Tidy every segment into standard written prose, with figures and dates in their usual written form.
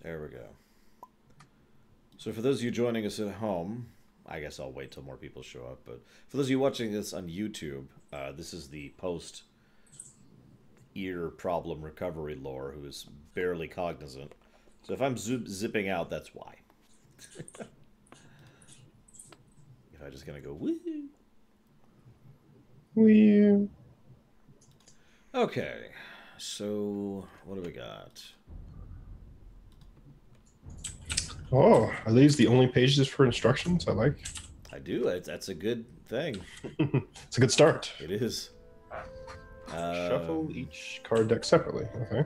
There we go. So for those of you joining us at home, I guess I'll wait till more people show up. But for those of you watching this on YouTube, this is the post-ear problem recovery lore who is barely cognizant. So if I'm zipping out, that's why. If I'm just going to go, woo. Wee. Okay, so what do we got? Oh, are these the only pages for instructions? I like. I do. That's a good thing. It's a good start. It is. Shuffle each card deck separately. Okay.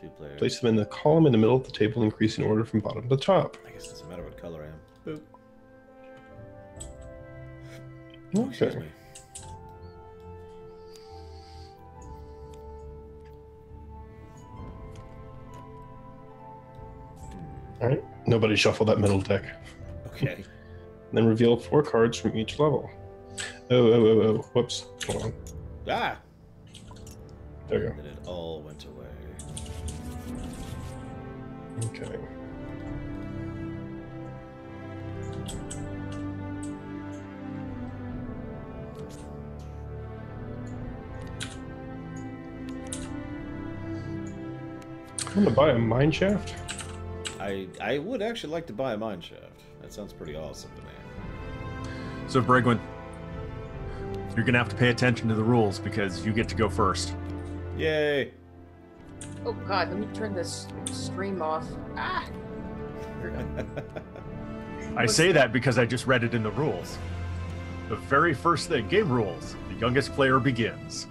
Two players. Place them in the column in the middle of the table, increasing order from bottom to top. I guess it doesn't matter what color I am. Boop. Okay. Excuse me. All right. Nobody shuffle that middle deck. Okay. Then reveal 4 cards from each level. Oh. Whoops. Hold on. Ah! There you And it all went away. go. Okay. I'm gonna buy a mine shaft. I would actually like to buy a mine shaft. That sounds pretty awesome to me. So, Brigwin, you're going to have to pay attention to the rules because you get to go first. Yay! Oh god, let me turn this stream off. Ah! Here we go. I say that because I just read it in the rules. The very first thing, game rules, the youngest player begins.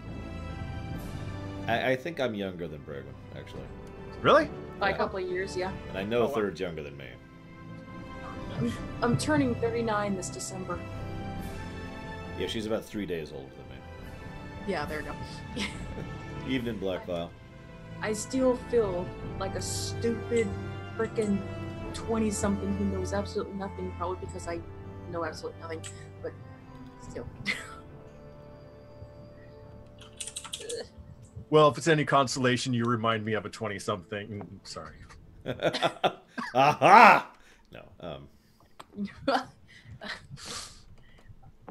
I think I'm younger than Bergman, actually. Really? By Yeah. a couple of years, yeah. And I know Oh, wow. Third's younger than me. I'm turning 39 this December. Yeah, she's about 3 days older than me. Yeah, there we go. Evening, Blackfile. I still feel like a stupid frickin' 20-something who knows absolutely nothing, probably because I know absolutely nothing, but still. Well, if it's any consolation, you remind me of a 20-something. Sorry. Aha! No.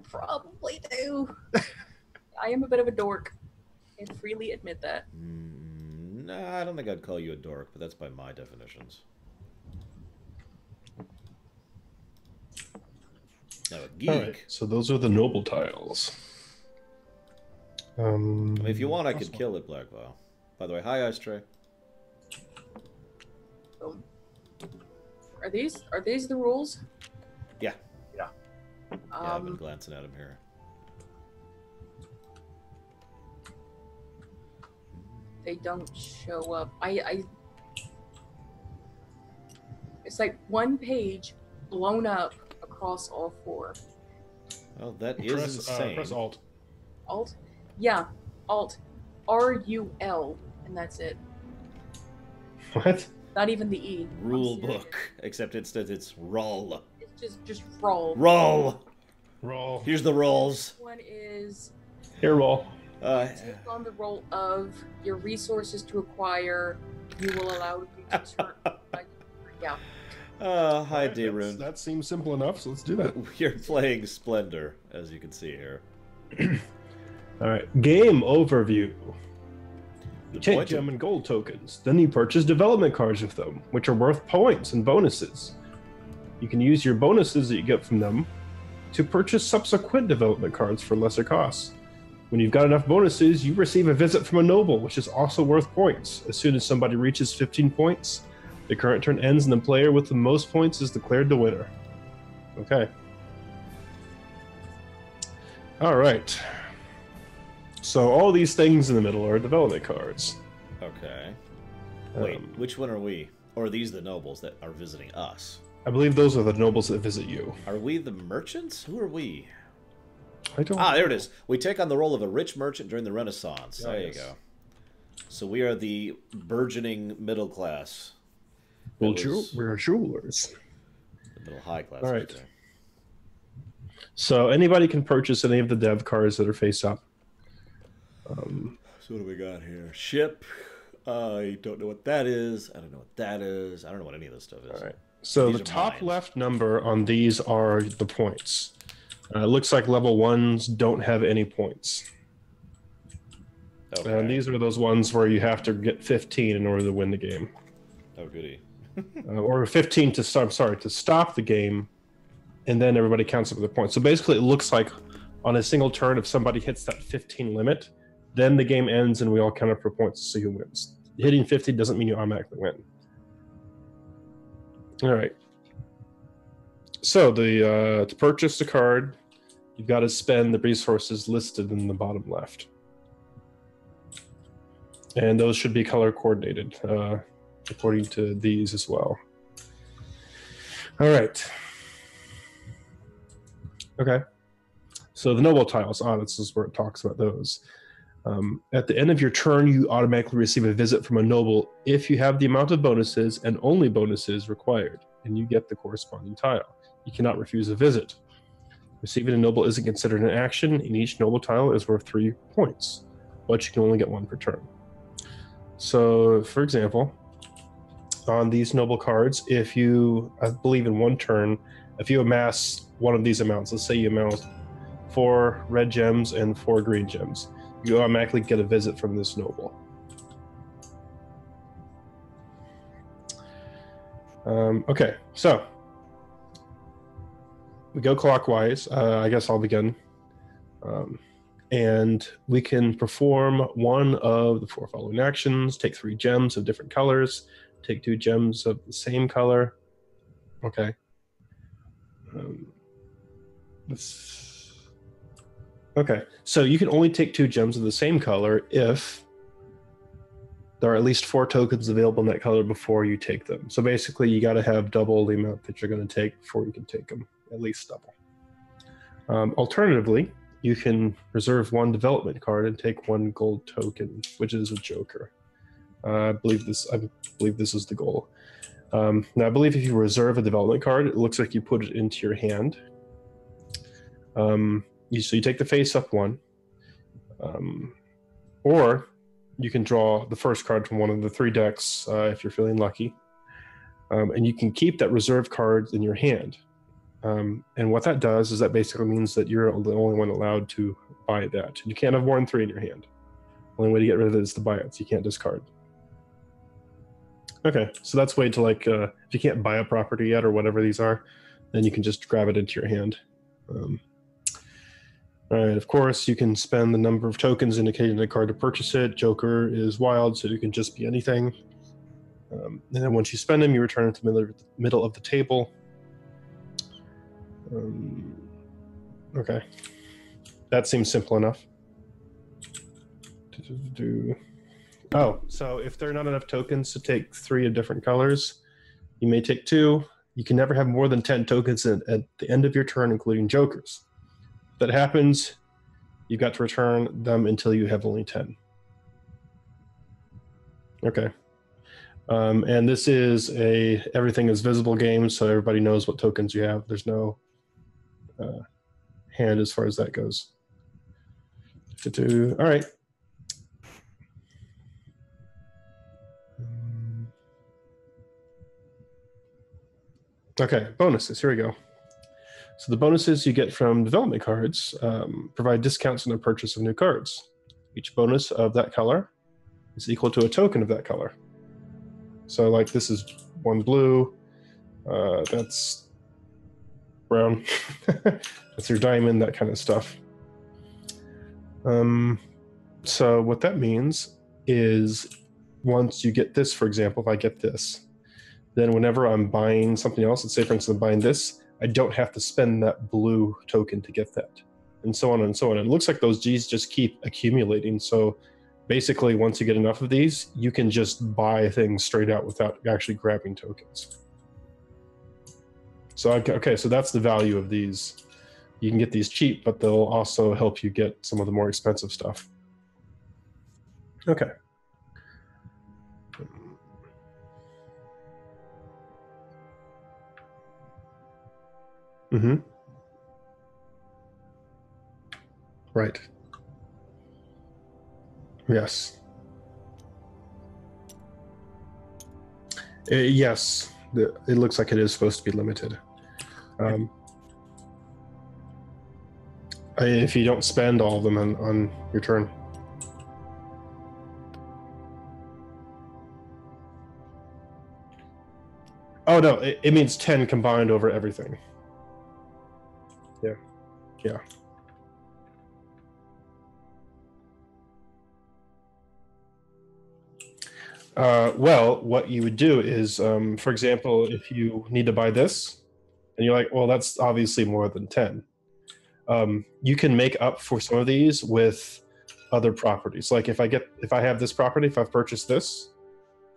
Probably do. I am a bit of a dork. I freely admit that. Nah, I don't think I'd call you a dork, but that's by my definitions. Now, a geek. All right. So those are the noble tiles. I mean, if you want, I could awesome. kill it, Blackfile. By the way, hi, Ice Tray. Are these the rules? Yeah. Yeah. Yeah, I've been glancing at him here. They don't show up. It's like one page blown up across all 4. Well, that is Press, insane. press Alt. Alt? Yeah, Alt. RUL, and that's it. What? Not even the E. I'm Rule serious. book, except instead it's roll. It's just roll. Roll! Roll. Here's the rolls. One is Here, roll. take on the role of your resources to acquire. You will allow you to turn. Yeah. Hi, Daroon. That seems simple enough, so let's do that. You're playing Splendor, as you can see here. All right. Game overview. You The take point gem and gold tokens. Then you purchase development cards with them, which are worth points and bonuses. You can use your bonuses that you get from them to purchase subsequent development cards for lesser costs. When you've got enough bonuses, you receive a visit from a noble, which is also worth points. As soon as somebody reaches 15 points, the current turn ends and the player with the most points is declared the winner. Okay. All right. So all these things in the middle are development cards. Okay. Wait, Um, which one are we? Or are these the nobles that are visiting us? I believe those are the nobles that visit you. Are we the merchants? Who are we? I don't. Ah, there it is. We take on the role of a rich merchant during the Renaissance. Oh, There yes. you go. So we are the burgeoning middle class. Well, That was we're jewelers. the middle high class. All I right. should say. So anybody can purchase any of the dev cards that are face up. So what do we got here? Ship, I don't know what that is. I don't know what that is. I don't know what any of this stuff is. All right. So These the are top mines. left number on these are the points. It looks like level 1s don't have any points. Okay. And these are those ones where you have to get 15 in order to win the game. Oh, goody. Or 15 to stop the game, and then everybody counts up the points. So basically, it looks like on a single turn, if somebody hits that 15 limit, then the game ends and we all count up for points to see who wins. Hitting 50 doesn't mean you automatically win. All right. So to purchase the card, you've got to spend the resources listed in the bottom left. And those should be color coordinated according to these as well. All right. Okay. So the noble tiles, this is where it talks about those. At the end of your turn, you automatically receive a visit from a noble if you have the amount of bonuses and only bonuses required, and you get the corresponding tile. You cannot refuse a visit. Receiving a noble isn't considered an action, and each noble tile is worth 3 points, but you can only get 1 per turn. So, for example, on these noble cards, if you, I believe in 1 turn, if you amass one of these amounts, let's say you amass 4 red gems and 4 green gems, you automatically get a visit from this noble. Okay, so we go clockwise. I guess I'll begin. And we can perform one of the 4 following actions: take 3 gems of different colors, take 2 gems of the same color. Okay. Okay, so you can only take 2 gems of the same color if there are at least 4 tokens available in that color before you take them. So basically, you got to have double the amount that you're going to take before you can take them, at least double. Alternatively, you can reserve 1 development card and take 1 gold token, which is a joker. I believe this is the goal. Now, I believe if you reserve a development card, it looks like you put it into your hand. So you take the face-up one, or you can draw the first card from one of the 3 decks if you're feeling lucky, and you can keep that reserve card in your hand. And what that does is that basically means that you're the only one allowed to buy that. You can't have more than 3 in your hand. The only way to get rid of it is to buy it, so you can't discard. Okay, so that's a way to, like, if you can't buy a property yet or whatever these are, then you can just grab it into your hand. All right, of course, you can spend the number of tokens indicated in the card to purchase it. Joker is wild, so it can just be anything. And then once you spend them, you return it to the middle of the table. Okay, that seems simple enough. Oh, so if there are not enough tokens to take 3 of different colors, you may take 2. You can never have more than 10 tokens at the end of your turn, including jokers. If that happens, you've got to return them until you have only 10. Okay. And this is a everything is visible game, so everybody knows what tokens you have. There's no hand as far as that goes. All right. Okay, bonuses. Here we go. So the bonuses you get from development cards provide discounts on the purchase of new cards. Each bonus of that color is equal to a token of that color. So, like, this is 1 blue. That's brown. That's your diamond, that kind of stuff. So what that means is once you get this, for example, if I get this, then whenever I'm buying something else, let's say, for instance, I'm buying this, I don't have to spend that blue token to get that, and so on and so on. And it looks like those G's just keep accumulating. So basically, once you get enough of these, you can just buy things straight out without actually grabbing tokens. So, okay, so that's the value of these. You can get these cheap, but they'll also help you get some of the more expensive stuff. Okay. Mm-hmm. Right. Yes. Yes, it looks like it is supposed to be limited. If you don't spend all of them on your turn. Oh no, it means 10 combined over everything. Yeah. Well, what you would do is, for example, if you need to buy this, and you're like, well, that's obviously more than 10. You can make up for some of these with other properties. Like if I have this property, if I've purchased this,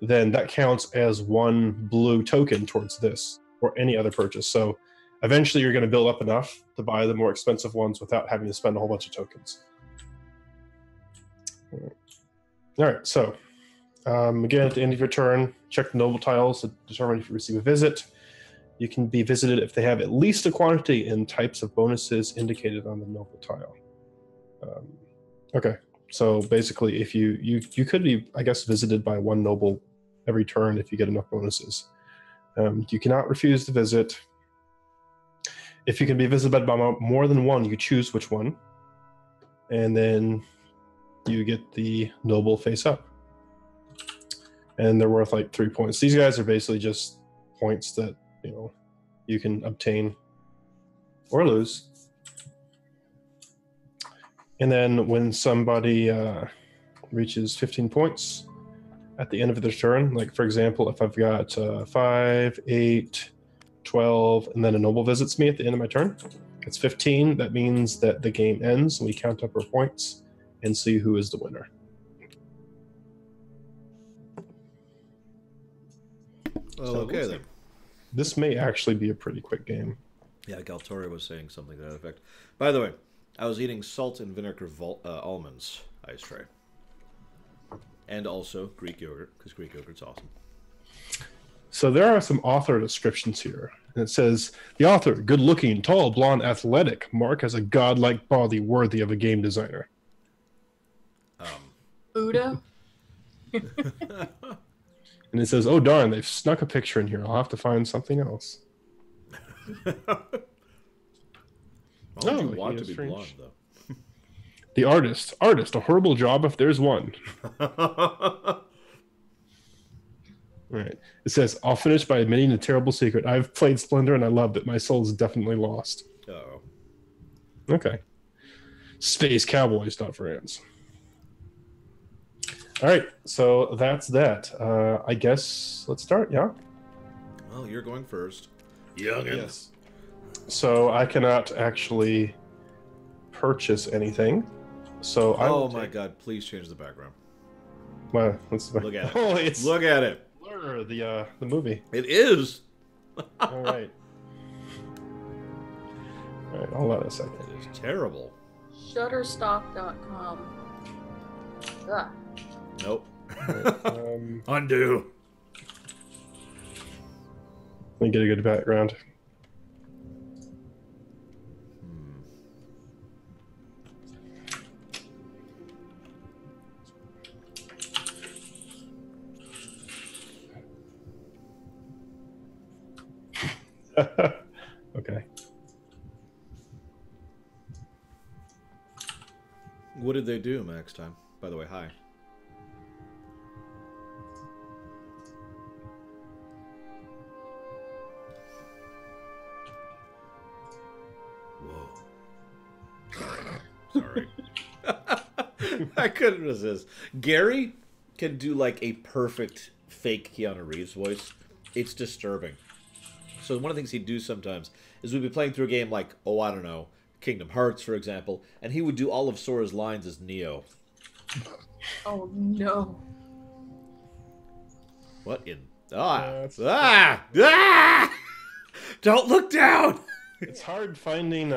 then that counts as one blue token towards this or any other purchase. So eventually you're going to build up enough to buy the more expensive ones without having to spend a whole bunch of tokens. All right, so again, at the end of your turn, check the noble tiles to determine if you receive a visit. You can be visited if they have at least a quantity in types of bonuses indicated on the noble tile. Okay, so basically, if you could be, I guess, visited by one noble every turn if you get enough bonuses. You cannot refuse to visit. If you can be visited by more than one, you choose which one, and then you get the noble face up. And they're worth like 3 points. These guys are basically just points that you can obtain or lose. And then when somebody reaches 15 points at the end of their turn, like for example, if I've got 5, 8, 12, and then a noble visits me at the end of my turn, it's 15. That means that the game ends and we count up our points and see who is the winner. Well, okay then. This may actually be a pretty quick game. Yeah, Galtori was saying something to that effect. By the way, I was eating salt and vinegar almonds ice tray. And also Greek yogurt, because Greek yogurt's awesome. So there are some author descriptions here. And it says, the author, good-looking, tall, blonde, athletic, Mark has a godlike body worthy of a game designer. Buddha? And it says, oh darn, they've snuck a picture in here. I'll have to find something else. Why would you want to be blonde, though? The artist, a horrible job if there's one. All right. It says, I'll finish by admitting a terrible secret. I've played Splendor and I loved it. My soul is definitely lost. Uh-oh. Okay. Space Cowboys, not France. All right, so that's that. I guess let's start, yeah? Well, you're going first. Youngin. Yes. So I cannot actually purchase anything. So oh my god, please change the background. Well, look at it. Oh, it's look at it. Blur, the movie. It is. All right. All right, hold on a second. It is terrible. Shutterstock.com. Ugh. Nope. Right, Undo. Let me get a good background. Okay. What did they do next time? By the way, hi. Sorry. I couldn't resist. Gary can do like a perfect fake Keanu Reeves voice. It's disturbing. So one of the things he'd do sometimes is we'd be playing through a game like, oh, I don't know, Kingdom Hearts, for example, and he would do all of Sora's lines as Neo. Oh, no. What in... Ah! Don't look down! It's hard finding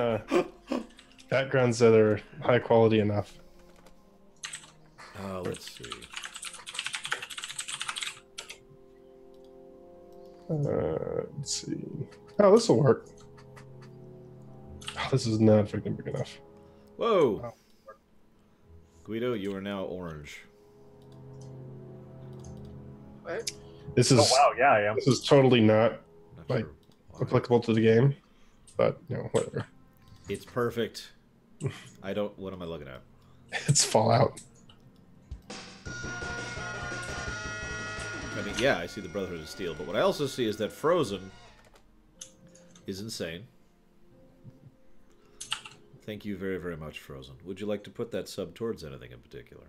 backgrounds that are high quality enough. Let's see. Let's see. Oh, this will work. Oh, this is not freaking big enough. Whoa! Oh. Guido, you are now orange. What? This is Oh wow, yeah, I am. this is totally not Not Like, sure why. applicable to the game, but whatever. It's perfect. I don't. What am I looking at? It's Fallout. I mean, yeah, I see the Brotherhood of Steel, but what I also see is that Frozen is insane. Thank you very, very much, Frozen. Would you like to put that sub towards anything in particular?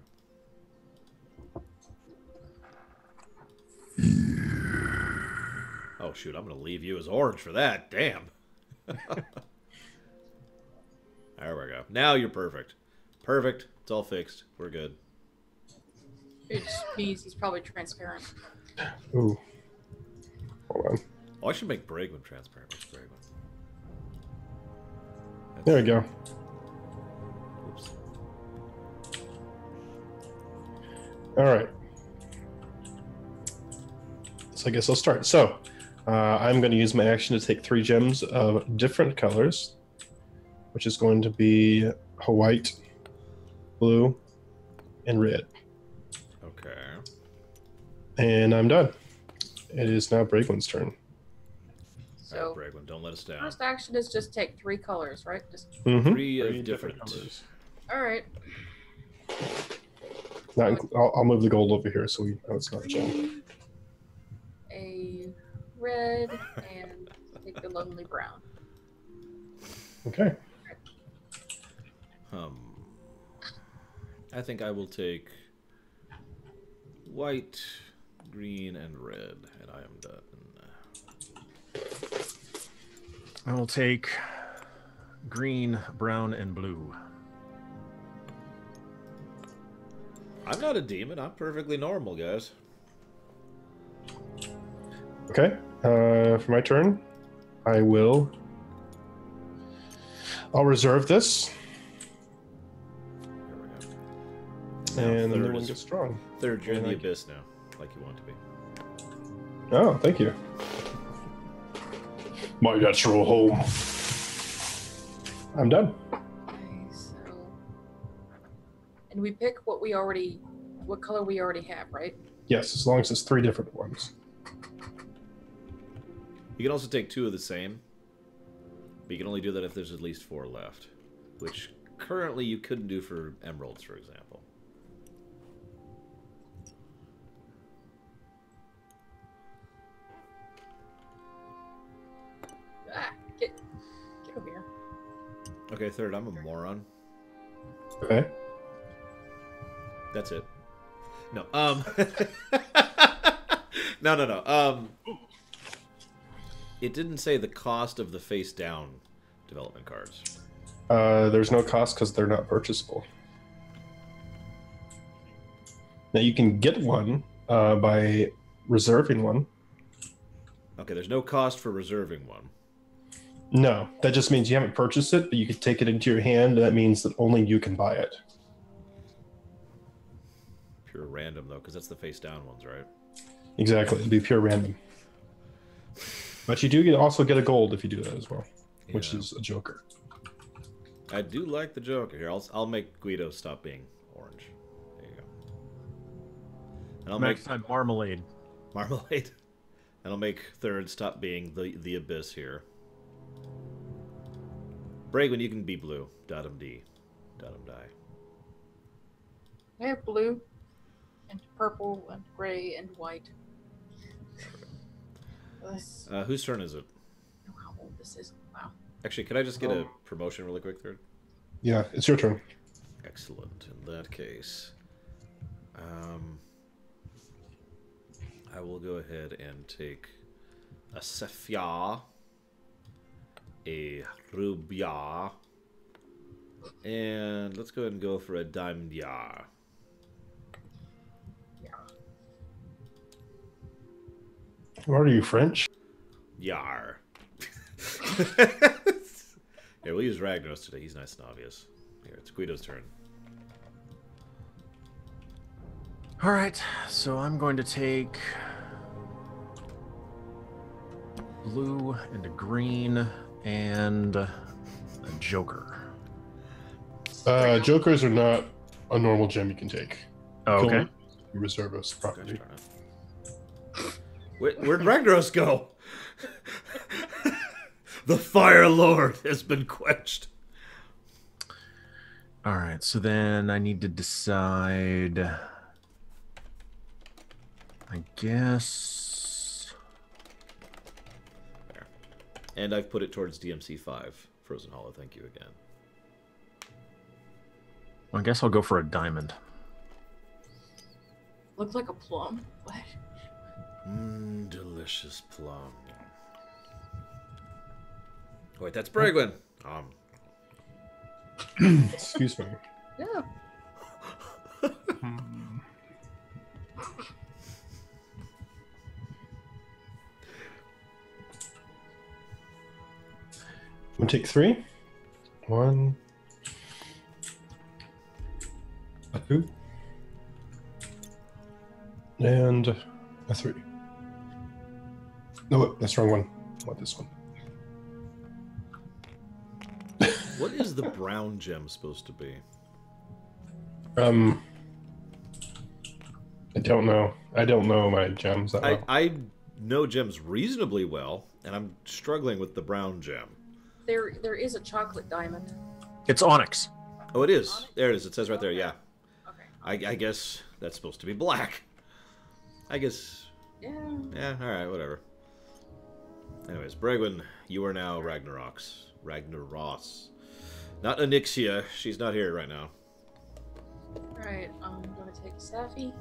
Oh, shoot, I'm going to leave you as orange for that. Damn. There we go. Now you're perfect. Perfect. It's all fixed. We're good. It just means he's probably transparent. Ooh. Hold on. Oh, I should make Bregman transparent. What's Bregman? There we go. Oops. All right. So I guess I'll start. So I'm going to use my action to take 3 gems of different colors, which is going to be white, blue, and red. Okay. And I'm done. It is now Braegwyn's turn. So Bregman, don't let us down. first action is just take 3 colors, right? Just Mm-hmm. 3 of different colors. all right. I'll move the gold over here so we know it's not a gem. A red and take the lonely brown. Okay. I think I will take white, green, and red, and I am done. I will take green, brown, and blue. I'm not a demon. I'm perfectly normal, guys. Okay. For my turn, I'll reserve this, Here we go. and the third new one is- gets strong. Third, you're in the Like it. abyss now, like you want to be. Oh, thank you. My natural home. I'm done. Okay, so and we pick what color we already have, right? Yes, as long as it's 3 different ones. You can also take 2 of the same, but you can only do that if there's at least 4 left, which currently you couldn't do for emeralds, for example. Ah, get over here. Okay, third, I'm a moron. Okay. That's it. No, no. It didn't say the cost of the face down development cards. There's no cost because they're not purchasable. Now you can get one by reserving one. Okay, there's no cost for reserving one. No, that just means you haven't purchased it, but you could take it into your hand, and that means that only you can buy it. Pure random, though, because that's the face down ones, right? Exactly, it'd be pure random. But you do also get a gold if you do that as well, which Yeah. is a joker. I do like the Joker here. I'll make Guido stop being orange. There you go. And I'll Next make time, marmalade. Marmalade. And I'll make third stop being the Abyss here. Bregman, you can be blue. Dot'em D. Dot'em die. I have blue and purple and gray and white. Let's Whose turn is it? know how old this is. Wow. Actually, could I just get a promotion really quick, third? Yeah, it's your turn. Excellent. In that case, I will go ahead and take a Sephia, a Rubia, and let's go ahead and go for a Diamond Yar. What are you, French? Yar. Here, we'll use Ragnaros today. He's nice and obvious. Here, it's Guido's turn. All right, so I'm going to take blue and a green and a joker. Jokers are not a normal gem you can take. Oh, okay. You reserve us Gosh properly. darn it. Where'd Ragnaros go? The Fire Lord has been quenched. All right, so then I need to decide. I guess. There. And I've put it towards DMC 5. Frozen Hollow, thank you again. Well, I guess I'll go for a diamond. Looks like a plum. What? Delicious plum. Oh, wait, that's Bragwin. Excuse me. Yeah. We'll take 3. 1. A 2. And a 3. No, wait, that's the wrong one. I want this one. What is the brown gem supposed to be? I don't know. I don't know my gems that well. I know gems reasonably well, and I'm struggling with the brown gem. There is a chocolate diamond. It's onyx. Oh, it is. There it is. It says right there, yeah. Okay. I guess that's supposed to be black. I guess... Yeah. Yeah, alright, whatever. Anyways, Bragwin, you are now Ragnaros. Not Onyxia. She's not here right now. Alright, I'm gonna take a Staffy.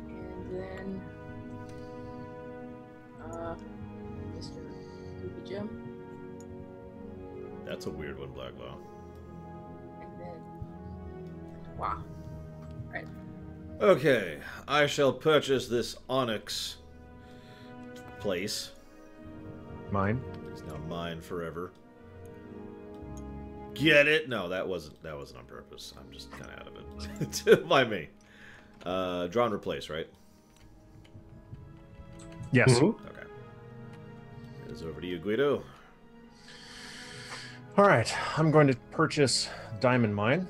And then... Mr. Ruby Gem. That's a weird one, Blacklaw. And then... Wow. Alright. Okay, I shall purchase this onyx place. Mine. It's now mine forever. Get it? No, that wasn't on purpose. I'm just kind of out of it. By me. Draw and replace, right? Yes. Mm-hmm. Okay. It is over to you, Guido. All right, I'm going to purchase diamond mine.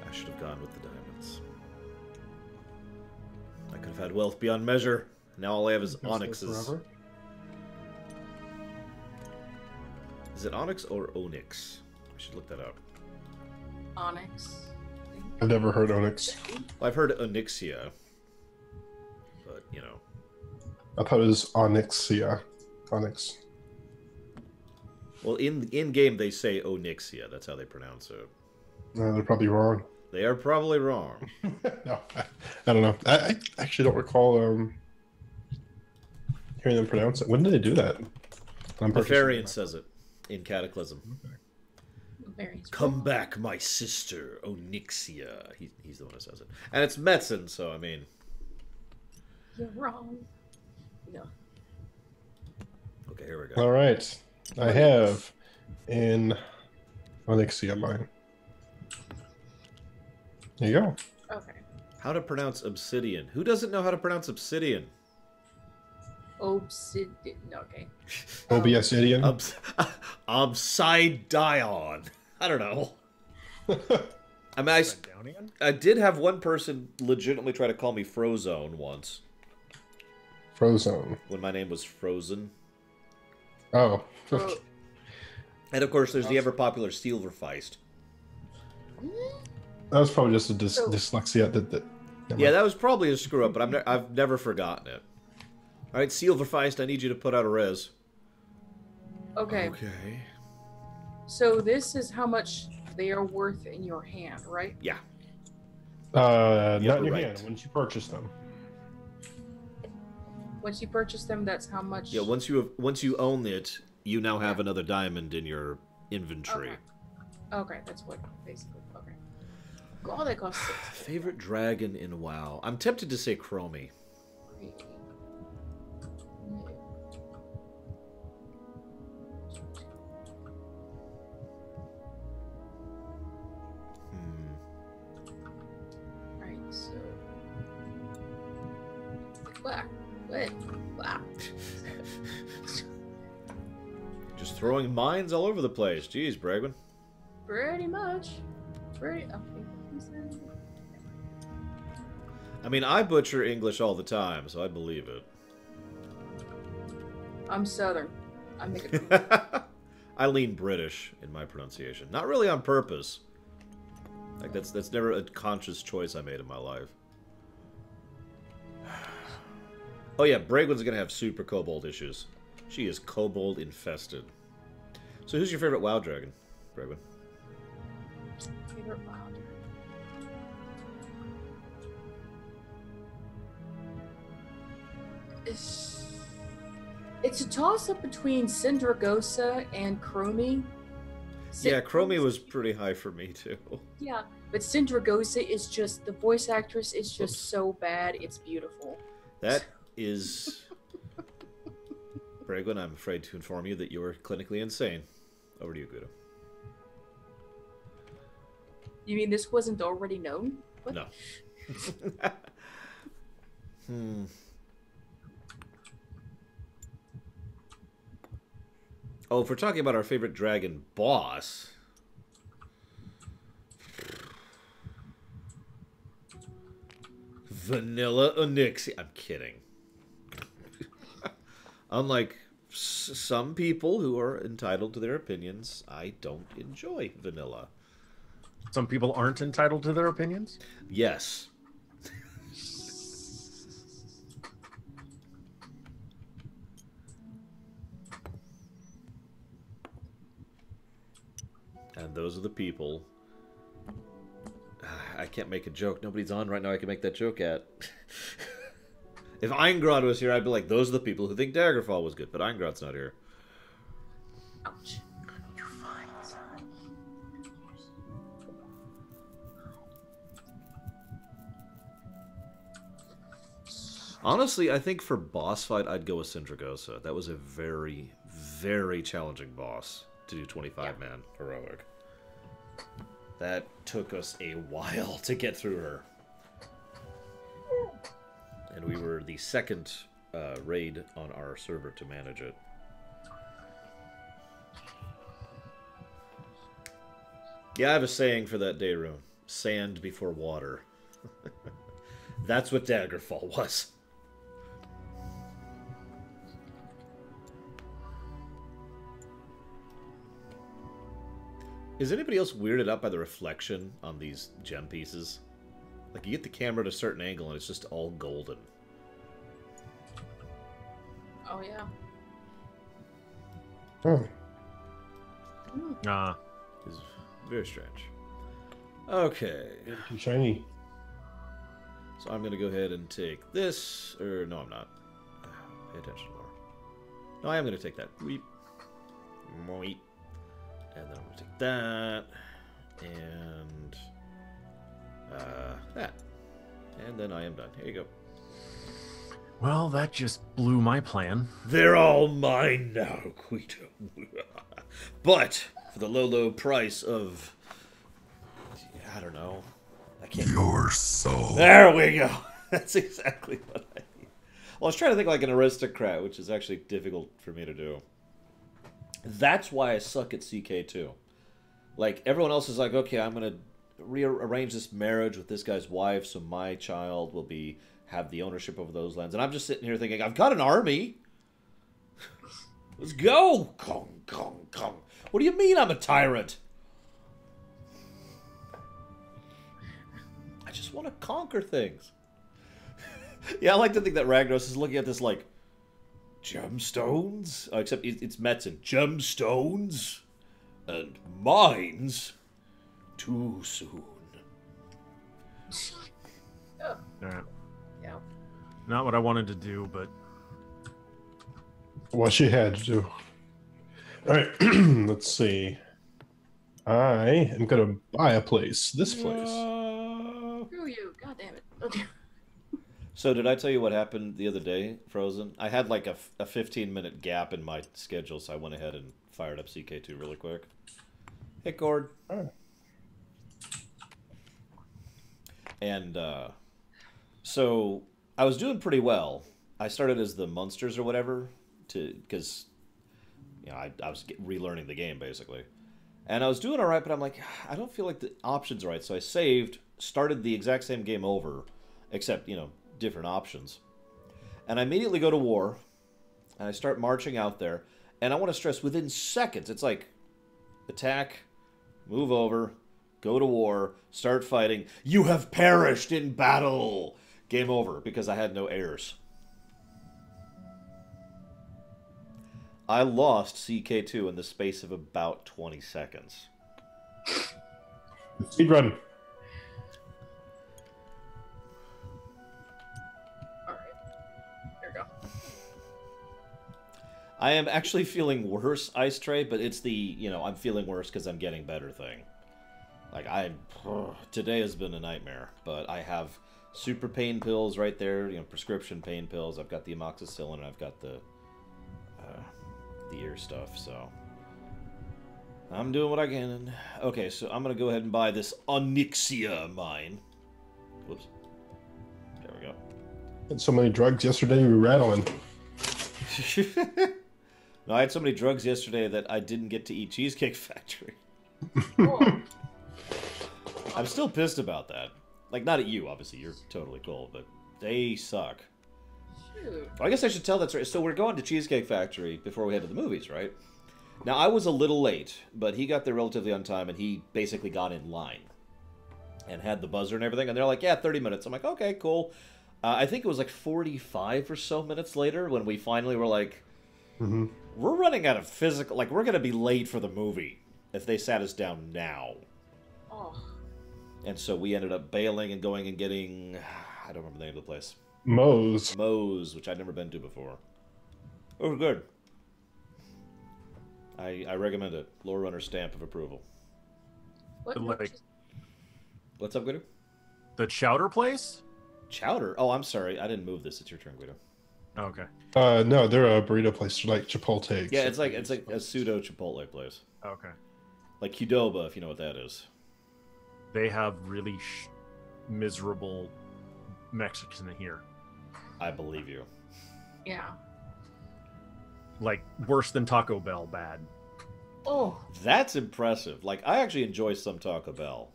I should have gone with the diamonds. I could have had wealth beyond measure. Now all I have is onyxes. Forever. Is it onyx or onyx? I should look that up. Onyx. I've never heard onyx. Well, I've heard onyxia. But, you know. I thought it was onyxia. Onyx. Well, in game they say onyxia. That's how they pronounce it. No, they're probably wrong. They are probably wrong. No, I don't know. I actually don't recall hearing them pronounce it. When did they do that? The Variant says it in Cataclysm. Variance. Come back, my sister, Onyxia. He's the one who says it. And it's Metzen, so I mean... You're wrong. No. Okay, here we go. All right. I have in Onyxia mine. There you go. Okay. How to pronounce obsidian? Who doesn't know how to pronounce obsidian? Obsidian. Okay. Obsidian. Obsidian. I don't know. I mean, I did have one person legitimately try to call me Frozone once. Frozone. When my name was Frozen. Oh. And of course, there's the ever popular Silverfeist. That was probably just a dyslexia. Yeah, that was probably a screw up, but I've never forgotten it. All right, Silverfeist, I need you to put out a res. Okay. Okay. So this is how much they are worth in your hand, right? Yeah. Not in your right. hand. Once you purchase them. Once you purchase them, that's how much. Yeah, once you own it, you now have another diamond in your inventory. Okay, that's what basically. Okay. God, that costs 6. Favorite dragon in WoW? I'm tempted to say Chromie. Right, so. What? Wow. Just throwing mines all over the place. Jeez, Bragwin. Pretty much. Okay. I mean, I butcher English all the time, so I believe it. I'm Southern. I make it. I lean British in my pronunciation. Not really on purpose. Like, that's never a conscious choice I made in my life. Oh yeah, Bragwin's gonna have super kobold issues. She is kobold infested. So who's your favorite WoW dragon, Bragwin? Favorite WoW dragon. It's a toss-up between Syndragosa and Chromie. Yeah, Chromie was pretty high for me, too. Yeah, but Syndragosa is just... The voice actress is just Oops. so bad, it's beautiful. That is... Bragwin, I'm afraid to inform you that you are clinically insane. Over to you, Guido. You mean this wasn't already known? What? No. Oh, if we're talking about our favorite dragon boss... Vanilla Onyxia. I'm kidding. Unlike some people who are entitled to their opinions, I don't enjoy vanilla. Some people aren't entitled to their opinions? Yes. And those are the people. I can't make a joke. Nobody's on right now I can make that joke at. If Eingrod was here, I'd be like, those are the people who think Daggerfall was good. But Eingrod's not here. Ouch. You're fine, son. Honestly, I think for boss fight, I'd go with Syndragosa. That was a very, very challenging boss to do 25-man heroic. That took us a while to get through her. And we were the second raid on our server to manage it. Yeah, I have a saying for that day room. Sand before water. That's what Daggerfall was. Is anybody else weirded out by the reflection on these gem pieces? Like, you get the camera at a certain angle and it's just all golden. Oh, yeah. Oh, It's very strange. Okay. too shiny. So I'm going to go ahead and take this. Or, no, I'm not. Pay attention more. No, I am going to take that. Weep. Weep. And then I'm going to take that. And that. And then I am done. Here you go. Well, that just blew my plan. They're all mine now, Guido. But for the low, low price of... I don't know. I can't... Your soul. There we go. That's exactly what I need. Well, I was trying to think like an aristocrat, which is actually difficult for me to do. That's why I suck at CK2. Like, everyone else is like, okay, I'm going to rearrange this marriage with this guy's wife so my child will have the ownership over those lands. And I'm just sitting here thinking, I've got an army. Let's go. Kong, kong, kong. What do you mean I'm a tyrant? I just want to conquer things. Yeah, I like to think that Ragnos is looking at this like, gemstones? Oh, except it's Metzen. Gemstones? And mines? Too soon. Oh, Alright. yeah. Not what I wanted to do, but What she had to do. All right, let's see. I am gonna buy a place. This place. Screw you. God damn it. Okay. So did I tell you what happened the other day, Frozen? I had like a 15-minute gap in my schedule, so I went ahead and fired up CK2 really quick. Hey, Gord. Oh. And so I was doing pretty well. I started as the Munsters or whatever, because I was relearning the game basically, and I was doing all right. But I'm like, I don't feel like the options are right. So I saved, started the exact same game over, except, different options. And I immediately go to war, and I start marching out there, and I want to stress within seconds, it's like attack, move over, go to war, start fighting. You have perished in battle. Game over, because I had no heirs. I lost CK2 in the space of about 20 seconds. Speed run. Alright. There we go. I am actually feeling worse, Ice Tray, but it's the, I'm feeling worse because I'm getting better thing. Like, today has been a nightmare, but I have super pain pills right there, prescription pain pills. I've got the amoxicillin, and I've got the ear stuff, so I'm doing what I can. Okay, so I'm gonna go ahead and buy this Onyxia mine. Whoops. There we go. Had so many drugs yesterday, we were rattling. No, I had so many drugs yesterday that I didn't get to eat Cheesecake Factory. Cool. I'm still pissed about that. Like, not at you, obviously. You're totally cool, but they suck. Shoot. I guess I should tell that story. So we're going to Cheesecake Factory before we head to the movies, right? Now, I was a little late, but he got there relatively on time, and he basically got in line and had the buzzer and everything. And they're like, yeah, 30 minutes. I'm like, okay, cool. I think it was like 45 or so minutes later when we finally were like, we're running out of physical... Like, we're going to be late for the movie if they sat us down now. Oh. And so we ended up bailing and going and getting... I don't remember the name of the place. Moe's, which I'd never been to before. It was good. I recommend it. Lore Runner stamp of approval. What? Like What's up, Guido? the chowder place? Chowder? Oh, I'm sorry. I didn't move this. It's your turn, Guido. Oh, okay. no, they're a burrito place, like Chipotle. Yeah, it's like a pseudo Chipotle place. Okay. Like Qdoba, if you know what that is. They have really miserable Mexican here. I believe you. Yeah. Like worse than Taco Bell bad. Oh. That's impressive. Like, I actually enjoy some Taco Bell,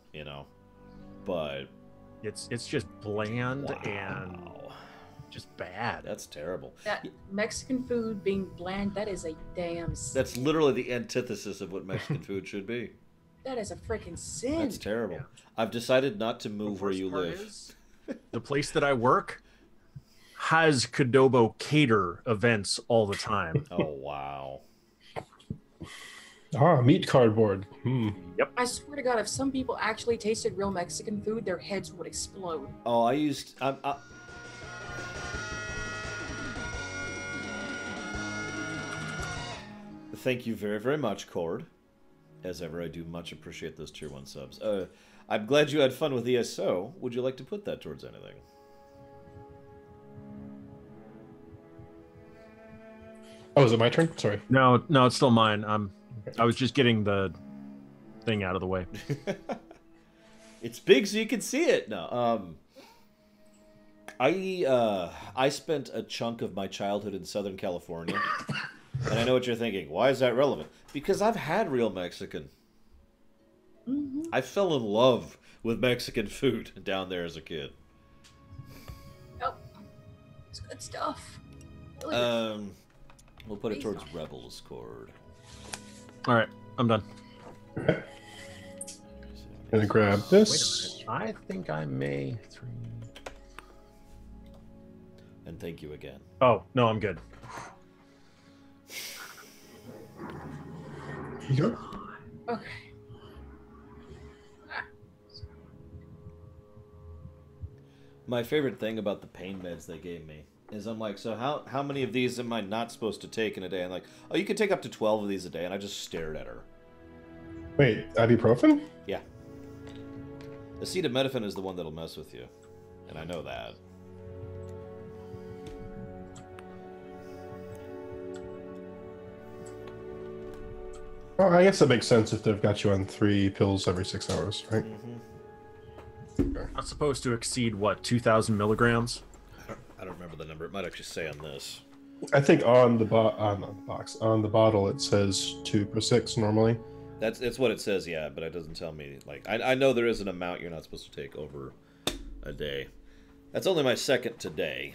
but... It's just bland and Wow. just bad. That's terrible. That Mexican food being bland, that is a damn sin. That's literally the antithesis of what Mexican food should be. That is a freaking sin. That's terrible. Yeah. I've decided not to move The where worst you part live. is, the place that I work has Codobo cater events all the time. Oh, wow. Meat cardboard. I swear to God, if some people actually tasted real Mexican food, their heads would explode. Oh, Thank you very, very much, Cord. As ever, I do much appreciate those Tier 1 subs. I'm glad you had fun with ESO. Would you like to put that towards anything? Oh, is it my turn? Sorry. No, it's still mine. I was just getting the thing out of the way. It's big so you can see it. No, I spent a chunk of my childhood in Southern California, and I know what you're thinking. Why is that relevant? Because I've had real Mexican. I fell in love with Mexican food down there as a kid. Oh, it's good stuff. Really good. We'll put it towards Rebels, Cord. All right, I'm done. Gonna grab Wait a this. minute. I think I may. And thank you again. Oh no, I'm good. You go. Okay. My favorite thing about the pain meds they gave me is I'm like, so how many of these am I not supposed to take in a day? I'm like, oh, you can take up to 12 of these a day. And I just stared at her. Wait, ibuprofen? Yeah. Acetaminophen is the one that'll mess with you. And I know that. Well, I guess that makes sense if they've got you on 3 pills every 6 hours, right? Not supposed to exceed what 2,000 milligrams. I don't remember the number. It might actually say on this. I think on the on the bottle it says 2 per 6 normally. It's what it says, yeah, but it doesn't tell me. Like, I know there is an amount you're not supposed to take over a day. That's only my second today.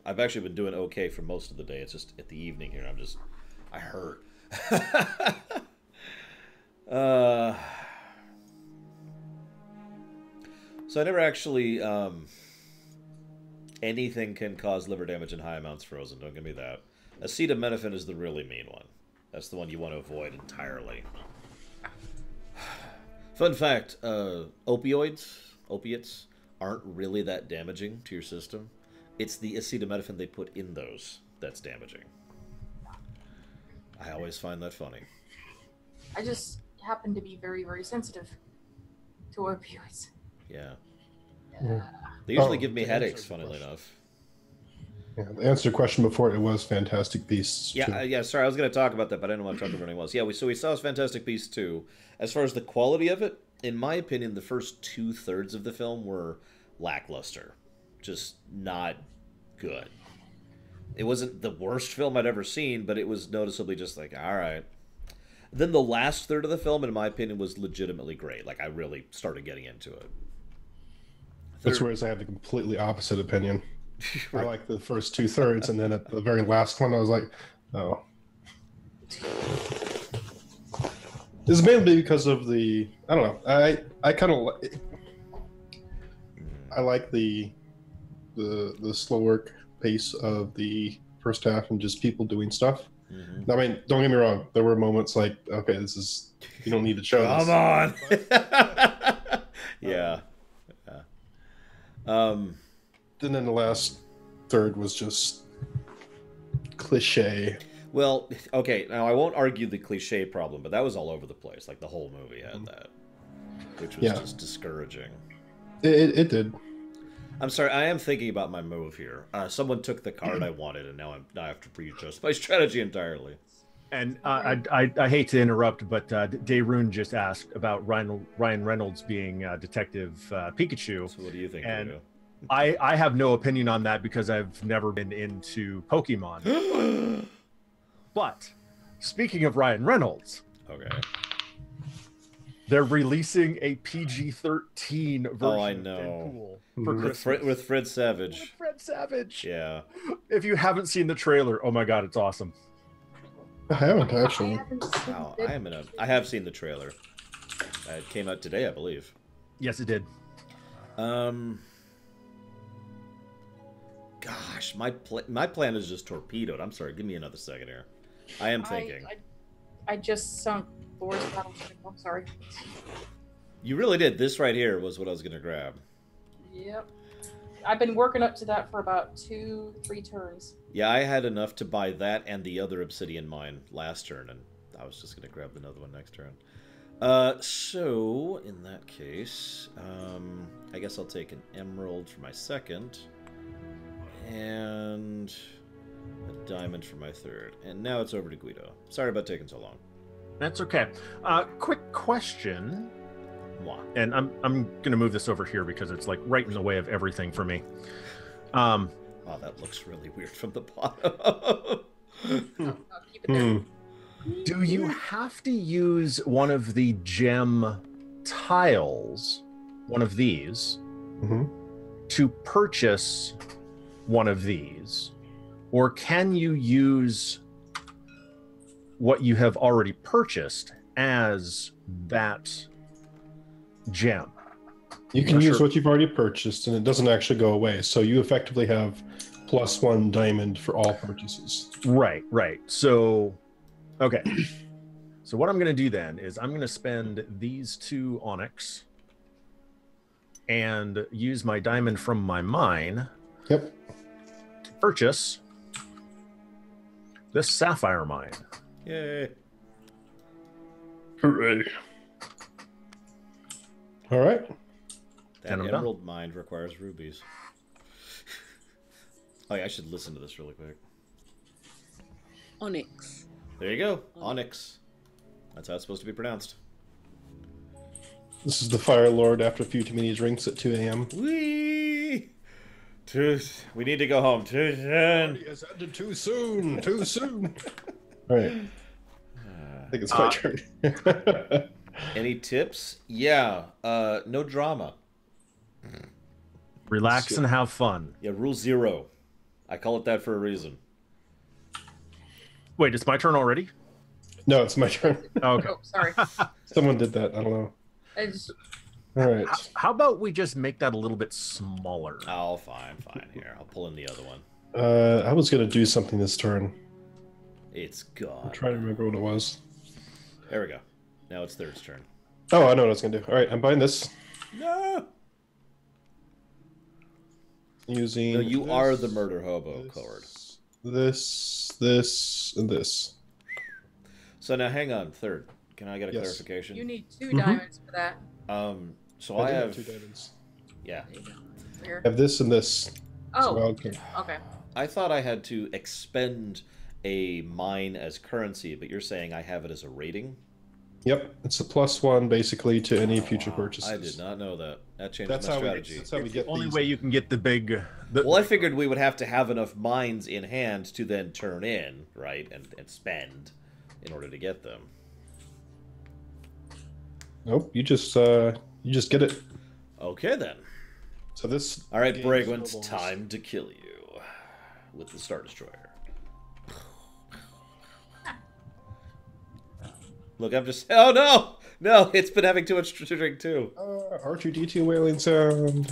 I've actually been doing okay for most of the day. It's just at the evening here. I hurt. So I never actually, anything can cause liver damage in high amounts frozen. Don't give me that. Acetaminophen is the really mean one. That's the one you want to avoid entirely. Fun fact, opiates aren't really that damaging to your system. It's the acetaminophen they put in those that's damaging. I always find that funny. I just happen to be very, very sensitive to opioids. Yeah. Yeah. They usually give me headaches, funnily enough. Yeah, the answer to your question before, it was Fantastic Beasts. Yeah, yeah. Sorry, I was going to talk about that, but I didn't want to talk about anything else. Yeah, we saw Fantastic Beasts 2. As far as the quality of it, in my opinion, the first 2/3 of the film were lackluster, just not good. It wasn't the worst film I'd ever seen, but it was noticeably just like, all right. Then the last third of the film, in my opinion, was legitimately great. Like, I really started getting into it. That's whereas I have the completely opposite opinion. I like the first 2/3, and then at the very last one, I was like, oh. This is mainly because of the, I don't know, I kind of, I like the slower pace of the first half and just people doing stuff. Mm-hmm. I mean, don't get me wrong, there were moments like, okay, this is, you don't need to show this. Come on! Yeah. And then the last third was just cliche. Well, okay, now I won't argue the cliche problem, but that was all over the place. Like, the whole movie had that, which was just discouraging. It did. I'm sorry, I am thinking about my move here. Someone took the card I wanted, and now I have to readjust my strategy entirely. And I hate to interrupt, but Dayrune just asked about Ryan Reynolds being Detective Pikachu. So what do you think? And I have no opinion on that because I've never been into Pokemon. But speaking of Ryan Reynolds, okay, they're releasing a PG-13 version I know. of Deadpool for with Fred Savage. With Fred Savage. Yeah. If you haven't seen the trailer, oh my god, it's awesome. I haven't actually. Wow, I have seen the trailer. It came out today, I believe. Yes, it did. Gosh, my plan is just torpedoed. I'm sorry. Give me another second here. I am thinking. I just sunk Thor's battleship. I'm sorry. You really did. This right here was what I was going to grab. Yep. I've been working up to that for about 2-3 turns. Yeah, I had enough to buy that and the other obsidian mine last turn, and I was just going to grab another one next turn. So, in that case, I guess I'll take an emerald for my second, and a diamond for my third. And now it's over to Guido. Sorry about taking so long. That's okay. Quick question. Moi. And I'm going to move this over here because it's like right in the way of everything for me. Wow, that looks really weird from the bottom. Keep it there. Do you have to use one of the gem tiles, one of these, to purchase one of these? Or can you use what you have already purchased as that gem? You can use what you've already purchased, and it doesn't actually go away. So you effectively have +1 diamond for all purchases. Right. So, okay. So what I'm going to do then is I'm going to spend these 2 onyx and use my diamond from my mine. Yep. To purchase this sapphire mine. Yay. Hooray. All right. That emerald mine requires rubies. Oh, yeah, I should listen to this really quick. Onyx. There you go. Onyx. That's how it's supposed to be pronounced. This is the Fire Lord after a few too many drinks at 2 a.m. Whee! We need to go home. Too soon. Yes, ended too soon. Too soon. All right. I think it's my turn. Any tips? Yeah. No drama. Relax and have fun. Yeah, rule 0. I call it that for a reason. Wait, it's my turn already? No, it's my turn. Oh, okay. Oh, sorry. Someone did that. I don't know. I just All right. How about we just make that a little bit smaller? Oh, fine. Here, I'll pull in the other one. I was gonna do something this turn. It's I'm gone. trying to remember what it was. There we go. Now it's Third's turn. Oh, I know what I was gonna do. All right, I'm buying this. No! Using. No, you this, are the murder hobo, Coward. This, and this. So now hang on, Third. Can I get a Yes. clarification? you need 2 diamonds for that. So I do have 2 diamonds. Yeah. There you go. Here. I have this and this. Oh, Okay. okay. I thought I had to expend a mine as currency, but you're saying I have it as a rating? Yep, it's a +1 basically to any future purchases. I did not know that. That changes That's my how strategy. that's how we It's get the only these. way you can get the big. Well, I figured we would have to have enough mines in hand to then turn in, right, and spend in order to get them. Nope, you just get it. Okay, then. So this. All right, game Bragwint, snowballs. time to kill you with the Star Destroyer. Look, I'm just... Oh, no! No, it's been having too much to drink, too. R2D2 wailing sound.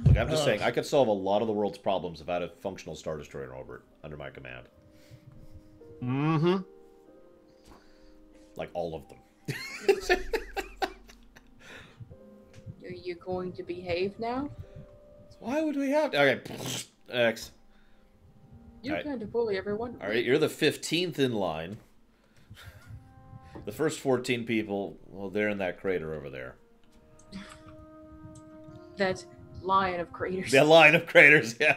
Look, I'm just saying, I could solve a lot of the world's problems if I had a functional Star Destroyer under my command. Mm-hmm. Like, all of them. Are you going to behave now? Why would we have to... Okay, X. You're Alright. kind of bully everyone. All right, you're the 15th in line. The first 14 people, well, they're in that crater over there. That lion of craters. That line of craters, yeah.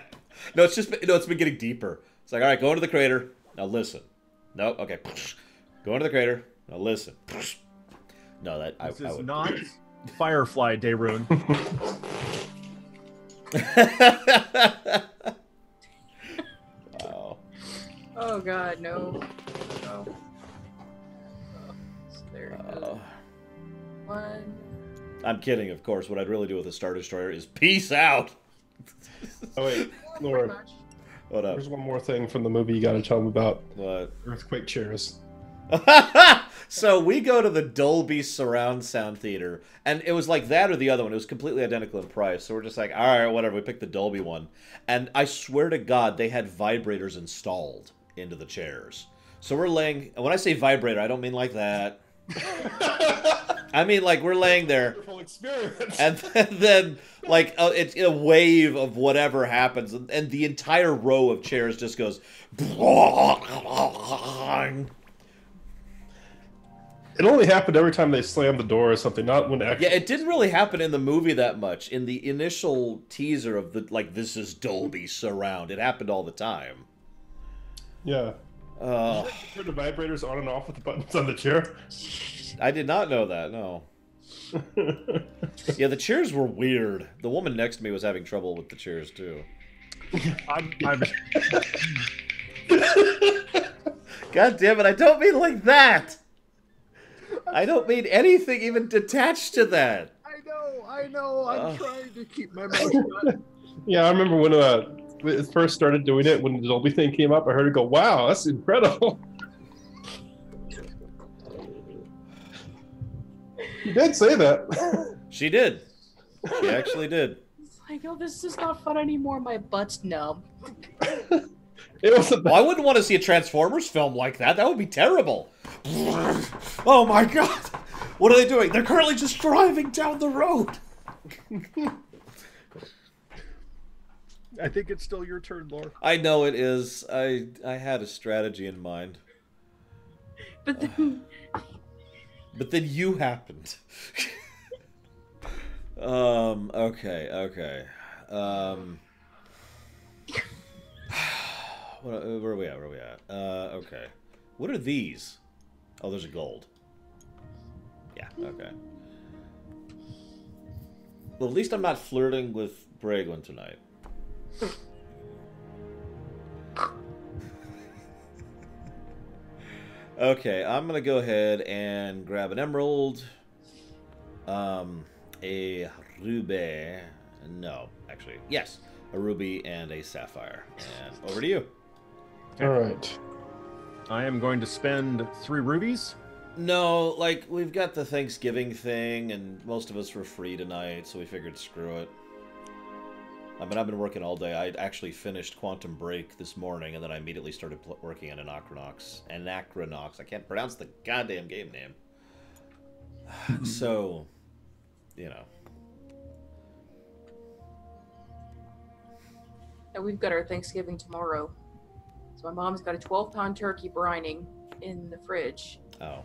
No, it's been getting deeper. It's like, all right, go into the crater. Now listen. No, okay. Go into the crater. Now listen. No, that This I is would not Firefly Dayrune. Wow. Oh god, no. No. Oh, so there it goes. One. I'm kidding, of course. What I'd really do with a Star Destroyer is peace out. Oh wait, Pretty Laura. much. What up? There's one more thing from the movie you got to tell them about. What? Earthquake chairs. So we go to the Dolby Surround Sound Theater, and it was like that or the other one. It was completely identical in price. So we're just like, all right, whatever. We picked the Dolby one, and I swear to God, they had vibrators installed into the chairs. So we're laying. When I say vibrator, I don't mean like that. I mean like we're laying there, Wonderful experience. and then like it's a wave of whatever happens, and the entire row of chairs just goes. It only happened every time they slammed the door or something, not when actually. Yeah, it didn't really happen in the movie that much. In the initial teaser of the this is Dolby Surround, it happened all the time. Yeah. Turn the vibrators on and off with the buttons on the chair. I did not know that. No. Yeah, the chairs were weird. The woman next to me was having trouble with the chairs too. I'm God damn it! I don't mean like that. I don't mean anything even detached to that. I know. I'm trying to keep my mouth shut. Yeah, I remember when it first started doing it, when the Dolby thing came up, I heard it go, wow, that's incredible. You did say that. She did. She actually did. It's like, oh, this is not fun anymore. My butt's numb. It was a Well, I wouldn't want to see a Transformers film like that. That would be terrible. Oh my god! What are they doing? They're currently just driving down the road. I think it's still your turn, Laura. I know it is. I had a strategy in mind. But then, But then you happened. Okay. Where are we at? Okay. What are these? Oh, there's a gold. Yeah, okay. Well, at least I'm not flirting with Bragwin tonight. Okay, I'm gonna go ahead and grab an emerald. a ruby. No, actually, yes, a ruby and a sapphire. And over to you. All right. I am going to spend 3 rubies. No, like, we've got the Thanksgiving thing, and most of us were free tonight, so we figured screw it. I mean, I've been working all day. I actually finished Quantum Break this morning, and then I immediately started working on Anachronox. Anachronox. I can't pronounce the goddamn game name. So, you know. And we've got our Thanksgiving tomorrow. So my mom's got a 12-pound turkey brining in the fridge. Oh.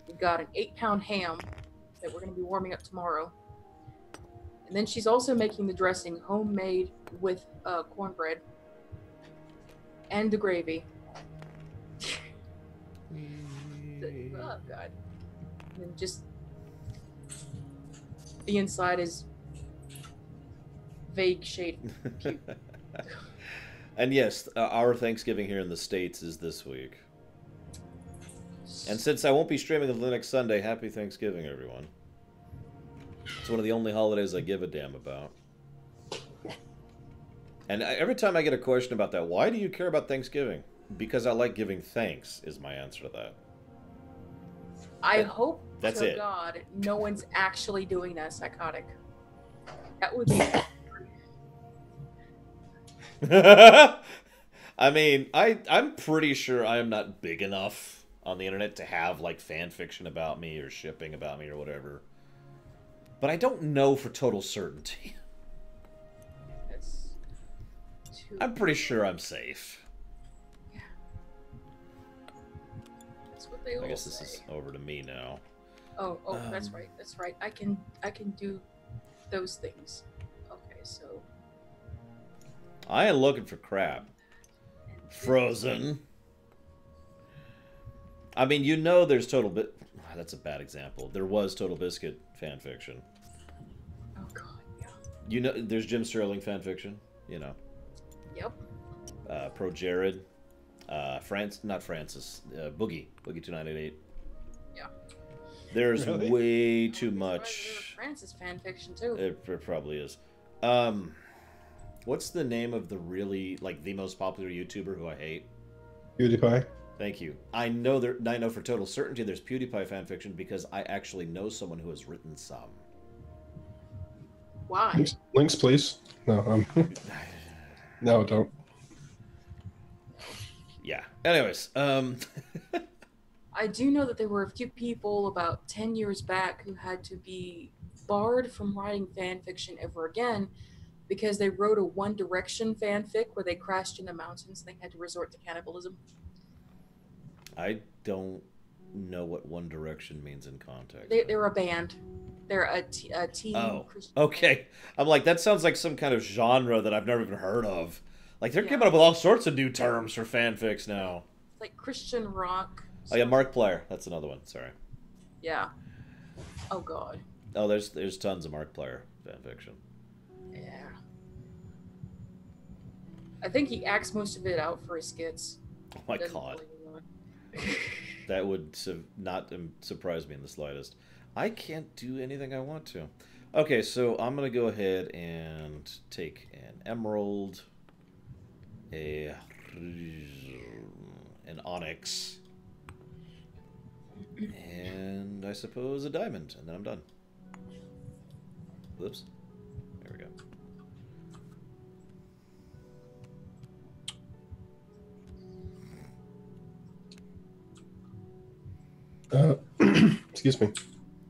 We've got an 8-pound ham that we're going to be warming up tomorrow. And then she's also making the dressing homemade with cornbread and the gravy. Oh, God. And then just the inside is vague shade. And yes, our Thanksgiving here in the States is this week. And since I won't be streaming until next Sunday, happy Thanksgiving, everyone. It's one of the only holidays I give a damn about. And every time I get a question about that, why do you care about Thanksgiving? Because I like giving thanks, is my answer to that. I hope That's to it. God no one's actually doing that psychotic. That would be... I mean, I'm pretty sure I am not big enough on the internet to have, like, fan fiction about me or shipping about me or whatever. But I don't know for total certainty. That's too... I'm pretty sure I'm safe. Yeah. That's what they all I guess say. this is over to me now. Oh, that's right. That's right. I can do those things. Okay, so I ain't looking for crap. Frozen. I mean, you know there's Total Bit... That's a bad example. There was Total Biscuit fanfiction. oh God, yeah. You know, there's Jim Sterling fanfiction. You know. Yep. Pro Jared. Not Francis. Boogie. Boogie 2988. Yeah. There's Really? way too There's much... Francis fanfiction too. It probably is. What's the name of the really, like, the most popular YouTuber who I hate? PewDiePie. Thank you. I know for total certainty there's PewDiePie fanfiction because I actually know someone who has written some. Why? Links, please. No, no, don't. Yeah. Anyways, I do know that there were a few people about 10 years back who had to be barred from writing fan fiction ever again because they wrote a One Direction fanfic where they crashed in the mountains and they had to resort to cannibalism. I don't know what One Direction means in context. They're a band. They're a teen Oh, Christian okay. I'm like, that sounds like some kind of genre that I've never even heard of. Like, they're Yeah. coming up with all sorts of new terms for fanfics now. It's like Christian rock. Oh, yeah, Markiplier. That's another one. Sorry. Yeah. Oh God. Oh, there's tons of Markiplier fanfiction. Yeah. I think he acts most of it out for his skits. Oh, my Doesn't God. really want- That would not surprise me in the slightest. I can't do anything I want to. Okay, so I'm going to go ahead and take an emerald, an onyx, and I suppose a diamond, and then I'm done. Whoops. There we go. Excuse me.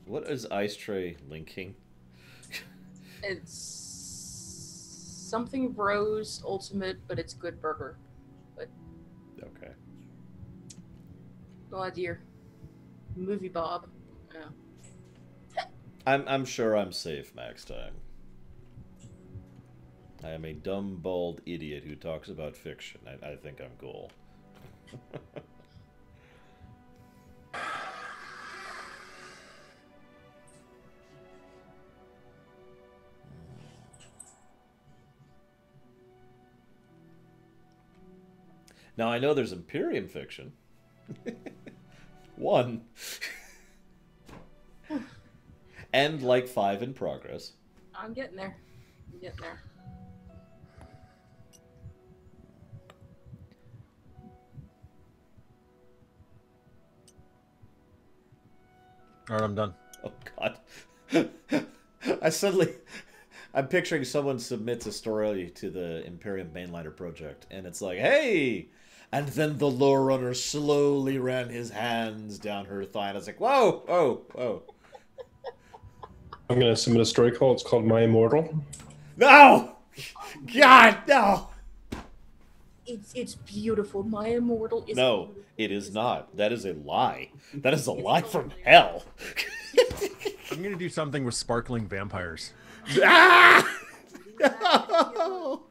What is Ice Tray linking? It's something Rose Ultimate, but it's good burger. Okay. Oh dear. Movie Bob. Yeah. I'm sure I'm safe next time. I am a dumb, bald idiot who talks about fiction. I think I'm cool. Now, I know there's Imperium fiction. End like 5 in progress. I'm getting there. I'm getting there. All right, I'm done. Oh, God. I'm picturing someone submits a story to the Imperium Mainliner project, and it's like, hey! And then the lore runner slowly ran his hands down her thigh, and I was like, whoa, whoa, whoa. I'm going to submit a story call. It's called My Immortal. No! God, no! It's beautiful. My Immortal is No, beautiful. it is not. That is a lie. That is a It's lie so from weird. hell. I'm gonna do something with sparkling vampires. Ah! No!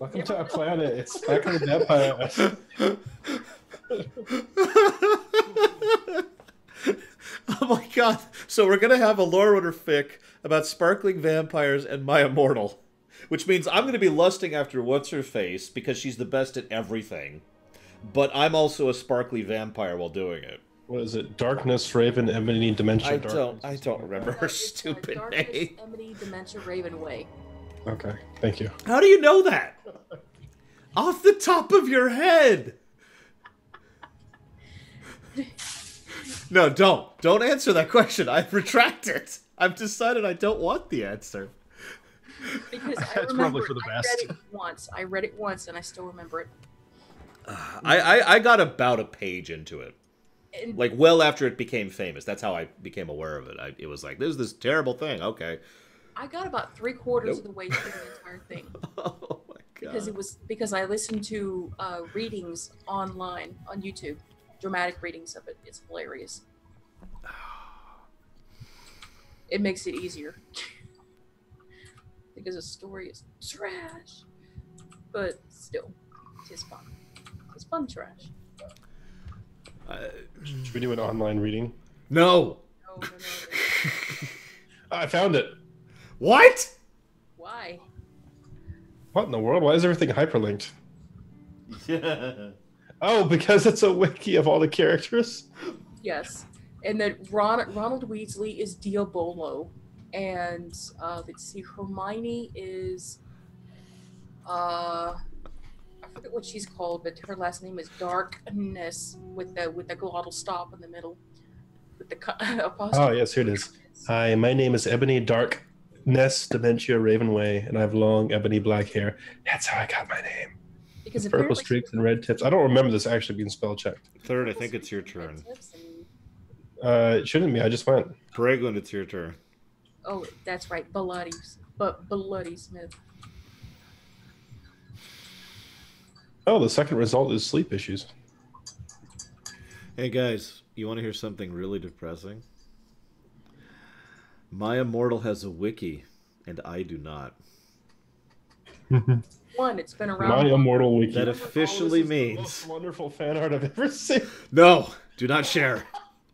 Welcome to our planet. It's back on the vampire. Oh my god. So we're going to have a lore runner fic about sparkling vampires and My Immortal. Which means I'm going to be lusting after What's-Her-Face because she's the best at everything. But I'm also a sparkly vampire while doing it. What is it? Darkness, Raven, Ebony, Dementia, Darkness. I don't remember her It's, stupid Darkness, name. Emily, Dementia, Raven Way. Okay, thank you. How do you know that? Off the top of your head. No, don't. Don't answer that question. I retract it. I've decided I don't want the answer. Because I That's remember probably for the I best. read it once. I read it once and I still remember it. I got about a page into it. And Like, well after it became famous. That's how I became aware of it. It was like, there's this terrible thing. Okay. I got about 3/4 Nope. of the way through the entire thing. Oh my Because god. because I listened to readings online on YouTube, dramatic readings of it. It's hilarious. It makes it easier because the story is trash, but still, it's fun. It's fun trash. Should we do an online reading? No. No. I found it. What? Why? What in the world? Why is everything hyperlinked? Yeah. Oh, because it's a wiki of all the characters? Yes, and then Ronald Weasley is Diabolo, and let's see, Hermione is I forget what she's called, but her last name is Darkness with the glottal stop in the middle, with the apostrophe. Oh, yes, here it is. Hi, my name is Ebony Darkness, Dementia, Ravenway, and I have long ebony black hair. That's how I got my name. Because Purple apparently streaks and red tips. I don't remember this actually being spell checked. Third, I think it's your turn. It shouldn't be. I just went. Peregrine, it's your turn. Oh, that's right, Bloody Smith. Oh, the second result is sleep issues. Hey guys, you want to hear something really depressing? My Immortal has a wiki, and I do not. One, it's been around. My Immortal Wiki. That officially Oh, this is the means most wonderful fan art I've ever seen. no. Do not share.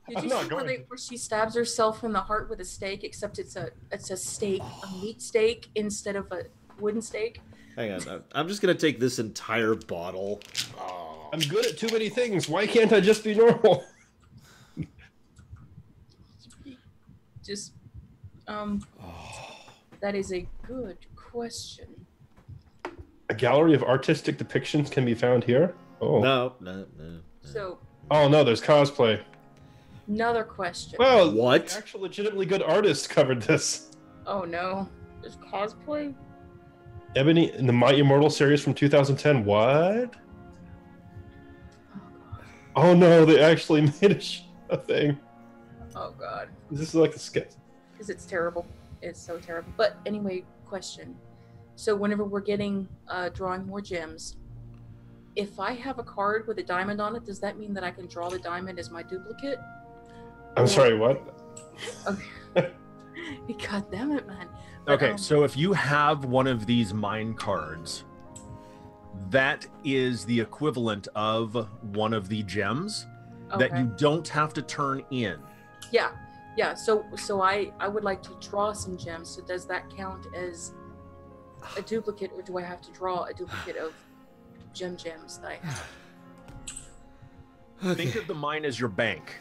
Did I'm you not see going. where she stabs herself in the heart with a stake? Except it's a steak, a meat steak instead of a wooden steak. Hang on. I'm just gonna take this entire bottle. Oh. I'm good at too many things. Why can't I just be normal? Just, that is a good question. A gallery of artistic depictions can be found here. Oh, No. So, oh no, there's cosplay. another question. Well, What? the actual legitimately good artists covered this. Oh no, there's cosplay. Ebony in the My Immortal series from 2010. What? Oh god. Oh no, they actually made a thing. Oh god. This is like a sketch. Because it's terrible. It's so terrible. But anyway, question. So whenever we're getting drawing more gems, if I have a card with a diamond on it, does that mean that I can draw the diamond as my duplicate? I'm sorry, what? Okay. God damn it, man. But, Okay, so if you have one of these mine cards, that is the equivalent of one of the gems that okay. you don't have to turn in. Yeah. So I would like to draw some gems. So does that count as a duplicate, or do I have to draw a duplicate of gems that I have? Think of the mine as your bank.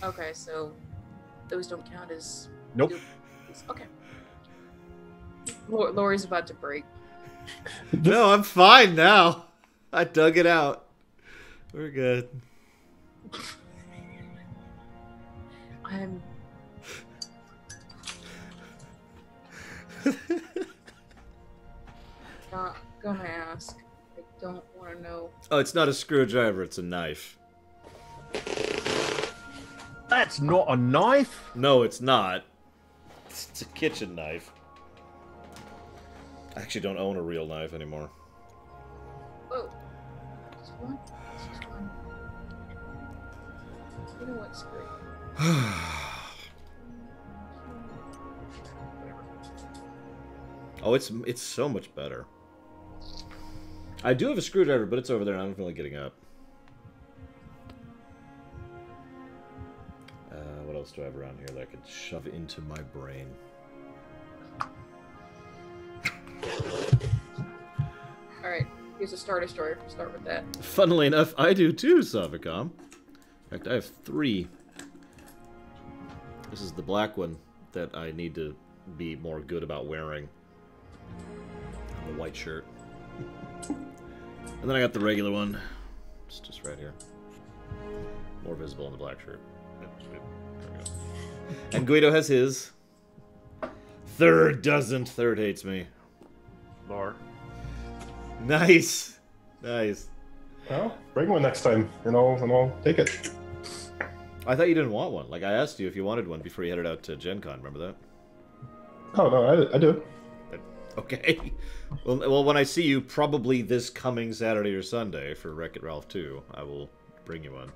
Okay, so those don't count as Nope. Okay. Lori's about to break. No, I'm fine now. I dug it out. We're good. I'm. Not gonna ask. I don't want to know. Oh, it's not a screwdriver, it's a knife. That's not a knife. No, it's not. It's a kitchen knife. I actually don't own a real knife anymore. Whoa. This one? This is one. You know what's great? Oh, it's so much better. I do have a screwdriver, but it's over there and I don't feel like getting up. What else do I have around here that I could shove into my brain? Alright, here's a starter story. Start with that. Funnily enough, I do too, Savicom. In fact, I have 3. This is the black one that I need to be more good about wearing. The white shirt. And then I got the regular one. It's just right here. More visible in the black shirt. Yep, sweet. There we go. And Guido has his. Third doesn't. Third hates me. Lore. Nice. Nice. Well, bring one next time, and I'll take it. I thought you didn't want one. Like, I asked you if you wanted one before you headed out to Gen Con. Remember that? Oh no, I do. Okay. Well, when I see you, probably this coming Saturday or Sunday for Wreck-It Ralph 2, I will bring you one.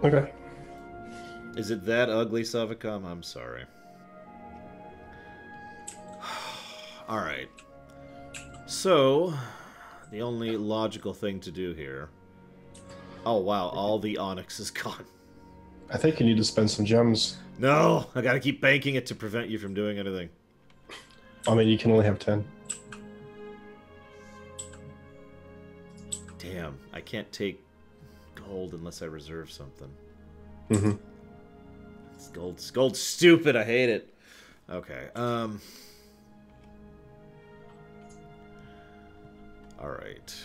Okay. Is it that ugly, Savicom? I'm sorry. Alright. So, the only logical thing to do here... Oh, wow, all the Onyx is gone. I think you need to spend some gems. No! I gotta keep banking it to prevent you from doing anything. I mean, you can only have 10. Damn, I can't take gold unless I reserve something. Mm-hmm. Gold's stupid, I hate it. Okay, Alright.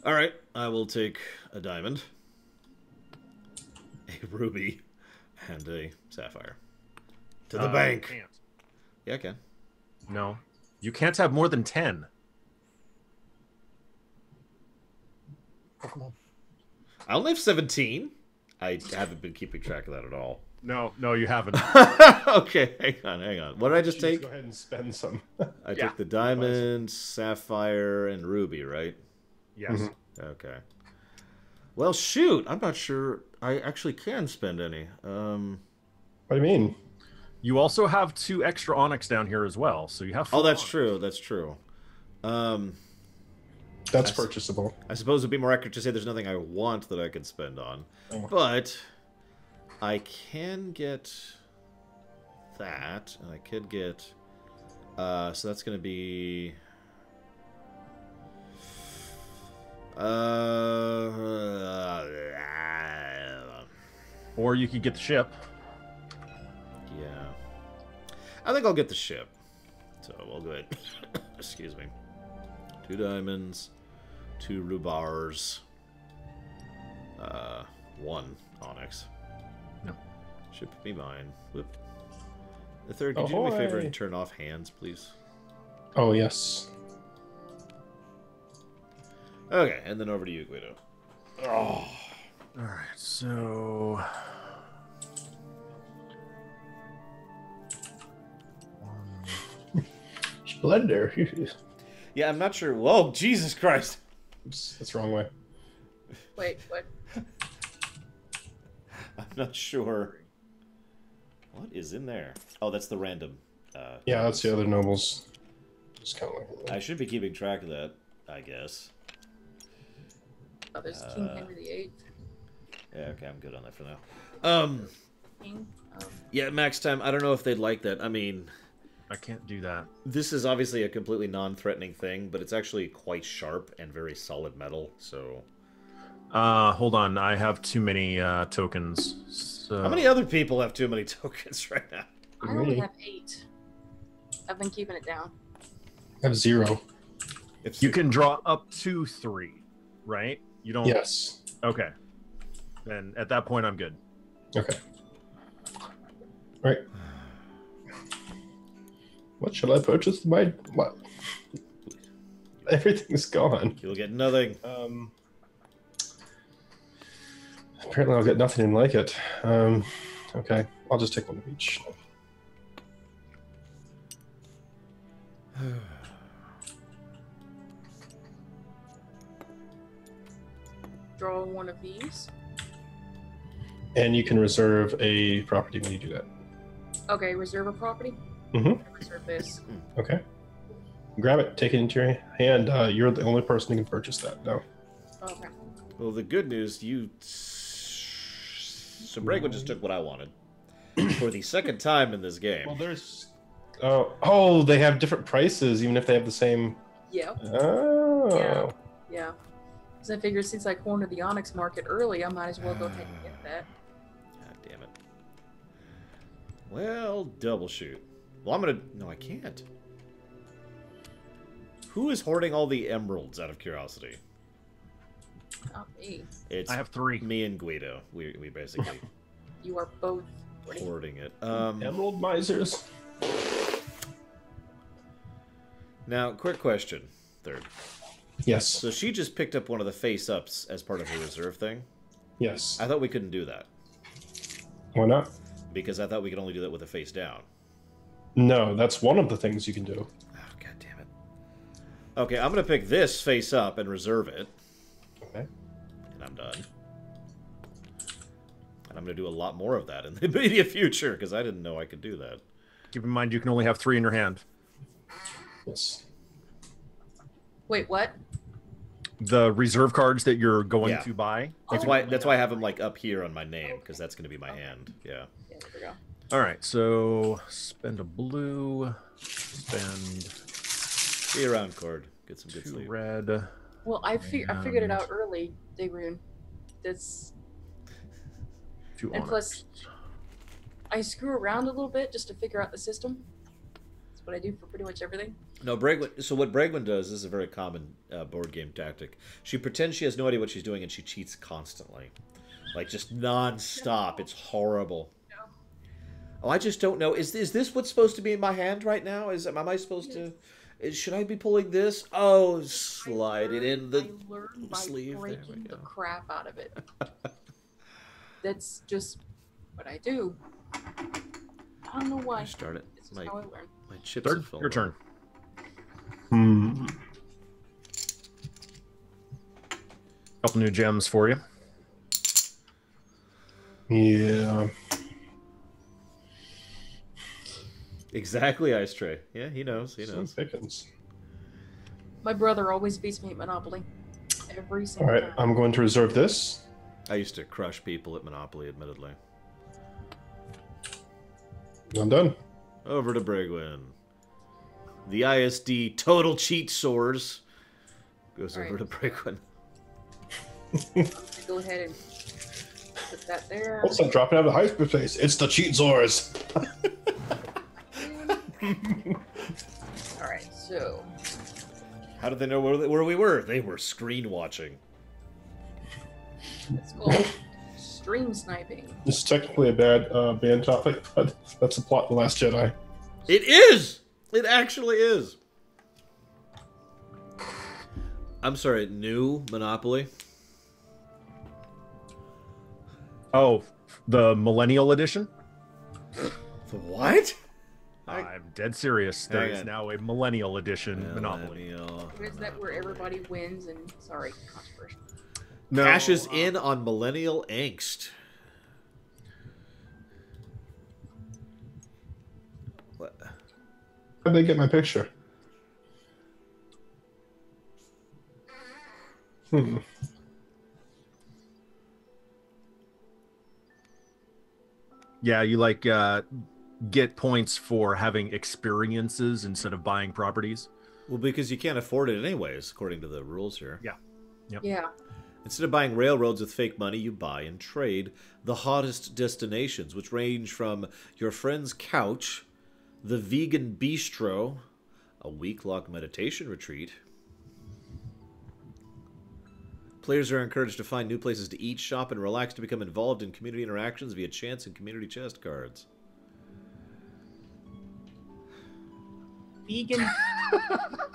Alright, I will take a diamond, a ruby, and a sapphire. To the bank! Can't. Yeah, I can. No. You can't have more than 10. Oh, come on. I only have 17. I haven't been keeping track of that at all. No, you haven't. Okay, hang on. What did I just take? Go ahead and spend some. I took the diamond, sapphire, and ruby, right? Yes. Mm-hmm. Okay. Well, shoot. I'm not sure I actually can spend any. What do you mean? You also have 2 extra onyx down here as well, so you have 4 Oh, that's onyx. true. That's true. That's purchasable. I suppose it'd be more accurate to say there's nothing I want that I could spend on. Oh. But I can get that, and I could get... so that's going to be... Or you could get the ship. Yeah. I think I'll get the ship. So we'll go ahead. Excuse me. 2 diamonds, 2 rubars, 1 onyx. No. Ship be mine. Whoop. The third, could you do me a favor Ahoy. and turn off hands, please? Oh, yes. Okay, and then over to you, Guido. Oh. All right, so Splendor. Yeah, I'm not sure. Whoa, Jesus Christ! Oops, that's the wrong way. Wait, what? I'm not sure. What is in there? Oh, that's the random. Yeah, that's the other nobles. Just kind of like. I should be keeping track of that, I guess. Oh, there's King Henry VIII. Yeah, okay, I'm good on that for now. King. Yeah, max time. I don't know if they'd like that. I mean, I can't do that. This is obviously a completely non-threatening thing, but it's actually quite sharp and very solid metal, so... Hold on. I have too many tokens. So... How many other people have too many tokens right now? I only have 8. I've been keeping it down. I have 0. If You can draw up to 3, right? You don't... Yes. Okay. Then at that point, I'm good. Okay. Right. What shall I purchase? What? Everything's gone. You'll get nothing. Apparently I'll get nothing like it. Okay. I'll just take one of each. Draw one of these. And you can reserve a property when you do that. Okay, reserve a property. Mhm. Reserve this. Okay. Grab it, take it into your hand. You're the only person who can purchase that now. Okay. Well, the good news, you... So Bregwin just took what I wanted. For the second time in this game. Well, there's... Oh, they have different prices, even if they have the same... Yeah. Oh. Yeah. Because I figured since I cornered the Onyx market early, I might as well go ahead and get that. God damn it. Well, double shoot. Well, I'm gonna... No, I can't. Who is hoarding all the emeralds, out of curiosity? Not me. It's I have 3. me and Guido. We basically You are both hoarding. hoarding it. Emerald misers. Now, quick question. Third. Yes. So she just picked up one of the face-ups as part of her reserve thing. Yes. I thought we couldn't do that. Why not? Because I thought we could only do that with a face down. No, that's one of the things you can do. Oh, god damn it. Okay, I'm going to pick this face up and reserve it. Okay. And I'm done. And I'm going to do a lot more of that in the immediate future, because I didn't know I could do that. Keep in mind, you can only have 3 in your hand. Yes. Wait, what? The reserve cards that you're going Yeah. to buy. That's why I have them like up here on my name, because that's going to be my hand. Yeah. Yeah, there we go. All right, so spend a blue, spend Be around, Cord. Get some good 2 sleep. red. Well, I figured it out early, Dayrune. That's 2 And onyx. plus- I screw around a little bit just to figure out the system. That's what I do for pretty much everything. No, Bregwin. So what Bregwin does, this is a very common board game tactic. She pretends she has no idea what she's doing, and she cheats constantly, like just non-stop. It's horrible. No. Oh, I just don't know. Is this what's supposed to be in my hand right now? Am I supposed to? Should I be pulling this? Oh, slide it in the I learned by sleeve. There we breaking the go. crap out of it. That's just what I do. I don't know why. I start it. This is My how I learn. chips Third, have fallen your turn. off. Couple new gems for you. Yeah. Exactly, Ice Tray. Yeah, he knows. He Slim knows. pickings. My brother always beats me at Monopoly. Every All single right, time. I'm going to reserve this. I used to crush people at Monopoly, admittedly. I'm done. Over to Bregwin. The ISD total cheat soars. Goes All over to right. Bregwin. Go ahead and put that there. What's that dropping out of the hyperspace? It's the cheat Zors. All right, so How did they know where we were? They were screen watching. it's called stream sniping. This is technically a bad band topic, but that's the plot of The Last Jedi. It is! It actually is. I'm sorry, new Monopoly? Oh, the Millennial Edition? The what? I'm dead serious. There Hang is on. now a Millennial Edition Monopoly. Millennial. Is that where everybody wins and sorry, controversial. No, Cashes in on millennial angst. What? How'd they get my picture? Yeah, you like get points for having experiences instead of buying properties. Well, because you can't afford it anyways, according to the rules here. Yeah. Yep. Yeah. Instead of buying railroads with fake money, you buy and trade the hottest destinations, which range from your friend's couch, the vegan bistro, a week-long meditation retreat. Players are encouraged to find new places to eat, shop, and relax to become involved in community interactions via chance and community chest cards. Vegan.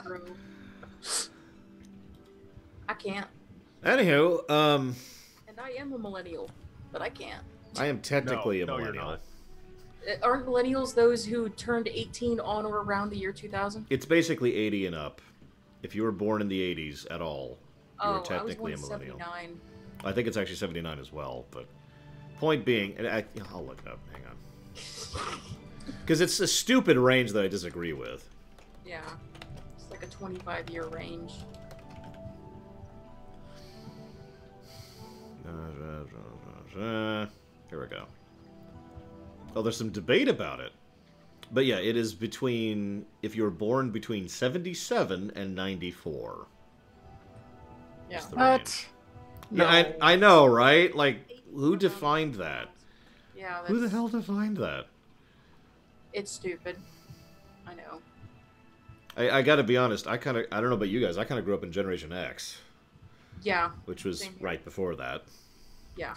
Bro. I can't. Anywho, And I am a millennial, but I can't. I am technically No, a you're millennial. Aren't millennials those who turned 18 on or around the year 2000? It's basically 80 and up. If you were born in the 80s at all, you were technically a millennial. 79. I think it's actually 79 as well, but point being, and I'll look it up. Hang on. Because it's a stupid range that I disagree with. Yeah. It's like a 25-year range. Here we go. Oh, there's some debate about it. But yeah, it is between, if you were born between 77 and 94. Yeah. That's the range. What? Yeah, I know, right? Like, who defined that? Yeah, Who the that's- hell defined that? It's stupid. I know. I gotta be honest, I don't know about you guys, I kind of grew up in Generation X, Yeah. which was Same here. right before that. Yeah.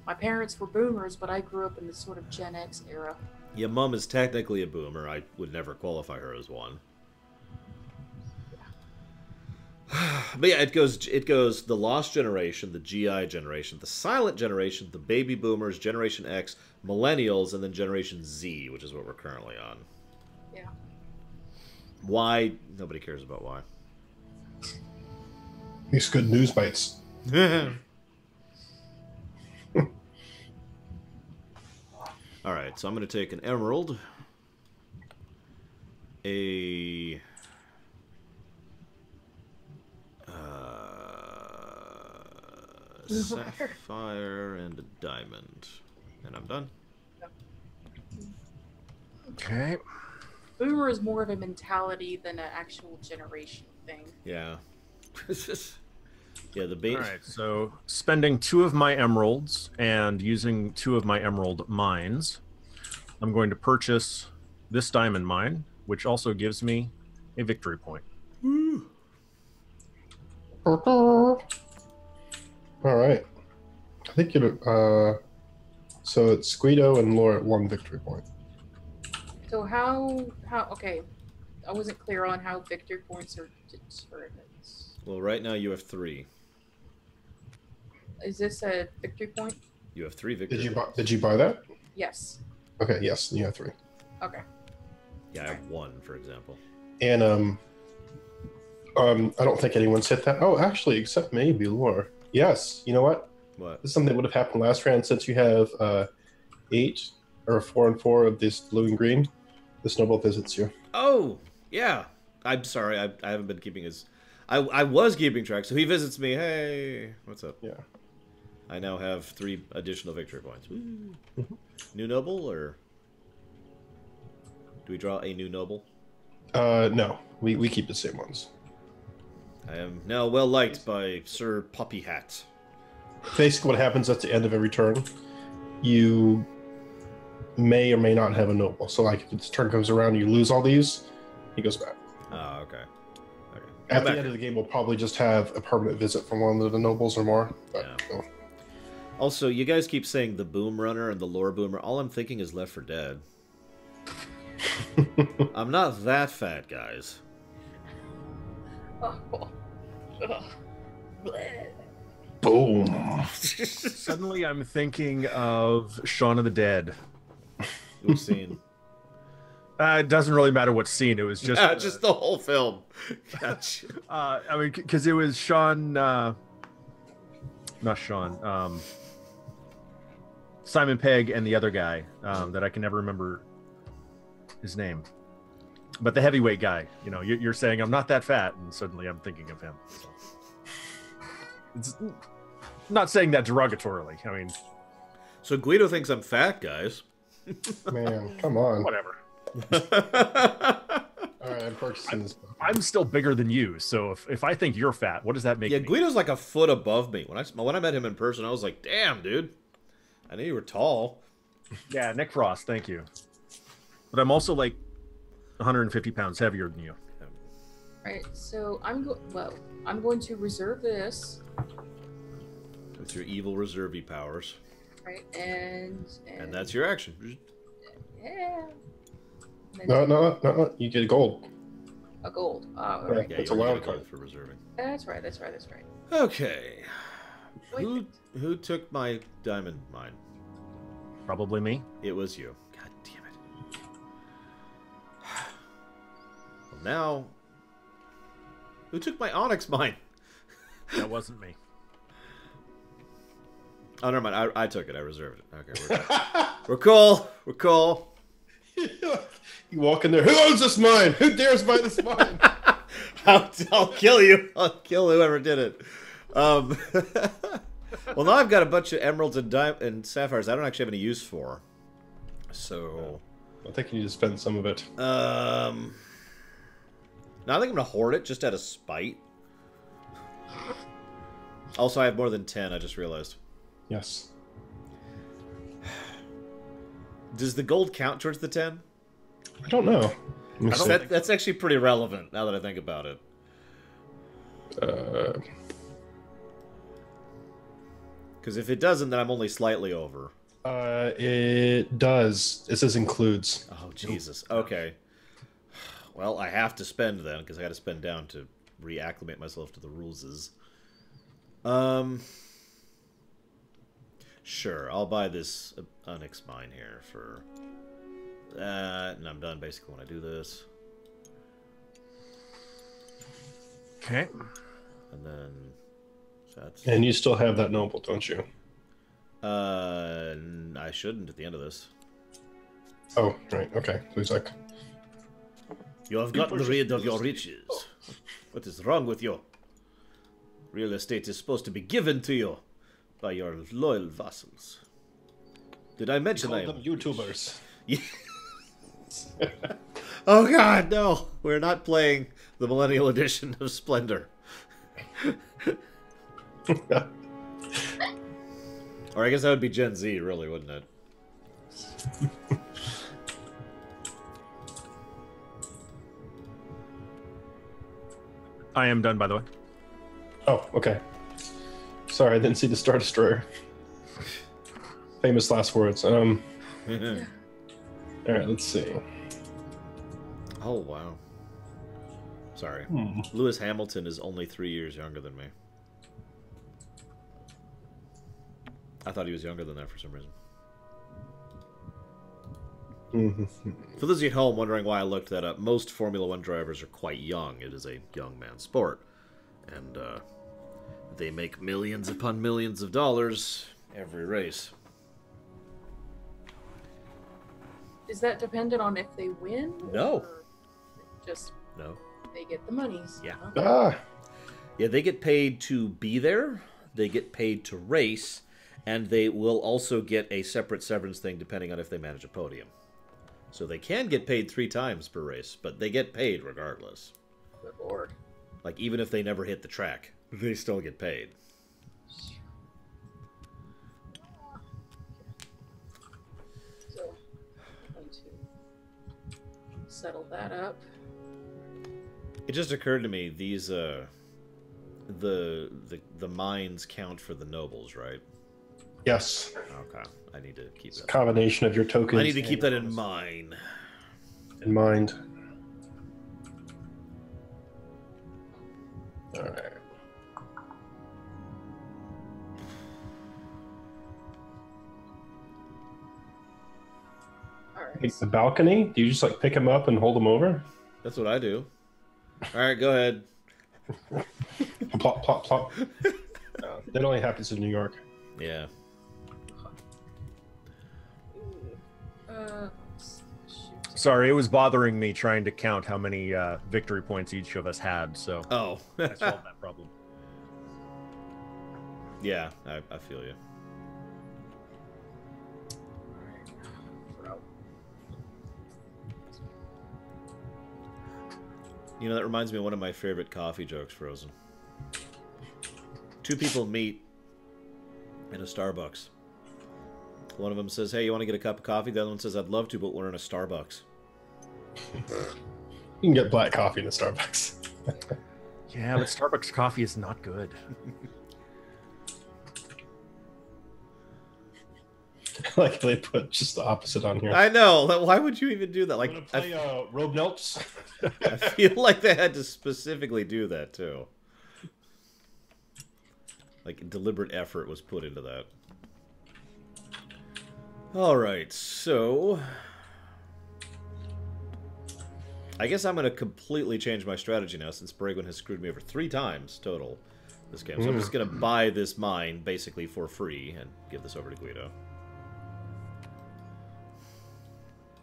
My parents were boomers, but I grew up in the sort of Gen X era. Your mom is technically a boomer. I would never qualify her as one. But yeah, it goes the Lost Generation, the GI Generation, the Silent Generation, the Baby Boomers, Generation X, Millennials, and then Generation Z, which is what we're currently on. Yeah. Why? Nobody cares about why. These good news bites. Alright, so I'm going to take an Emerald, a sapphire, and a diamond. And I'm done. Okay. Boomer is more of a mentality than an actual generation thing. Yeah. Yeah, the bait. All right. So spending 2 of my emeralds and using 2 of my emerald mines, I'm going to purchase this diamond mine, which also gives me a victory point. All right. I think you. So it's Guido and Laura at 1 victory point. So how okay, I wasn't clear on how victory points are determined. Well, right now you have 3. Is this a victory point? You have 3 victory Did points. you buy that? Yes. Okay. Yes, you have 3. Okay. Yeah, I have 1, for example. And I don't think anyone's hit that. Oh, actually, except maybe Laura. Yes. You know what? What? This is something that would have happened last round. Since you have 8 or 4 and 4 of this blue and green, the snowball visits you. Oh, yeah. I'm sorry. I haven't been keeping his... I was keeping track, so he visits me. Hey, what's up? Yeah. I now have 3 additional victory points. Woo. New noble, or do we draw a new noble? No, we keep the same ones. I am now well liked by Sir Puppy Hat. Basically, what happens at the end of every turn, you may or may not have a noble. So, like, if this turn comes around, and you lose all these, he goes back. Oh, okay. Okay. At the Back. end of the game, we'll probably just have a permanent visit from one of the nobles or more. But, Yeah. Also, you guys keep saying the Boom Runner and the Lore Boomer. All I'm thinking is Left 4 Dead. I'm not that fat, guys. Oh. Ugh. Bleh. Boom. Suddenly, I'm thinking of Shaun of the Dead. We've seen. It doesn't really matter what scene. It was just Just the whole film. Gotcha. I mean, because it was Sean, not Sean, Simon Pegg and the other guy that I can never remember his name, but the heavyweight guy. You know, you're saying I'm not that fat, and suddenly I'm thinking of him. So. It's not saying that derogatorily. I mean, So Guido thinks I'm fat, guys. Man, come on. Whatever. All right, I'm purchasing this book. I'm still bigger than you, so if I think you're fat, what does that make Yeah, me? Guido's like a foot above me. When I met him in person, I was like, damn, dude. I knew you were tall. Yeah, Nick Frost, thank you. But I'm also like 150 pounds heavier than you. Right, so I'm going to reserve this. With your evil reservey powers. Right, and that's your action. yeah. And No, then no. You get gold. a gold. All Right. right. Yeah, It's you a only wild get a gold card. for reserving. That's right. Okay. Wait. Who took my diamond mine? Probably me. It was you. God damn it. Well, now, who took my onyx mine? That wasn't me. Oh, never mind. I took it. I reserved it. Okay, we're cool. We're cool. You walk in there. Who owns this mine? Who dares buy this mine? I'll kill you. I'll kill whoever did it. Well, now I've got a bunch of emeralds and sapphires I don't actually have any use for. So, I think you need to spend some of it. now I think I'm gonna hoard it just out of spite. Also, I have more than 10. I just realized. Yes. Does the gold count towards the 10? I don't know. Let me see. That's actually pretty relevant now that I think about it. Because if it doesn't, then I'm only slightly over. It does. It says includes. Oh, Jesus. Okay. Well, I have to spend then, because I got to spend down to reacclimate myself to the ruleses. Sure, I'll buy this onyx mine here for that, and I'm done basically when I do this. Okay. And then that's... And you still have that noble, don't you? I shouldn't at the end of this. Oh, right. Okay. Please, like. You have gotten rid of your riches. What is wrong with you? Real estate is supposed to be given to you by your loyal vassals. Did I mention I am... them YouTubers. Oh god, no! We're not playing the Millennial Edition of Splendor. Or I guess that would be Gen Z, really, wouldn't it? I am done, by the way. Oh, okay. Sorry, I didn't see the Star Destroyer. Famous last words. All right, let's see. Oh, wow. Sorry. Hmm. Lewis Hamilton is only 3 years younger than me. I thought he was younger than that for some reason. For those of you at home wondering why I looked that up, most Formula One drivers are quite young. It is a young man's sport. And they make millions upon millions of dollars every race. Is that dependent on if they win? No. Or just No. they get the monies. Yeah. Okay. Ah, Yeah, they get paid to be there, they get paid to race, and they will also get a separate severance thing depending on if they manage a podium. So they can get paid 3 times per race, but they get paid regardless. Good lord. Like, even if they never hit the track, they still get paid. So I'm going to settle that up. It just occurred to me, these, the mines count for the nobles, right? yes. Okay, I need to keep It's a that. combination of your tokens. I need to keep that in and mind. in mind. All right. All right. Like the balcony? Do you just like pick them up and hold them over? That's what I do. All right, go ahead. Plop, plop, plop. That only happens in New York. Yeah. Shoot. Sorry, it was bothering me trying to count how many victory points each of us had, so Oh. I solved that problem. Yeah, I feel you. For a You know, that reminds me of one of my favorite coffee jokes, Frozen. Two people meet in a Starbucks. One of them says, hey, you want to get a cup of coffee? The other one says, I'd love to, but we're in a Starbucks. You can get black coffee in a Starbucks. Yeah, but Starbucks coffee is not good. Like they put just the opposite on here. I know. Why would you even do that? I'm Like, gonna play Robe Notes. I feel like they had to specifically do that, too. Like, deliberate effort was put into that. Alright, so... I guess I'm going to completely change my strategy now, since Bragwin has screwed me over 3 times total this game. So I'm just going to buy this mine, basically, for free, and give this over to Guido.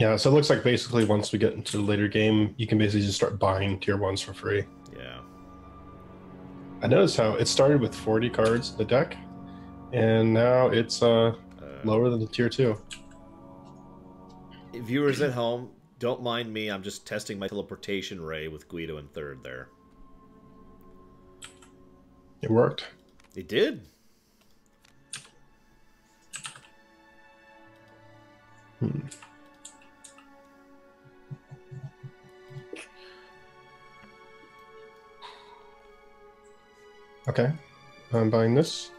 Yeah, so it looks like basically once we get into the later game, you can basically just start buying tier 1s for free. Yeah. I noticed how it started with 40 cards in the deck, and now it's lower than the tier 2. Viewers at home, don't mind me. I'm just testing my teleportation ray with Guido in 3rd there. It worked. It did. Okay, I'm buying this.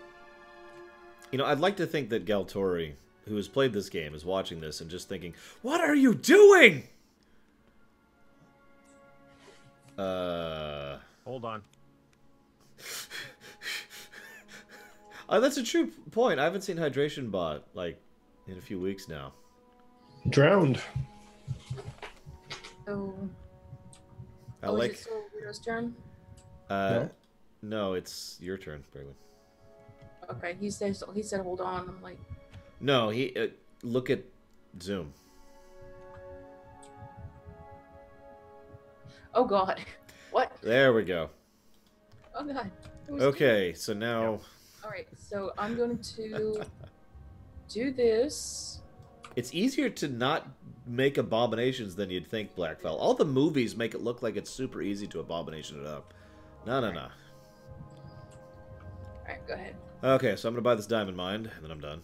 You know, I'd like to think that Galtori, who has played this game, is watching this and just thinking, what are you doing? Hold on. That's a true point. I haven't seen Hydration Bot, like, in a few weeks now. Drowned. So, I is like... it still Guido's turn? No, it's your turn, Braylon. Okay, he said hold on. I'm like, No, look at Zoom. oh god, what? There we go. Oh god. It was Okay, so now... All right, so I'm going to do this. It's easier to not make abominations than you'd think, Blackfell. All the movies make it look like it's super easy to abomination it up. No. All right, go ahead. Okay, so I'm going to buy this diamond mine, and then I'm done.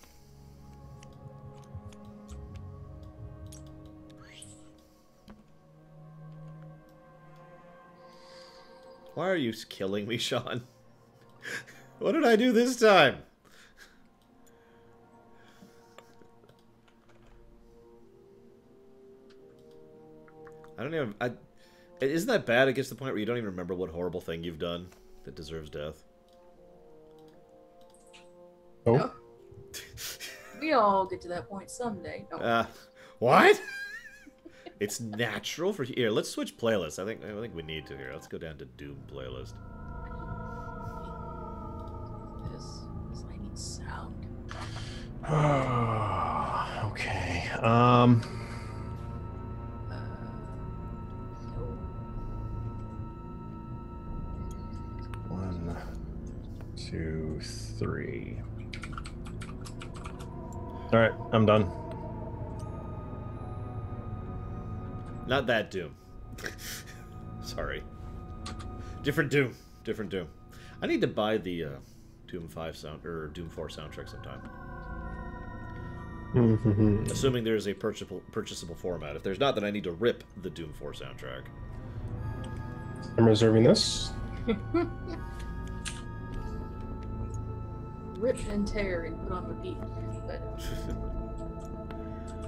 Why are you killing me, Sean? What did I do this time? I don't even... isn't that bad? It gets to the point where you don't even remember what horrible thing you've done that deserves death. Oh. No. We all get to that point someday. No. What? It's natural for... Here, let's switch playlists. I think we need to here. Let's go down to Doom playlist. This I need sound. Okay. No. 1, 2, 3. All right, I'm done. Not that Doom. Sorry. Different Doom. Different Doom. I need to buy the Doom 5 sound or Doom 4 soundtrack sometime. Assuming there's a purchasable format. If there's not, then I need to rip the Doom 4 soundtrack. I'm reserving this. Rip and tear and put on repeat. But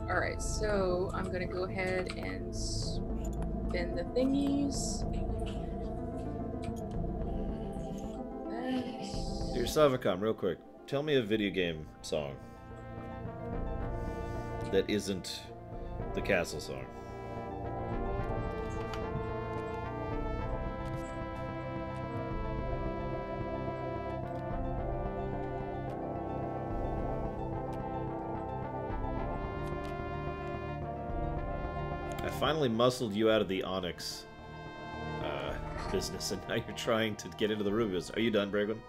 all right, so I'm gonna go ahead and spin the thingies. Dear Savicom, real quick, tell me a video game song that isn't the castle song. I finally muscled you out of the Onyx business, and now you're trying to get into the Ruby business. Are you done, Bragan?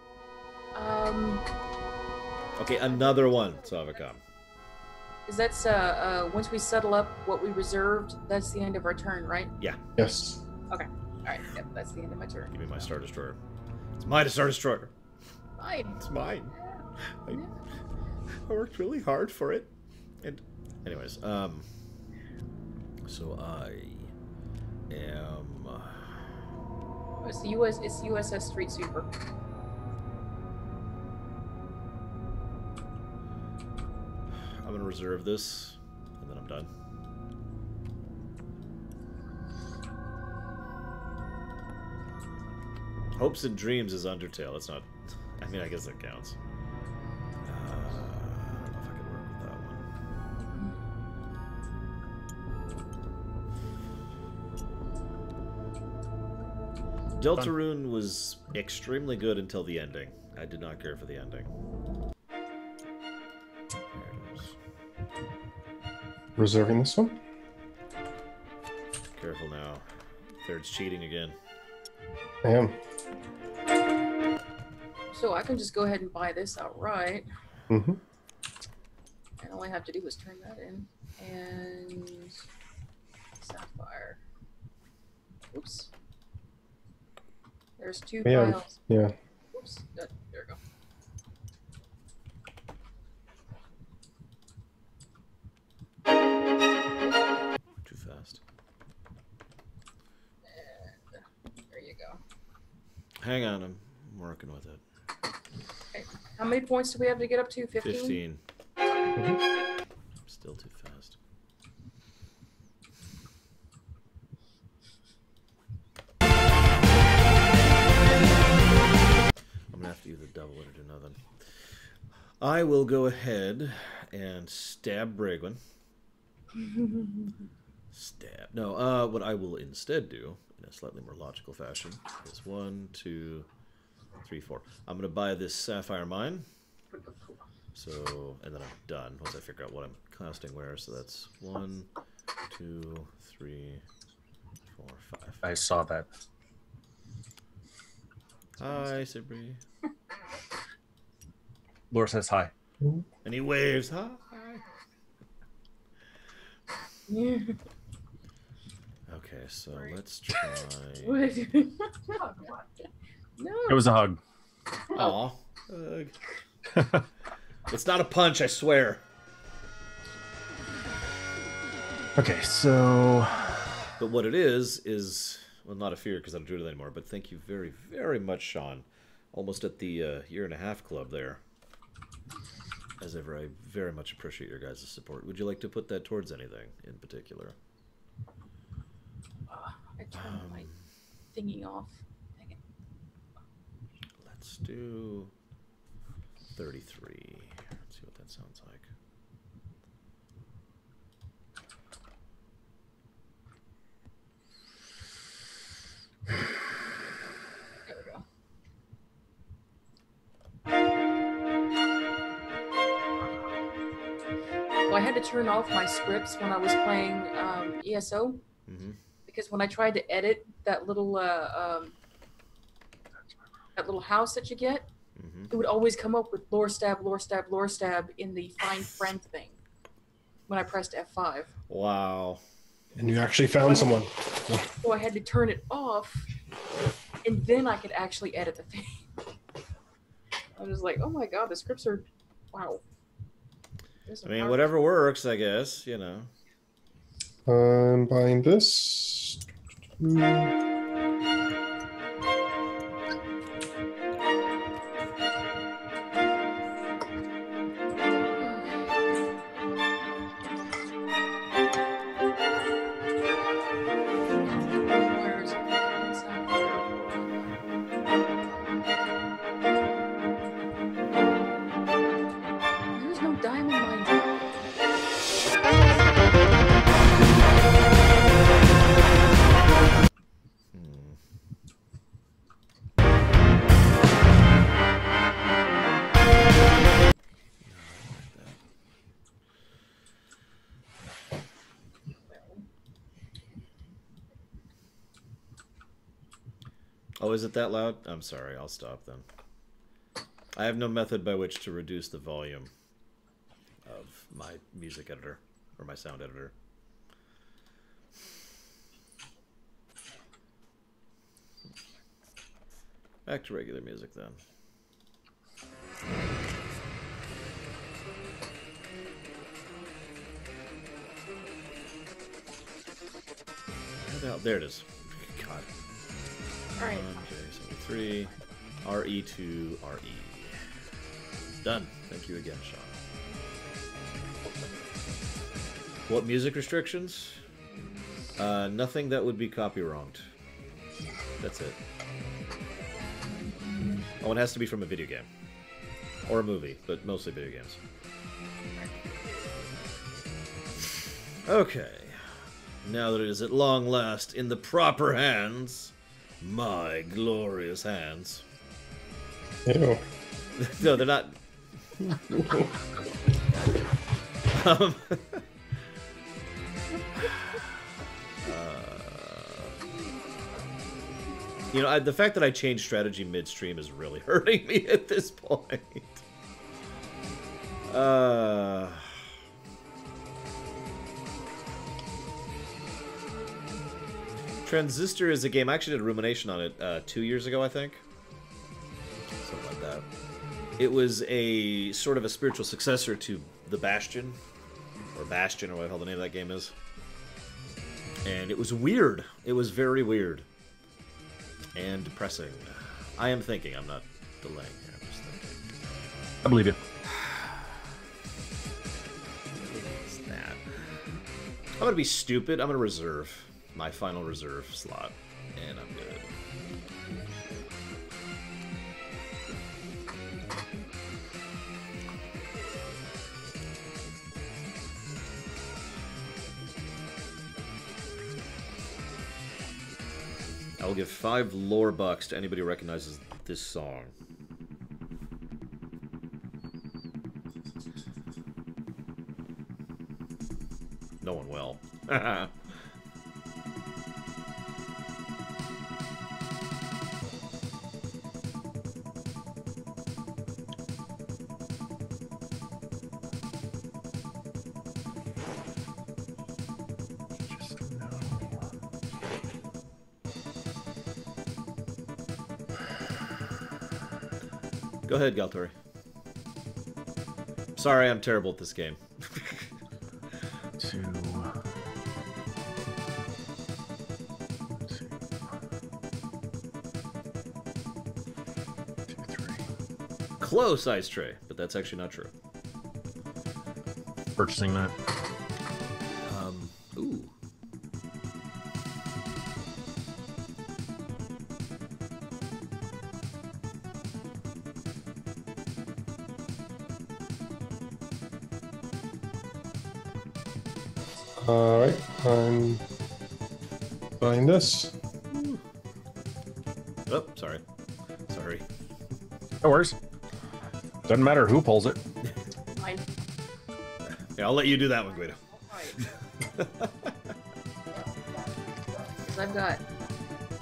Okay, another one, Savicom. Is that's once we settle up what we reserved, that's the end of our turn, right? Yeah. Yes. Okay. Alright, yep, that's the end of my turn. Give me my Star Destroyer. It's my Star Destroyer. Fine. It's mine. Yeah. I worked really hard for it. And anyways, so I am It's the USS Street Sweeper. I'm gonna reserve this and then I'm done. Hopes and Dreams is Undertale. That's not. I mean, I guess that counts. I don't know if I could work with that one. Deltarune was extremely good until the ending. I did not care for the ending. There it is. Reserving this one. Careful now. Third's cheating again. I am. So I can just go ahead and buy this outright. Mm-hmm. And all I have to do is turn that in. And Sapphire. Oops. There's two Yeah. files. Yeah. Oops. There we go. Too fast. And there you go. Hang on, I'm working with it. Okay. How many points do we have to get up to? 15? 15. Still too fast. I'm gonna have to either double it or do nothing. I will go ahead and stab Bragwin. Stab. No, what I will instead do, in a slightly more logical fashion, is 1, 2, 3, 4. I'm gonna buy this Sapphire Mine. So, and then I'm done once I figure out what I'm casting where. So that's 1, 2, 3, 4, 5. I saw that. Hi, Sabri. Laura says hi. And he waves. Hi. Yeah. Okay, so let's try. What? No. It was a hug. Aw. It's not a punch, I swear. Okay, so But what it is well, not a fear because I don't do it anymore. But thank you very, very much, Sean. Almost at the year and a half club there. As ever, I very much appreciate your guys' support. Would you like to put that towards anything in particular? I turned my thingy off. Dang it. Let's do 33. Let's see what that sounds like. There we go. Well, I had to turn off my scripts when I was playing ESO Mm-hmm. because when I tried to edit that little house that you get, Mm-hmm. it would always come up with lore stab, lore stab, lore stab in the find friend thing when I pressed F5. Wow. And you actually found someone. So I had to turn it off, and then I could actually edit the thing. I was like, oh my god, the scripts are, wow. I mean, whatever works, I guess, you know. I'm buying this. Where's There's no diamond mines. Hmm. Oh, is it that loud? I'm sorry, I'll stop then. I have no method by which to reduce the volume of my music editor, or my sound editor. Back to regular music then. There it is. God. All right. J73, RE to RE. Done. Thank you again, Sean. What music restrictions? Nothing that would be copy-wronged. That's it. Oh, it has to be from a video game. Or a movie, but mostly video games. Okay. Now that it is at long last in the proper hands, my glorious hands. Ew. No, they're not. um, you know, the fact that I changed strategy midstream is really hurting me at this point. Transistor is a game. I actually did a rumination on it 2 years ago, I think. Something like that. It was a sort of a spiritual successor to The Bastion, or Bastion, or whatever the hell the name of that game is. And it was weird. It was very weird. And depressing. I am thinking. I'm not delaying here. I'm just thinking. I believe you. What's that? I'm going to be stupid. I'm going to reserve my final reserve slot. And I'm good. I will give 5 lore bucks to anybody who recognizes this song. No one will. Go ahead, Galtori. Sorry, I'm terrible at this game. 2. 2. Close, Ice Tray, but that's actually not true. Purchasing that. Ooh. Alright, I'm buying this. Oh, sorry. Sorry. No worries. Doesn't matter who pulls it. Mine. Yeah, I'll let you do that one, Guido. Because I've got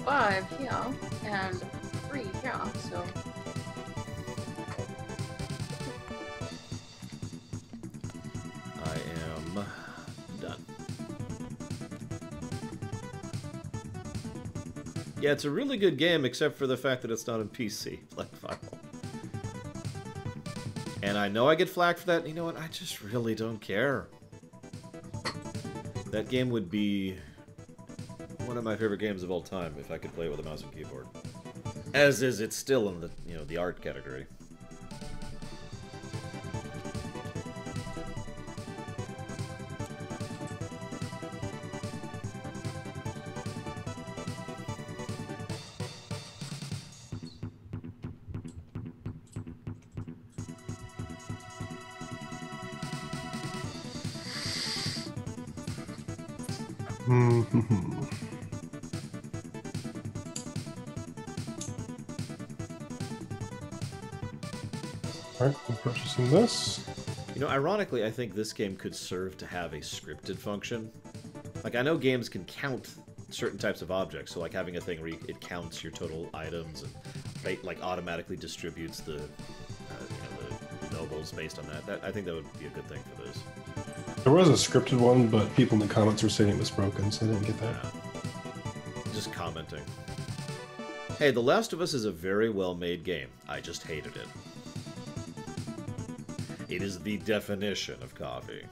5 here and 3 here, so. I am done. Yeah, it's a really good game, except for the fact that it's not on PC, like Final. And I know I get flack for that, and you know what? I just really don't care. That game would be one of my favorite games of all time if I could play it with a mouse and keyboard. As is, it's still in the, you know, the art category. Alright, I'm purchasing this. You know, ironically, I think this game could serve to have a scripted function. Like, I know games can count certain types of objects, so like having a thing where it counts your total items and like automatically distributes the, you know, the nobles based on that. I think that would be a good thing for this. There was a scripted one, but people in the comments were saying it was broken, so I didn't get that. Just commenting. Hey, The Last of Us is a very well-made game. I just hated it. It is the definition of coffee.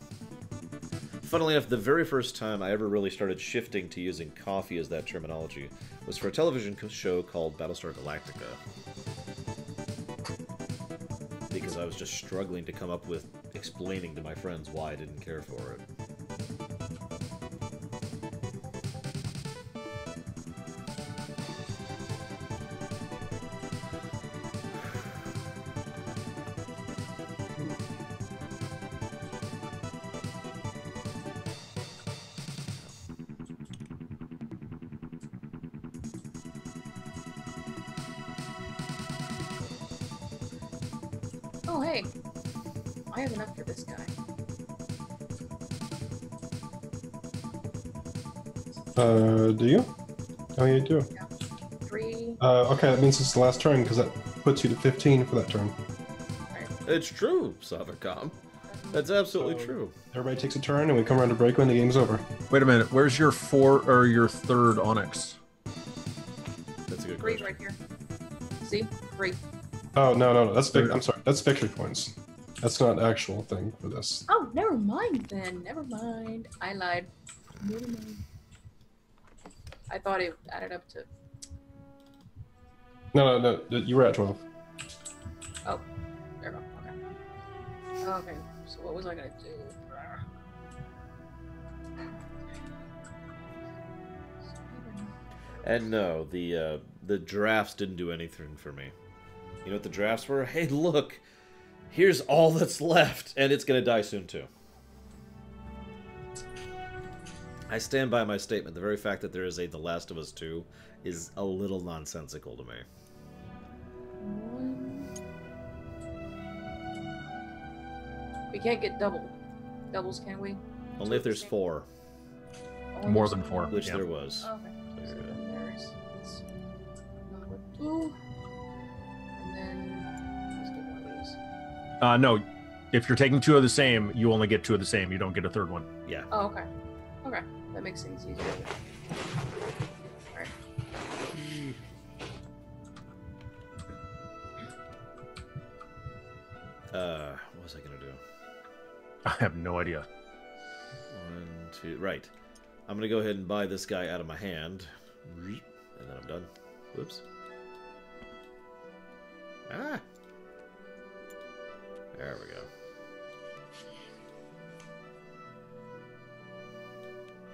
Funnily enough, the very first time I ever really started shifting to using coffee as that terminology was for a television show called Battlestar Galactica. Because I was just struggling to come up with explaining to my friends why I didn't care for it. Oh, hey. I have enough for this guy. Do you? Oh, you do. Yeah. 3. Okay, that means it's the last turn, because that puts you to 15 for that turn. It's true, Savacom. That's absolutely So- true. Everybody takes a turn, and we come around to break when the game's over. Wait a minute. Where's your your third onyx? That's a good 3 question. right here. See? 3. Oh, no. That's I'm sorry. That's victory points. That's not an actual thing for this. Oh, never mind then. Never mind. I lied. Never mind. I thought it added up to... No. You were at 12. Oh, there we go. Okay. Okay, so what was I gonna do? And no, the drafts didn't do anything for me. You know what the drafts were? Hey, look! Here's all that's left, and it's gonna die soon too. I stand by my statement. The very fact that there is a The Last of Us 2 is a little nonsensical to me. 1. We can't get doubles, can we? Only if there's 4, Only More there's than 4. which Yeah. there was. Okay. So then there's this number 2. And then let's get one of these. No, if you're taking 2 of the same, you only get 2 of the same. You don't get a third one. Yeah. Oh, okay. Okay. That makes things easier. Alright. What was I gonna do? I have no idea. 1, 2, right. I'm gonna go ahead and buy this guy out of my hand. And then I'm done. Whoops. Ah! There we go.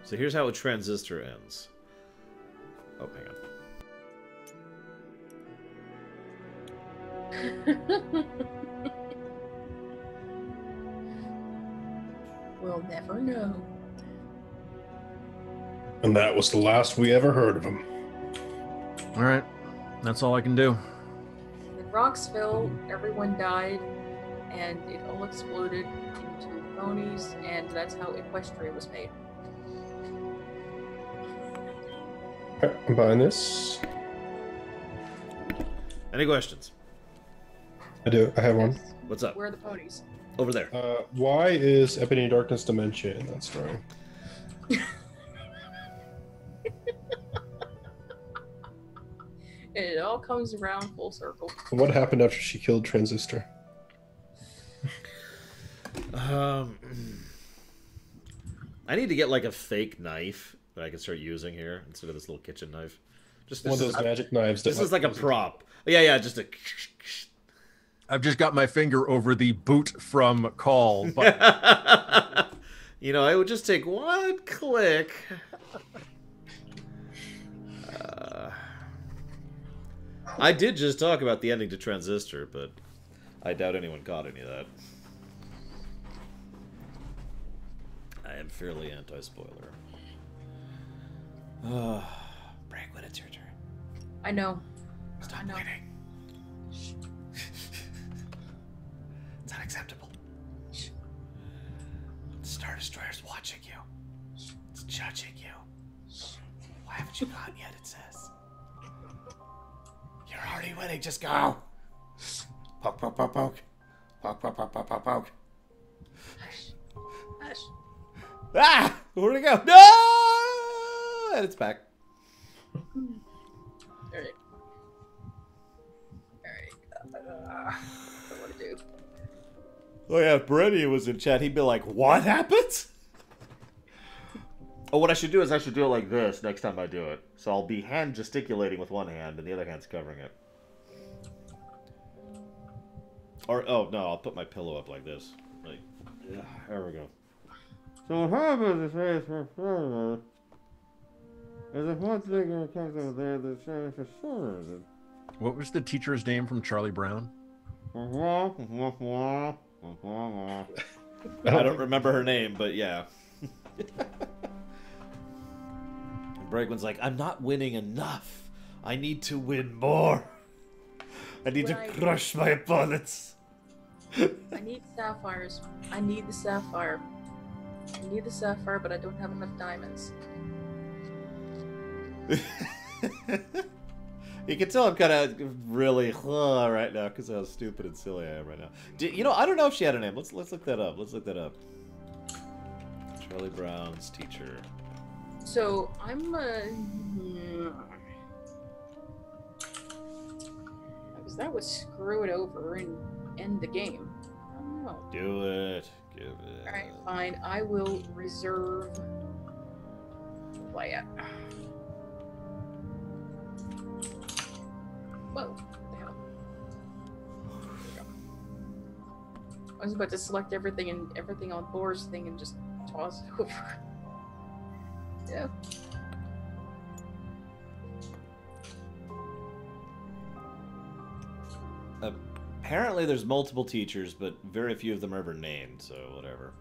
So here's how a transistor ends. Oh, hang on. We'll never know. And that was the last we ever heard of him. All right. That's all I can do. In Roxville, everyone died, and it all exploded into ponies, and that's how Equestria was made. Okay, I'm buying this. Any questions? I do. I have one. Yes. What's up? Where are the ponies? Over there. Why is Ebony Darkness Dementia in that story? It all comes around full circle. What happened after she killed Transistor? I need to get like a fake knife that I can start using here instead of this little kitchen knife. Just One of those magic knives. This is like a prop. Yeah, just a. I've just got my finger over the boot from call button. You know, I would just take one click. I did just talk about the ending to Transistor, but I doubt anyone caught any of that. I am fairly anti-spoiler. Break when it's your turn. I know. Stop I know. waiting. It's unacceptable. The Star Destroyer's watching you. It's judging you. Why haven't you gone yet, it says. You're already winning, just go! Poke, poke, poke, poke. Poke, poke, poke, poke, poke, poke. Hush. Hush. Ah! Where'd it go? No! And it's back. Alright. Oh yeah, if Brady was in chat, he'd be like, "What happened?" Oh, what I should do is I should do it like this next time I do it. So I'll be hand gesticulating with one hand, and the other hand's covering it. Or oh no, I'll put my pillow up like this. Like, yeah, there we go. So what happens is if one thing comes over there, the What was the teacher's name from Charlie Brown? I don't remember her name, but yeah. Bregman's like, I'm not winning enough. I need to win more. I need to crush my opponents. I need sapphires. I need the sapphire. I need the sapphire, but I don't have enough diamonds. You can tell I'm kind of really right now because of how stupid and silly I am right now. You know, I don't know if she had a name. Let's look that up. Let's look that up. Charlie Brown's teacher. So I'm because that would screw it over and end the game. I don't know. Do it. Give it. All right, fine. I will reserve. Play it. Whoa! What the hell? There we go. I was about to select everything on Boar's thing and just toss it over. Yeah. Apparently there's multiple teachers, but very few of them are ever named, so whatever.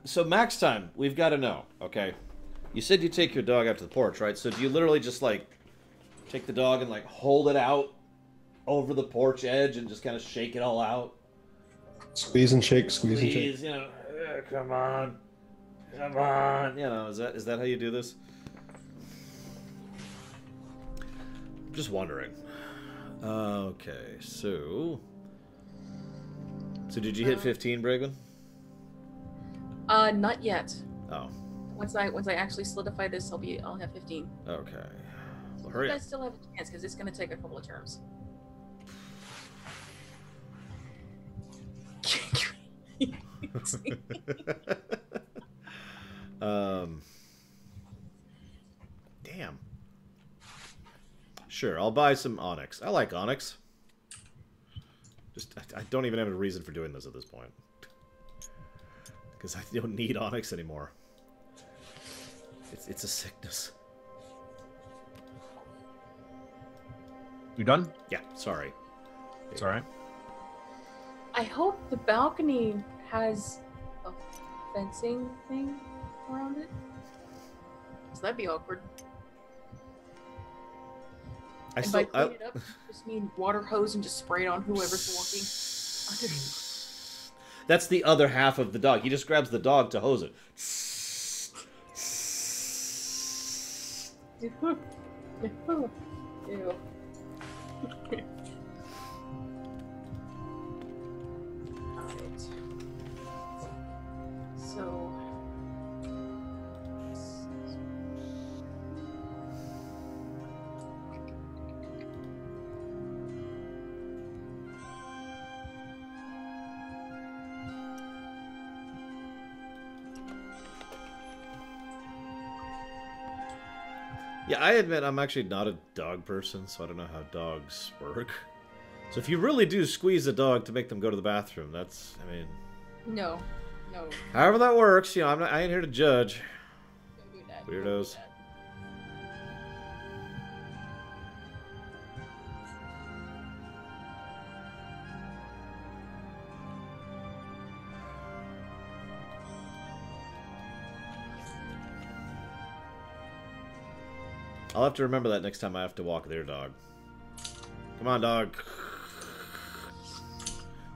So max time, we've got to know, okay? You said you take your dog out to the porch, right? So do you literally just, like, take the dog and, like, hold it out over the porch edge and just kind of shake it all out? Squeeze and shake, squeeze and shake. Please, you know, come on. Come on. You know, is that how you do this? I'm just wondering. Okay, so did you hit 15, Bragman? Not yet. Oh. Once I actually solidify this, I'll have 15. Okay. Well, You hurry up. guys still have a chance because it's going to take a couple of turns. Damn. Sure, I'll buy some onyx. I like onyx. Just, I don't even have a reason for doing this at this point. Because I don't need onyx anymore. It's a sickness. You done? Yeah, sorry. It's all right. I hope the balcony has a fencing thing around it. So that'd be awkward. And by clean it up, just mean water hose and just spray it on whoever's walking. That's the other half of the dog. He just grabs the dog to hose it. Ew. Alright. So. Yeah, I admit I'm actually not a dog person, so I don't know how dogs work. So if you really do squeeze a dog to make them go to the bathroom, that's, I mean... No. However that works, you know, I ain't here to judge. Don't do that. Weirdos. Don't do that. I'll have to remember that next time I have to walk their dog. Come on, dog.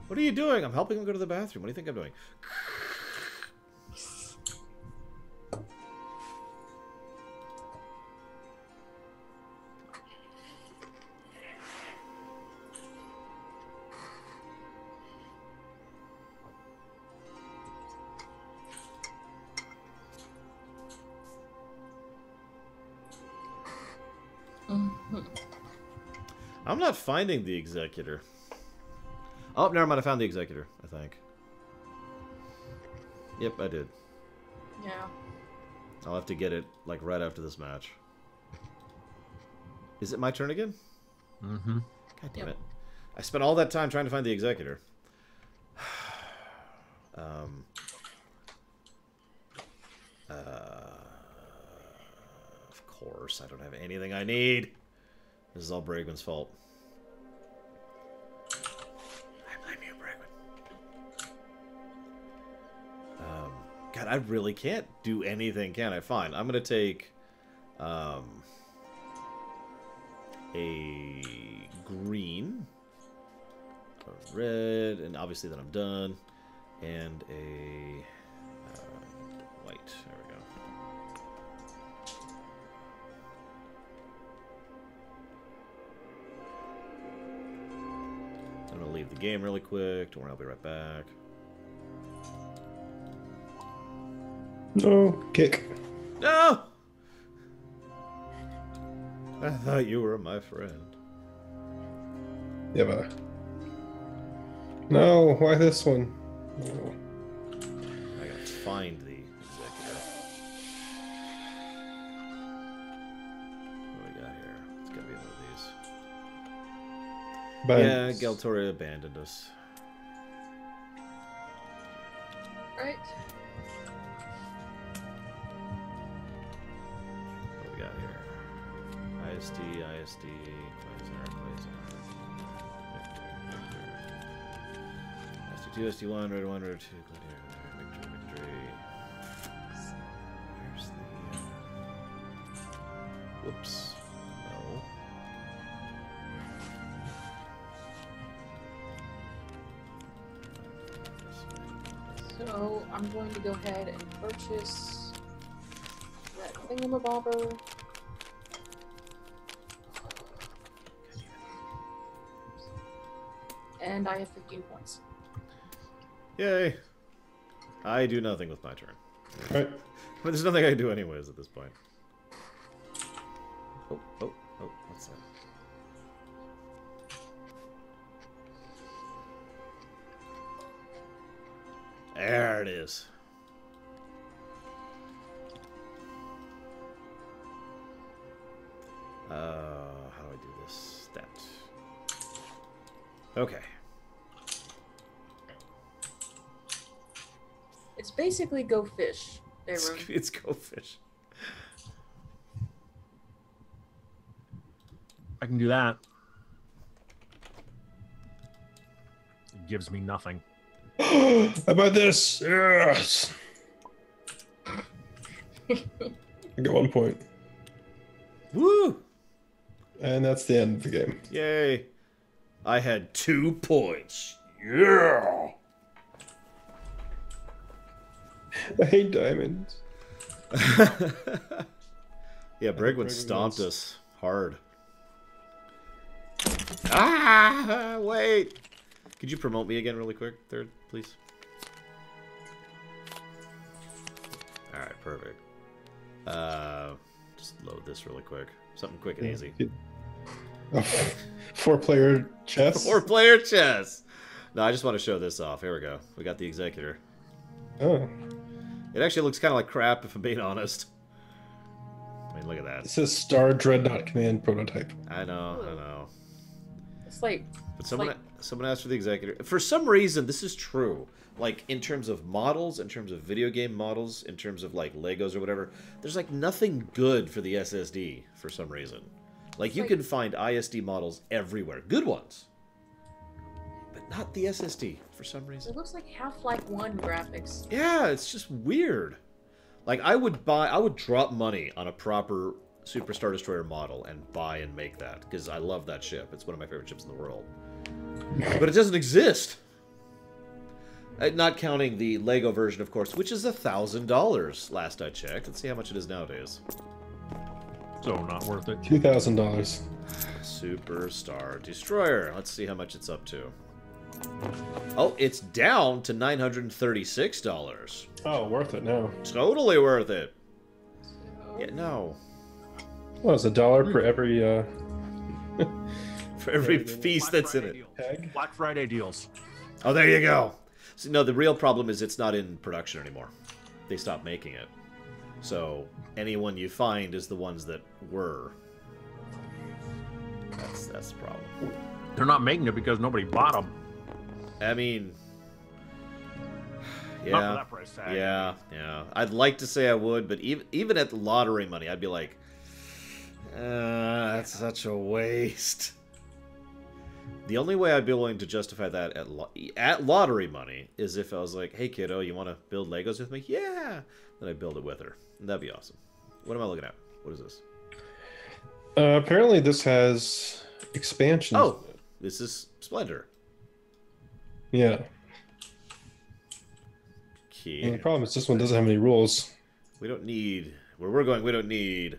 What are you doing? I'm helping him go to the bathroom. What do you think I'm doing? I'm not finding the executor. Oh, never mind. I found the executor, I think. Yep, I did. Yeah. I'll have to get it, like, right after this match. Is it my turn again? Mm-hmm. God damn it. I spent all that time trying to find the executor. Of course, I don't have anything I need. This is all Bregman's fault. I blame you, Bregman. God, I really can't do anything, can I? Fine, I'm gonna take a green, a red, and obviously then I'm done, and a white. There we go. I'm gonna leave the game really quick. Don't worry, I'll be right back. No, kick. No! I thought you were my friend. Yeah, but... No, why this one? No. I gotta find the executor. What do we got here? It's gotta be one of these. But Yeah, Galtoria abandoned us. Right. What do we got here? ISD, ISD, Quasar, Quasar. Victor, Victor. SD2, SD1, Red 1, Red 2, Victory, Victory. Where's the... Whoops. No. So I'm going to go ahead and purchase that thingamabobber. And I have 15 points. Yay. I do nothing with my turn. Right. But there's nothing I can do anyways at this point. Oh, oh, oh, what's that? There it is. How do I do this? That. Okay. It's basically Go Fish, Daron. It's Go Fish. I can do that. It gives me nothing. How about this? Yes! I got 1 point. Woo! And that's the end of the game. Yay! I had 2 points. Yeah! I hate diamonds. Yeah, Bregman Bregman stomped wins. us hard. Ah! Wait! Could you promote me again really quick, third, please? Alright, perfect. Just load this really quick. Something quick and easy. Oh, 4-player chess? 4-player chess! No, I just want to show this off. Here we go. We got the executor. Oh. It actually looks kind of like crap, if I'm being honest. I mean, look at It that. says Star Dreadnought Command prototype. I know. It's like, But someone asked for the executor. For some reason, this is true. Like, in terms of models, in terms of video game models, in terms of, like, Legos or whatever, there's, like, nothing good for the SSD for some reason. Like, you Like- can find ISD models everywhere. Good ones. But not the SSD for some reason. it looks like Half-Life 1 graphics. Yeah, it's just weird. Like, I would drop money on a proper Super Star Destroyer model and buy and make that, because I love that ship. It's one of my favorite ships in the world. But it doesn't exist. Not counting the Lego version, of course, which is $1,000 last I checked. Let's see how much it is nowadays. So not worth it. $2,000. Super Star Destroyer. Let's see how much it's up to. Oh, it's down to $936. Oh, worth it now. Totally worth it. So, Yeah, no. Well, it's $1 per every For every piece that's in it. Deals. Black Friday deals. Oh, there you go. So, no, the real problem is it's not in production anymore. They stopped making it. So anyone you find is the ones that were. That's the problem. They're not making it because nobody bought them. I mean, yeah, Not for that price tag. yeah. I'd like to say I would, but even at lottery money, I'd be like, that's such a waste. The only way I'd be willing to justify that at lottery money is if I was like, hey kiddo, you want to build Legos with me? Yeah. Then I'd build it with her. That'd be awesome. What am I looking at? What is this? Apparently this has expansions. Oh, this is Splendor. Yeah. Okay. And the problem is this one doesn't have any rules. We don't need... Where we're going, we don't need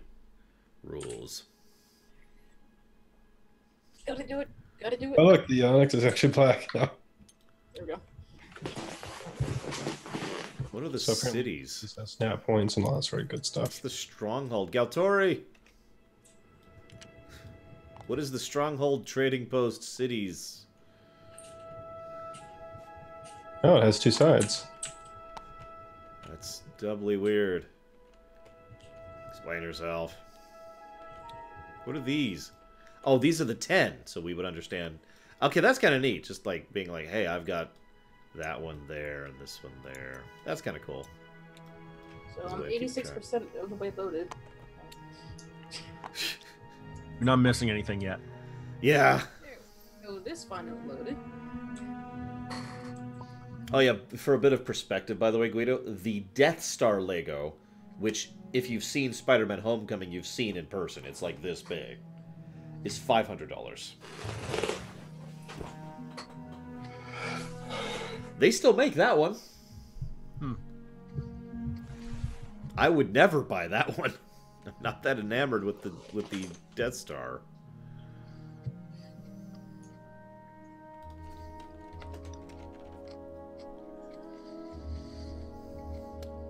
rules. Gotta do it. Gotta do it. Oh look, the onyx is actually black now. There we go. What are the So apparently cities? This has snap points and all that sort of good What's stuff. the stronghold? Galtori! What is the stronghold trading post cities? Oh, it has two sides. That's doubly weird. Explain yourself. What are these? Oh, these are the 10, so we would understand. Okay, that's kind of neat. Just like being like, hey, I've got that one there and this one there. That's kind of cool. So That's I'm the way I keep 86% of the way loaded. You're not missing anything yet. Yeah. Oh, this finally loaded. Oh yeah, for a bit of perspective, by the way, Guido, the Death Star Lego, which if you've seen Spider-Man Homecoming, you've seen in person, it's like this big, is $500. They still make that one. I would never buy that one. I'm not that enamored with the Death Star.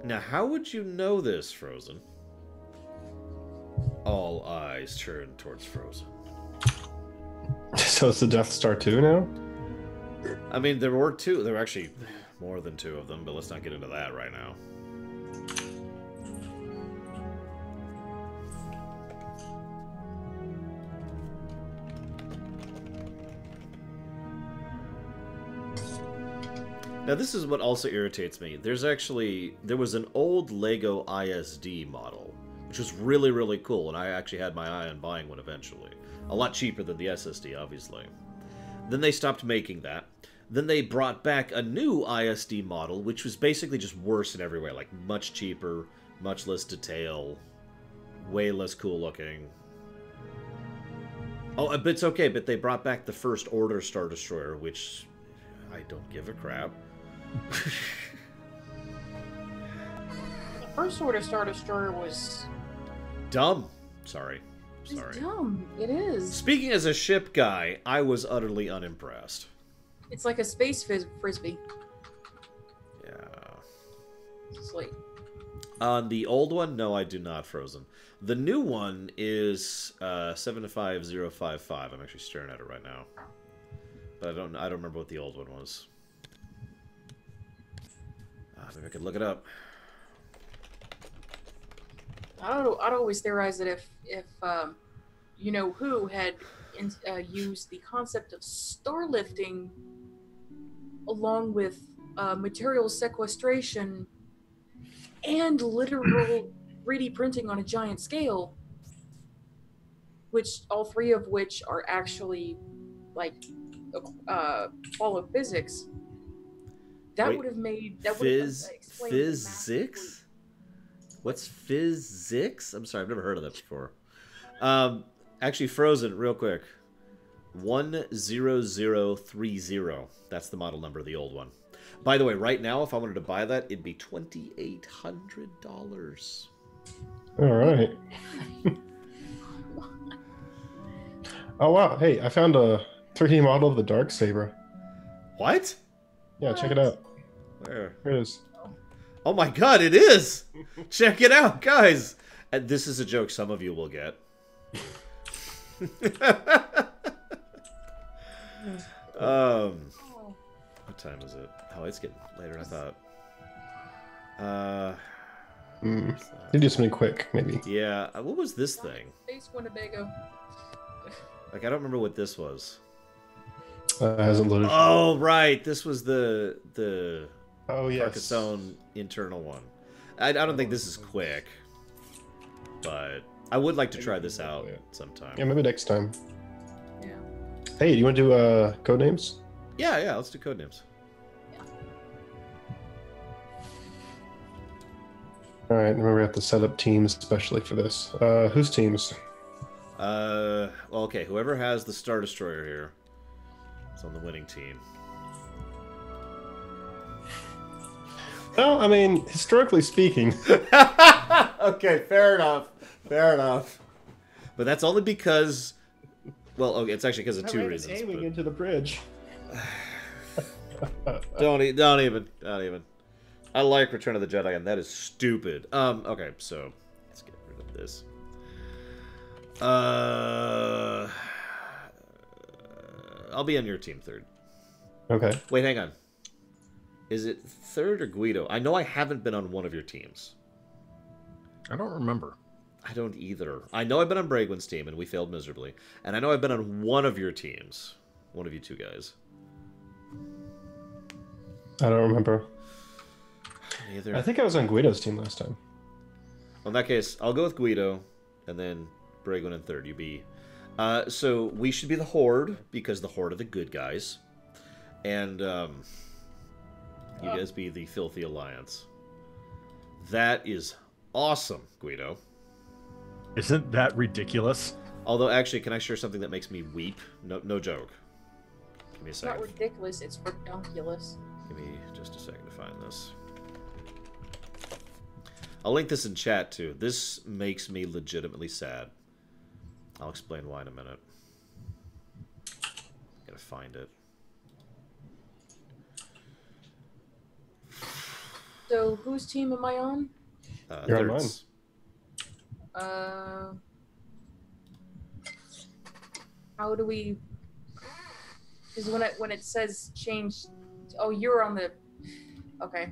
Now, how would you know this, Frozen? All eyes turn towards Frozen. So it's the Death Star 2 now? I mean, there were two. There were actually more than two of them, but let's not get into that right now. Now, this is what also irritates me. There was an old Lego ISD model, which was really, really cool, and I actually had my eye on buying one eventually. A lot cheaper than the SSD, obviously. Then they stopped making that. Then they brought back a new ISD model, which was basically just worse in every way. Like, much cheaper, much less detail, way less cool looking. Oh, but it's okay, but they brought back the First Order Star Destroyer, which I don't give a crap. The First Order Star Destroyer was... Dumb. Sorry. It's dumb. It is. Speaking as a ship guy, I was utterly unimpressed. It's like a space frisbee. Yeah. It's like... On the old one, no, I do not, Frozen. The new one is 755055. I'm actually staring at it right now, but I don't remember what the old one was. Maybe I could look it up. I'd always theorize that if you know who had used the concept of starlifting along with material sequestration and literal 3D printing on a giant scale, which all three of which are actually like follow physics. That Wait, would have made physics? What's physics? I'm sorry, I've never heard of that before. Actually, Frozen, real quick. 10030. That's the model number of the old one. By the way, right now, if I wanted to buy that, it'd be $2,800. All right. Oh wow! Hey, I found a 3D model of the Darksaber. What? Yeah, check it out. Where? Here it is. Oh my god, it is! Check it out, guys! And this is a joke some of you will get. Oh. What time is it? Oh, it's getting later than I thought. You do something quick, maybe. Yeah. What was this thing? Face Winnebago. Like, I don't remember what this was. Hasn't loaded. Oh, right. This was the Oh, yes. Carcassonne internal one. I don't think this is quick, but I would like to try this out sometime. Yeah, maybe next time. Yeah. Hey, do you want to do Codenames? Yeah. Let's do Codenames. All right, remember we have to set up teams especially for this. Whose teams? Well, okay. Whoever has the Star Destroyer here is on the winning team. Well, I mean, historically speaking. Okay, fair enough. But that's only because, well, okay, it's actually because of two reasons. Aiming but... into the bridge. Don't even. I like Return of the Jedi, and that is stupid. Okay, so let's get rid of this. I'll be on your team third. Okay. Wait, hang on. Is it third or Guido? I know I haven't been on one of your teams. I don't remember. I don't either. I know I've been on Bragwin's team, and we failed miserably. And I know I've been on one of your teams. One of you two guys. I don't remember. Neither. I think I was on Guido's team last time. Well, in that case, I'll go with Guido, and then Bragwin in third. You be. So we should be the Horde, because the Horde are the good guys. And, you guys be the Filthy Alliance. That is awesome, Guido. Isn't that ridiculous? Although, actually, can I share something that makes me weep? No joke. Give me a It's not second. ridiculous, it's redonkulous. Give me just a second to find this. I'll link this in chat, too. This makes me legitimately sad. I'll explain why in a minute. Gotta find it. So, whose team am I on? You're on Thirds. How do we? Because when it says change, oh, you're on the. Okay.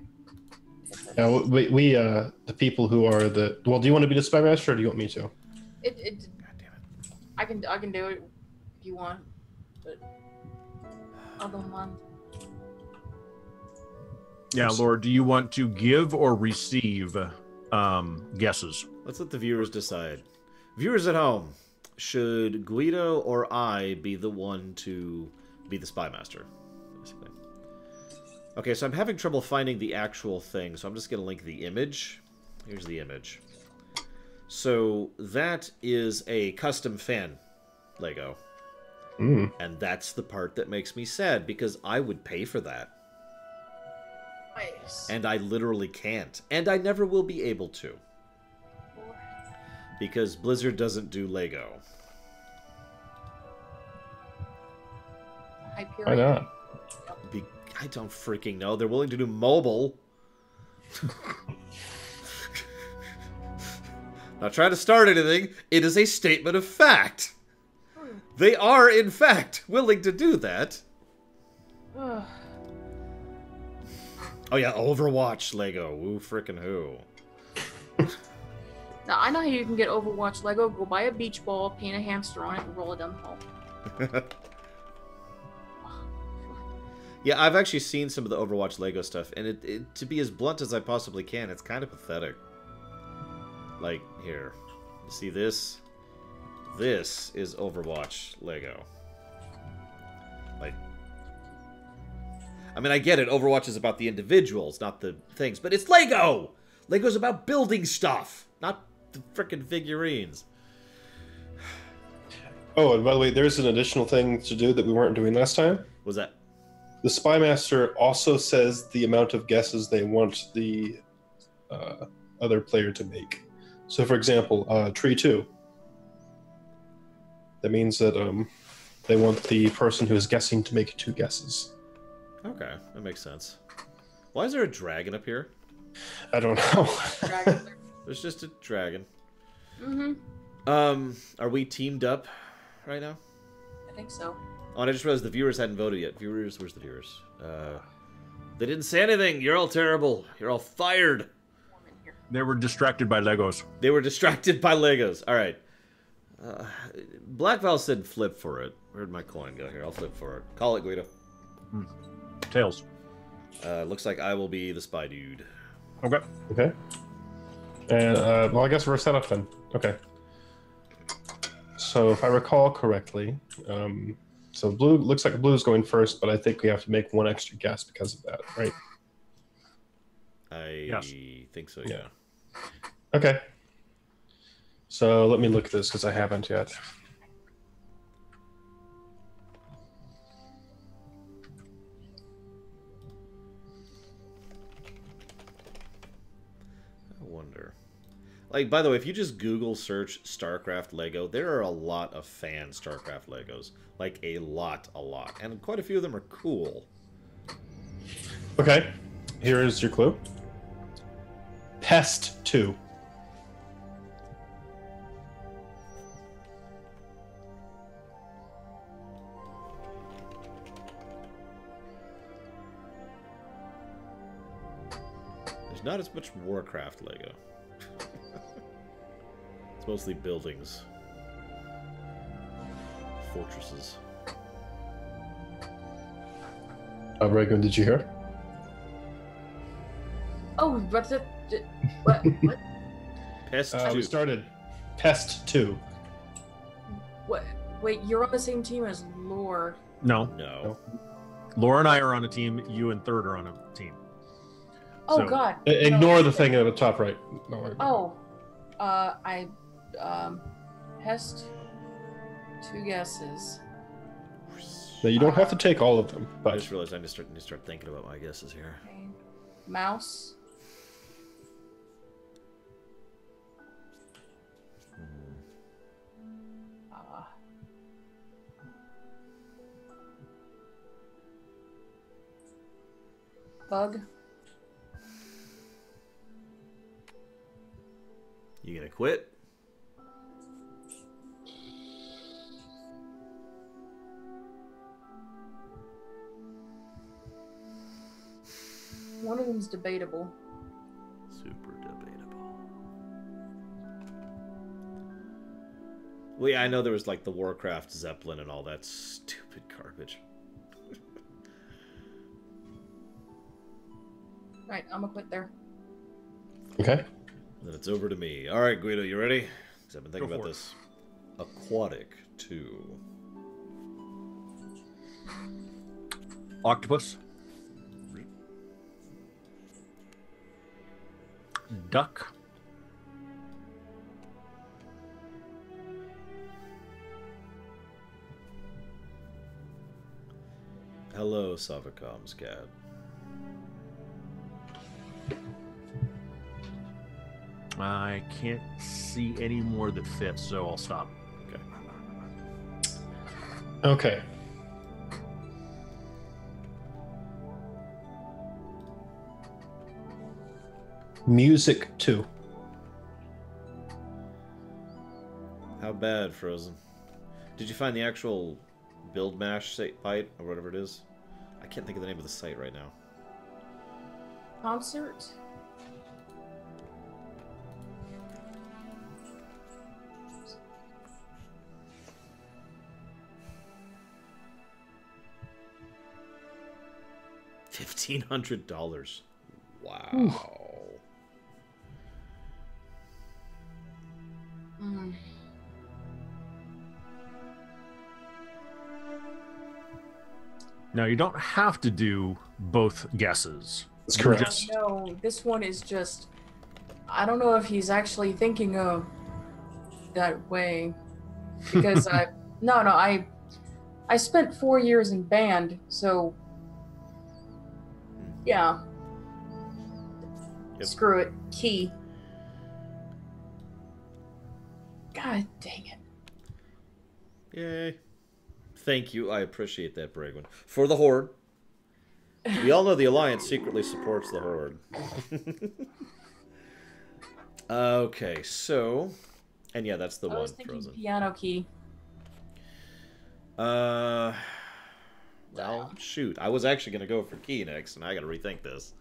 Yeah, we the people who are the. Well, do you want to be the spy master, or do you want me to? God damn it. I can do it if you want, but I don't want. Yeah, Lord, do you want to give or receive guesses? Let's let the viewers decide. Viewers at home, should Guido or I be the one to be the spy master? Basically. Okay, so I'm having trouble finding the actual thing, so I'm just going to link the image. Here's the image. So that is a custom fan Lego. And that's the part that makes me sad, because I would pay for that. Nice. And I literally can't. And I never will be able to. Because Blizzard doesn't do Lego. Why Hyperion. not? I don't freaking know. They're willing to do mobile. Not trying to start anything. It is a statement of fact. They are, in fact, willing to do that. Ugh. Oh yeah, Overwatch Lego. Woo frickin' who. Now I know how you can get Overwatch Lego. Go buy a beach ball, paint a hamster on it, and roll it down the hall. Yeah, I've actually seen some of the Overwatch Lego stuff, and it to be as blunt as I possibly can, it's kind of pathetic. Like, here. You see this? This is Overwatch Lego. Like, I mean, I get it. Overwatch is about the individuals, not the things, but it's Lego! Lego's about building stuff, not the frickin' figurines. Oh, and by the way, there's an additional thing to do that we weren't doing last time. What was that? The spy master also says the amount of guesses they want the other player to make. So, for example, tree 2. That means that they want the person who is guessing to make 2 guesses. Okay, that makes sense. Why is there a dragon up here? I don't know. Dragon. There's just a dragon. Mm-hmm. Are we teamed up right now? I think so. Oh, and I just realized the viewers hadn't voted yet. Viewers, where's the viewers? They didn't say anything. You're all terrible. You're all fired. They were distracted by Legos. They were distracted by Legos. All right. Black Val said flip for it. Where'd my coin go here? I'll flip for it. Call it, Guido. Tails. Looks like I will be the spy dude. Okay. Okay. And, well, I guess we're set up then. Okay. So if I recall correctly, so blue looks like blue is going first, but I think we have to make one extra guess because of that, right? I Yes. think so, yeah. Okay. So let me look at this because I haven't yet. I wonder. Like, by the way, if you just Google search StarCraft Lego, there are a lot of fan StarCraft Legos. Like, a lot. And quite a few of them are cool. Okay. Here is your clue. Pest 2. There's not as much Warcraft Lego. It's mostly buildings. Fortresses. Reagan, did you hear? Oh, what's it? What? What? Pest We 2. started Pest 2. What? Wait, you're on the same team as Lore. No. No. Laura and I are on a team. You and Third are on a team. Oh So- God. Ignore No. the thing at the top right. Don't worry about Oh, Pest. 2 guesses. it. No, you don't have to take all of them, I but just realized I need to start thinking about my guesses here. Okay. Mouse. Uh, Bug. You gonna quit? One of them's debatable. Super debatable. Well, yeah, I know there was like the Warcraft Zeppelin and all that stupid garbage. Right, I'm gonna quit there. okay. Then it's over to me. All right, Guido, you ready? Because I've been thinking Go about for it. this. Aquatic 2. Octopus. Duck. Hello, Savacom's cat. I can't see any more that fit, so I'll stop. Okay. Okay. Music 2. How bad, Frozen? Did you find the actual build mash site or whatever it is? I can't think of the name of the site right now. Concert. $1,500. Wow. Mm. Now, you don't have to do both guesses. That's You're correct. just- No, this one is just. I don't know if he's actually thinking of that way, because I spent 4 years in band, so yeah. Yep. Screw it. Key. God dang it. Yay. Thank you. I appreciate that, Bragwin. For the Horde. We all know the Alliance secretly supports the Horde. Okay, so... And yeah, that's the I one, was thinking Frozen. piano key. Well, shoot. I was actually going to go for key next, and I got to rethink this.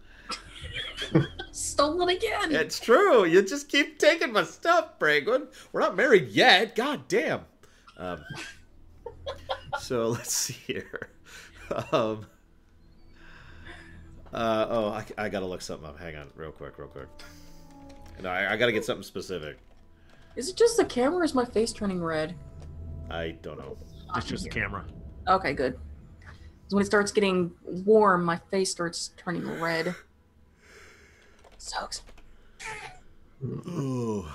Stolen again. It's true. You just keep taking my stuff, Bragwin. We're not married yet. God damn. So let's see here. I gotta look something up. Hang on, real quick. No, I gotta get something specific. Is it just the camera or is my face turning red? I don't know. It's just the camera. Okay, good. Because when it starts getting warm, my face starts turning red. Sucks. Ooh.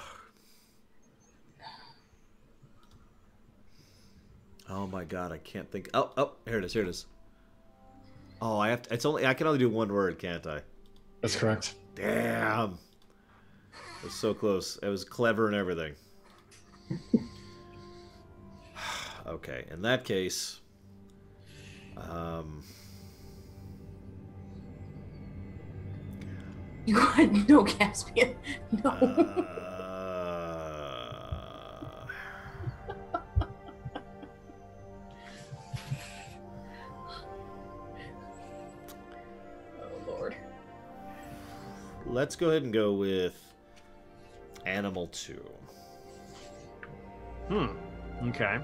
Oh my god, I can't think. Oh, here it is. Oh, I can only do one word, can't I? That's correct. Damn. It was so close. It was clever and everything. Okay, in that case, You had no Caspian. No. Oh, Lord. Let's go ahead and go with Animal 2. Okay.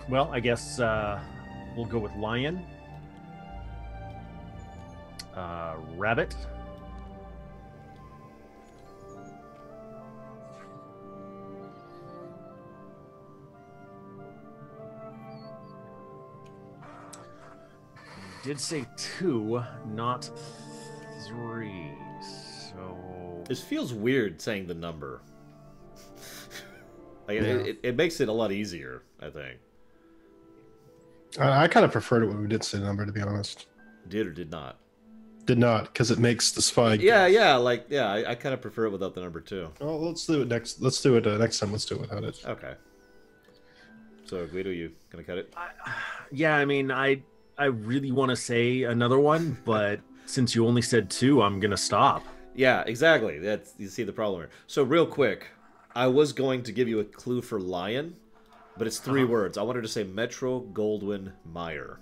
Well, I guess we'll go with lion, rabbit, did say 2, not 3. So This feels weird saying the number. Like, Yeah. it makes it a lot easier, I think. I kind of preferred it when we did say the number, to be honest. Did or did not. Did not, because it makes the spy. I kind of prefer it without the number 2. Well, let's do it next. Let's do it next time. Let's do it without it. Okay. So, Guido, you gonna cut it? yeah, I mean, I really want to say another one, but since you only said 2, I'm gonna stop. Yeah, exactly. That's, you see the problem here. So, real quick, I was going to give you a clue for lion, but it's 3 words. I wanted to say Metro Goldwyn Mayer.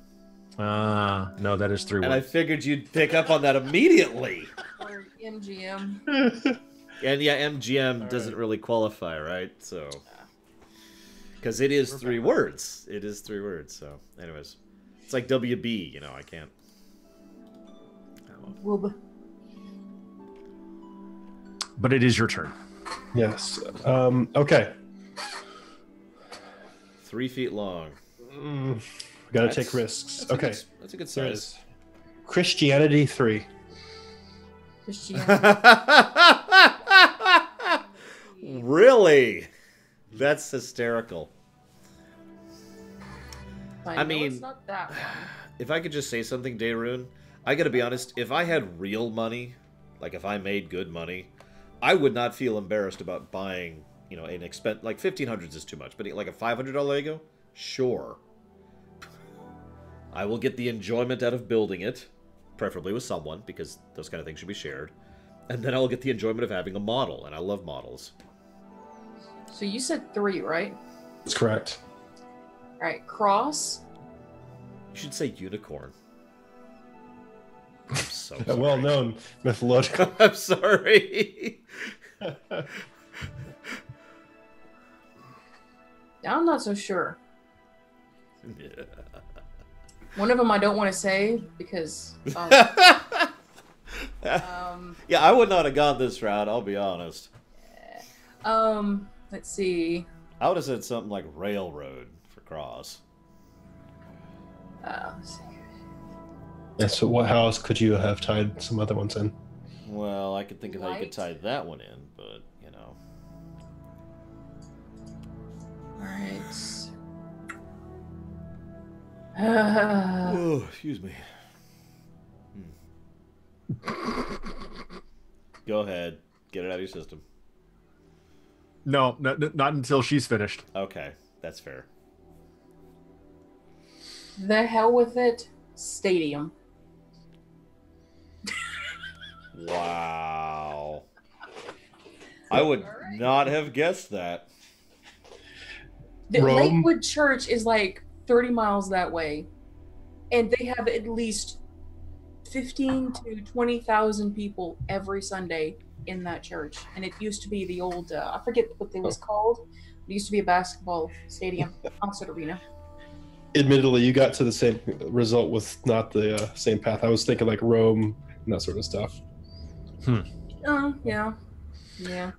No, that is 3 And I words. figured you'd pick up on that immediately. Or MGM. And yeah, MGM doesn't really qualify, right? So, because it is 3 words. It is 3 words. So, anyways, it's like WB. You know, I can't. Woob. But it is your turn. Yes. Okay. 3 feet long. We gotta take That's- risks. That's a Okay. good, that's a good There it size. is. Christianity 3. Christianity. Really? That's hysterical. I I know mean- it's not that one. If I could just say something, Dayrun, I gotta be honest, if I had real money, like if I made good money, I would not feel embarrassed about buying, you know, an expense, like 1500s is too much, but like a $500 Lego? Sure. I will get the enjoyment out of building it, preferably with someone, because those kind of things should be shared. And then I'll get the enjoyment of having a model, and I love models. So you said 3, right? That's correct. All right, cross. You should say unicorn. I'm so A sorry. well-known mythological. I'm sorry. I'm not so sure. One of them I don't want to say because. Yeah, I would not have gone this route, I'll be honest. Let's see. I would have said something like railroad for cross. Let's see. Yeah, so what else could you have tied some other ones in? Well, I could think of how you could tie Light. that one in, but, you know. All right. Oh, excuse me. Go ahead. Get it out of your system. No, not until she's finished. Okay, that's fair. The hell with it. Stadium. Wow. I would Alright. not have guessed that. The Rome. Lakewood Church is like 30 miles that way, and they have at least 15 to 20,000 people every Sunday in that church. And it used to be the old, I forget what it was called. It used to be a basketball stadium, concert arena. Admittedly, you got to the same result with not the same path. I was thinking like Rome and that sort of stuff. Oh, yeah. Yeah.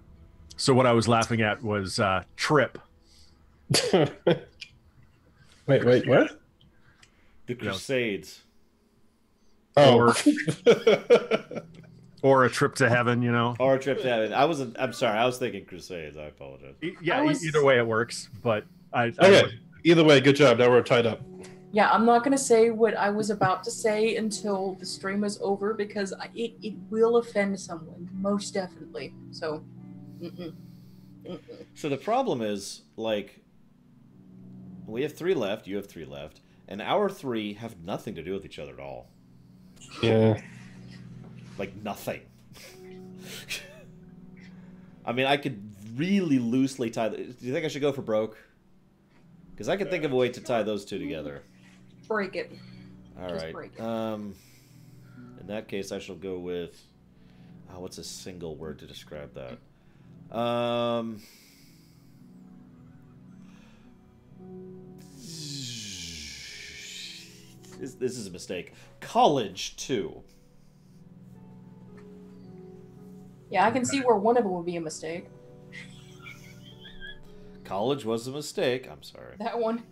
So what I was laughing at was trip. wait, what? The Crusades. Oh. Or a trip to heaven, you know. Or a trip to heaven. I'm sorry. I was thinking Crusades. I apologize. Yeah, I was- either way it works. But Okay. Either way, good job. Now we're tied up. Yeah, I'm not going to say what I was about to say until the stream is over because it will offend someone, most definitely. So, So the problem is, like, we have 3 left. You have 3 left, and our 3 have nothing to do with each other at all. Yeah. Like nothing. I mean, I could really loosely tie. Do you think I should go for broke? Because I can think of a way to tie those 2 together. break it. All Just right. break it. In that case, I shall go with. Oh, what's a single word to describe that? This is a mistake. College 2. Yeah, I can see where one of them would be a mistake. College was a mistake. I'm sorry. That one.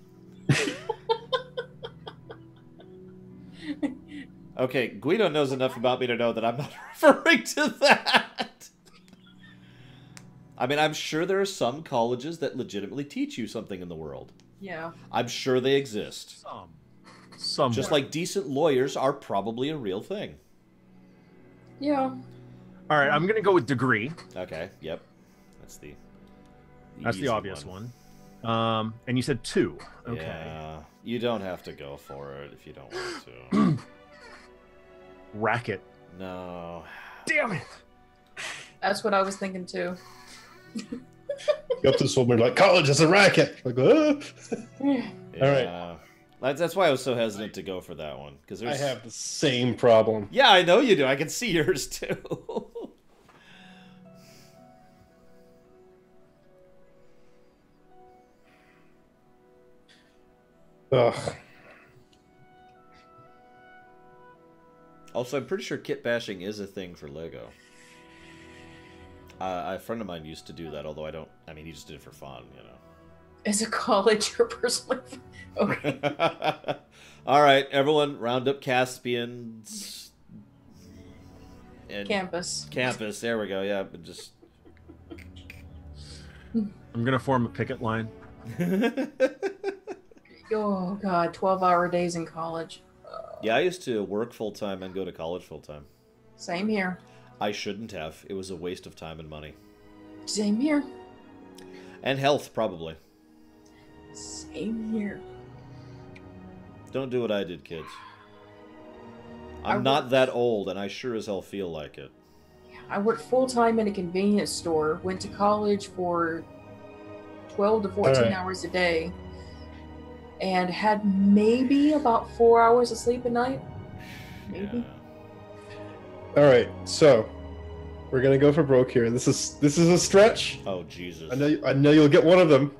Okay, Guido knows enough about me to know that I'm not referring to that. I mean, I'm sure there are some colleges that legitimately teach you something in the world. Yeah. I'm sure they exist. Some Just like decent lawyers are probably a real thing. Yeah. All right, I'm gonna go with degree. Okay, yep. That's the That's the easy obvious one. And you said 2. Okay. Yeah, you don't have to go for it if you don't want to. Racket. No. Damn it. That's what I was thinking too. Go up to this woman like, college is a racket. Like, Yeah. All right. That's why I was so hesitant to go for that one. Because I there's... have the same problem. Yeah, I know you do. I can see yours too. Ugh. Also, I'm pretty sure kit bashing is a thing for Lego. A friend of mine used to do that, although I don't... I mean, he just did it for fun, you know. As a college or personally. Okay. All right, everyone, round up Caspians. And Campus. Campus, there we go, yeah. But just... I'm gonna form a picket line. Oh god, 12-hour days in college. Yeah, I used to work full-time and go to college full-time. Same here. I shouldn't have. It was a waste of time and money. Same here. And health, probably. Same here. Don't do what I did, kids. I'm I not worked- that old, and I sure as hell feel like it. I worked full-time in a convenience store, went to college for 12 to 14 Alright. hours a day, and had maybe about 4 hours of sleep a night. Maybe. Yeah. All right, so we're gonna go for broke here. This is a stretch. Oh, Jesus. I know you'll get one of them.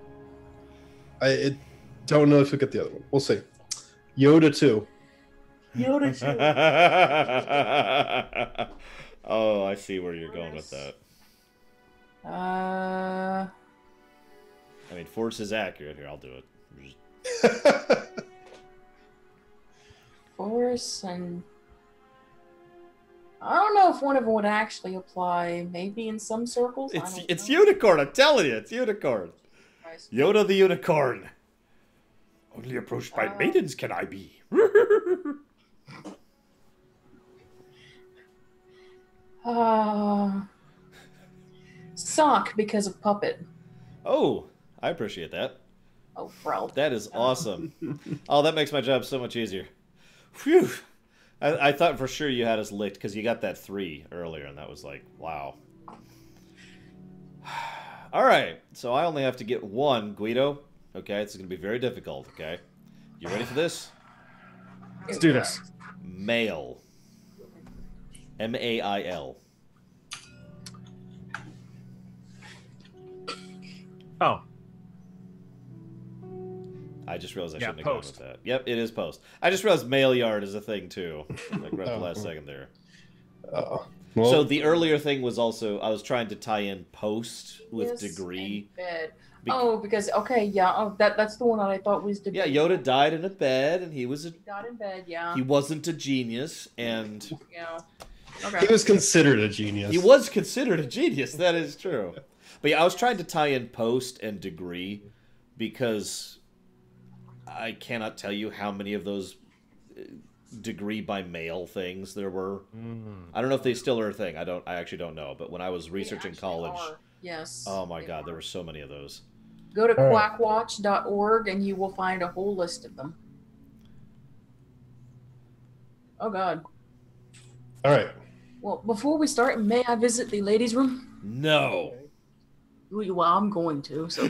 Don't know if you'll get the other one. We'll see. Yoda 2. Yoda too. Oh, I see where you're going with that. Uh, I mean, Force is accurate. Here, I'll do it. Just- Force and I don't know if one of them would actually apply. Maybe in some circles. I don't It's know. unicorn. I'm telling you, it's unicorn. Guys. Yoda the unicorn. Only approached by maidens can I be. Sock because of puppet. Oh, I appreciate that. Oh, Freld. That is awesome. Oh, that makes my job so much easier. Phew. I thought for sure you had us licked because you got that 3 earlier, and that was like, wow. All right, so I only have to get one, Guido. Okay, it's going to be very difficult, okay? You ready for this? Let's do this. Mail. M-A-I-L. Oh. I just realized I Yeah, shouldn't have gone post. with that. Yep, it is post. I just realized mail yard is a thing, too. Like right at the last Oh. second there. Well, So the earlier thing was also, I was trying to tie in post with Yes, degree. and bed. Bec- Because okay, yeah, that's the one that I thought was Yeah, debate. Yoda died in a bed, and he Got in bed, yeah. he wasn't a genius, and Yeah. Okay. he was considered a genius. he was considered a genius. That is true. But yeah, I was trying to tie in post and degree because I cannot tell you how many of those degree by mail things there were. I don't know if they still are a thing. I actually don't know. But when I was They researching actually college, are. Yes. oh my they god, are. there were so many of those. Go to All right. quackwatch.org and you will find a whole list of them. Oh god. All right. Well, before we start, may I visit the ladies' room? No. Well, I'm going to. So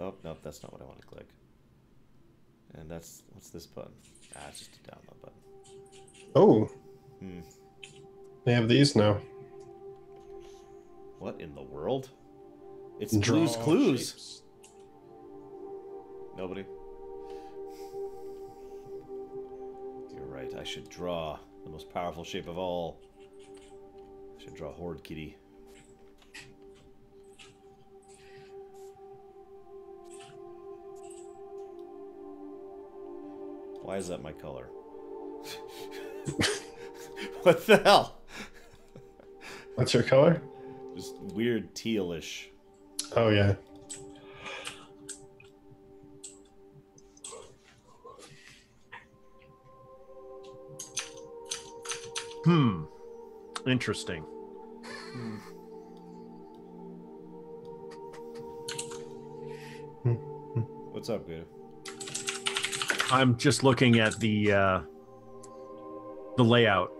Oh, no, that's not what I want to click. And what's this button? It's just a download button. Oh, Hmm. they have these now. What in the world? It's Draw Blue's Clues. shapes. Nobody. You're right. I should draw the most powerful shape of all. I should draw Horde Kitty. Why is that my color? What the hell? What's your color? Just weird tealish. Oh yeah. Interesting. What's up, Guido? I'm just looking at the layout,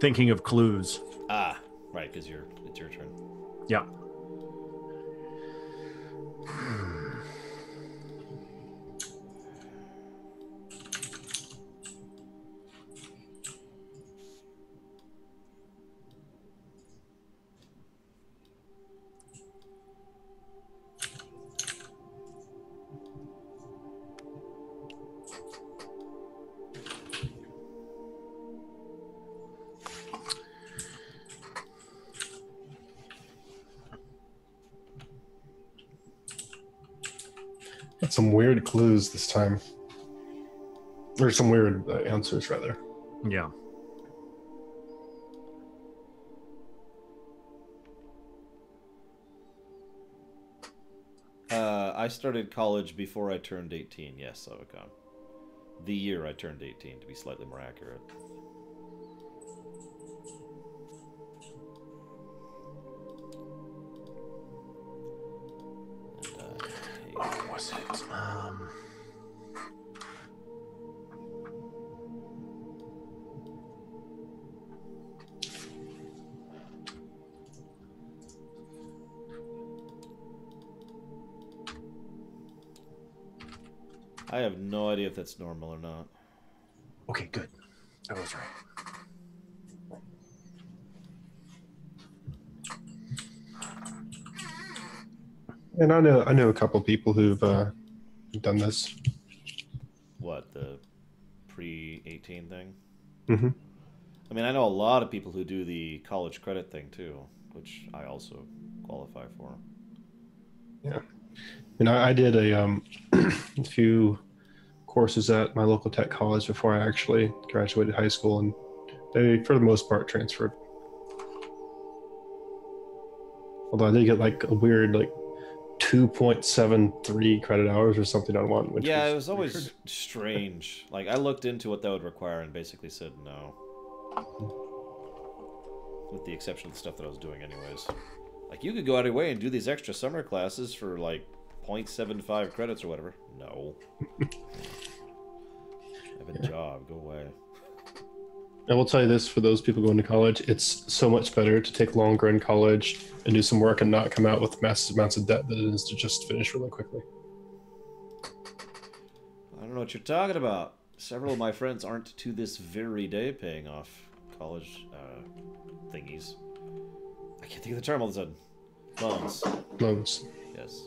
thinking of clues. Ah, right, because it's your turn. Yeah. Got some weird clues this time. Or some weird answers, rather. Yeah. I started college before I turned 18. Yes, Ovacon. The year I turned 18, to be slightly more accurate. And, What was it? I have no idea if that's normal or not. Okay, good. I was right. And I know a couple people who've done this. What, the pre-18 thing? Mm-hmm. I mean, I know a lot of people who do the college credit thing, too, which I also qualify for. Yeah. And I did a few courses at my local tech college before I actually graduated high school, and they, for the most part, transferred. Although I did get like a weird 2.73 credit hours or something on one. Which Yeah, was it was always weird. strange. Like, I looked into what that would require and basically said no. With the exception of the stuff that I was doing anyways. Like, you could go out of your way and do these extra summer classes for, like, 0.75 credits or whatever. No. have a job. Go away. I will tell you this, for those people going to college, it's so much better to take longer in college and do some work and not come out with massive amounts of debt than it is to just finish really quickly. I don't know what you're talking about. Several of my friends aren't to this very day paying off college thingies. I can't think of the term all of a sudden. Loans. Loans. Yes.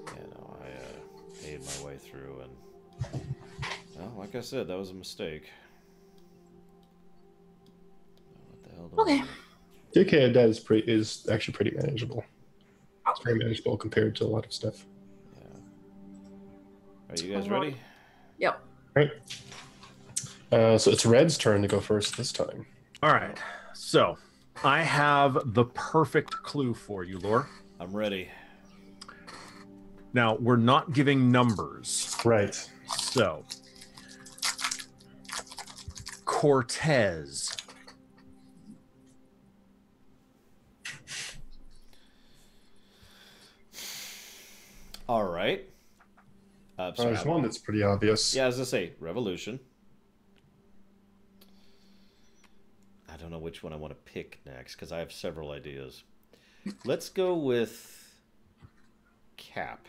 Yeah, no, I paid my way through, and well, like I said, that was a mistake. What the hell do I Okay. The UK of debt is actually pretty manageable. It's very manageable compared to a lot of stuff. Yeah. Are you guys ready? Yep. Right. So it's Red's turn to go first this time. All right. So I have the perfect clue for you, Lore. I'm ready. Now, we're not giving numbers. Right. So, Cortez. All right. Sorry, There's one that's pretty obvious. yeah, as I say, Revolution. I don't know which one I want to pick next because I have several ideas. Let's go with Cap.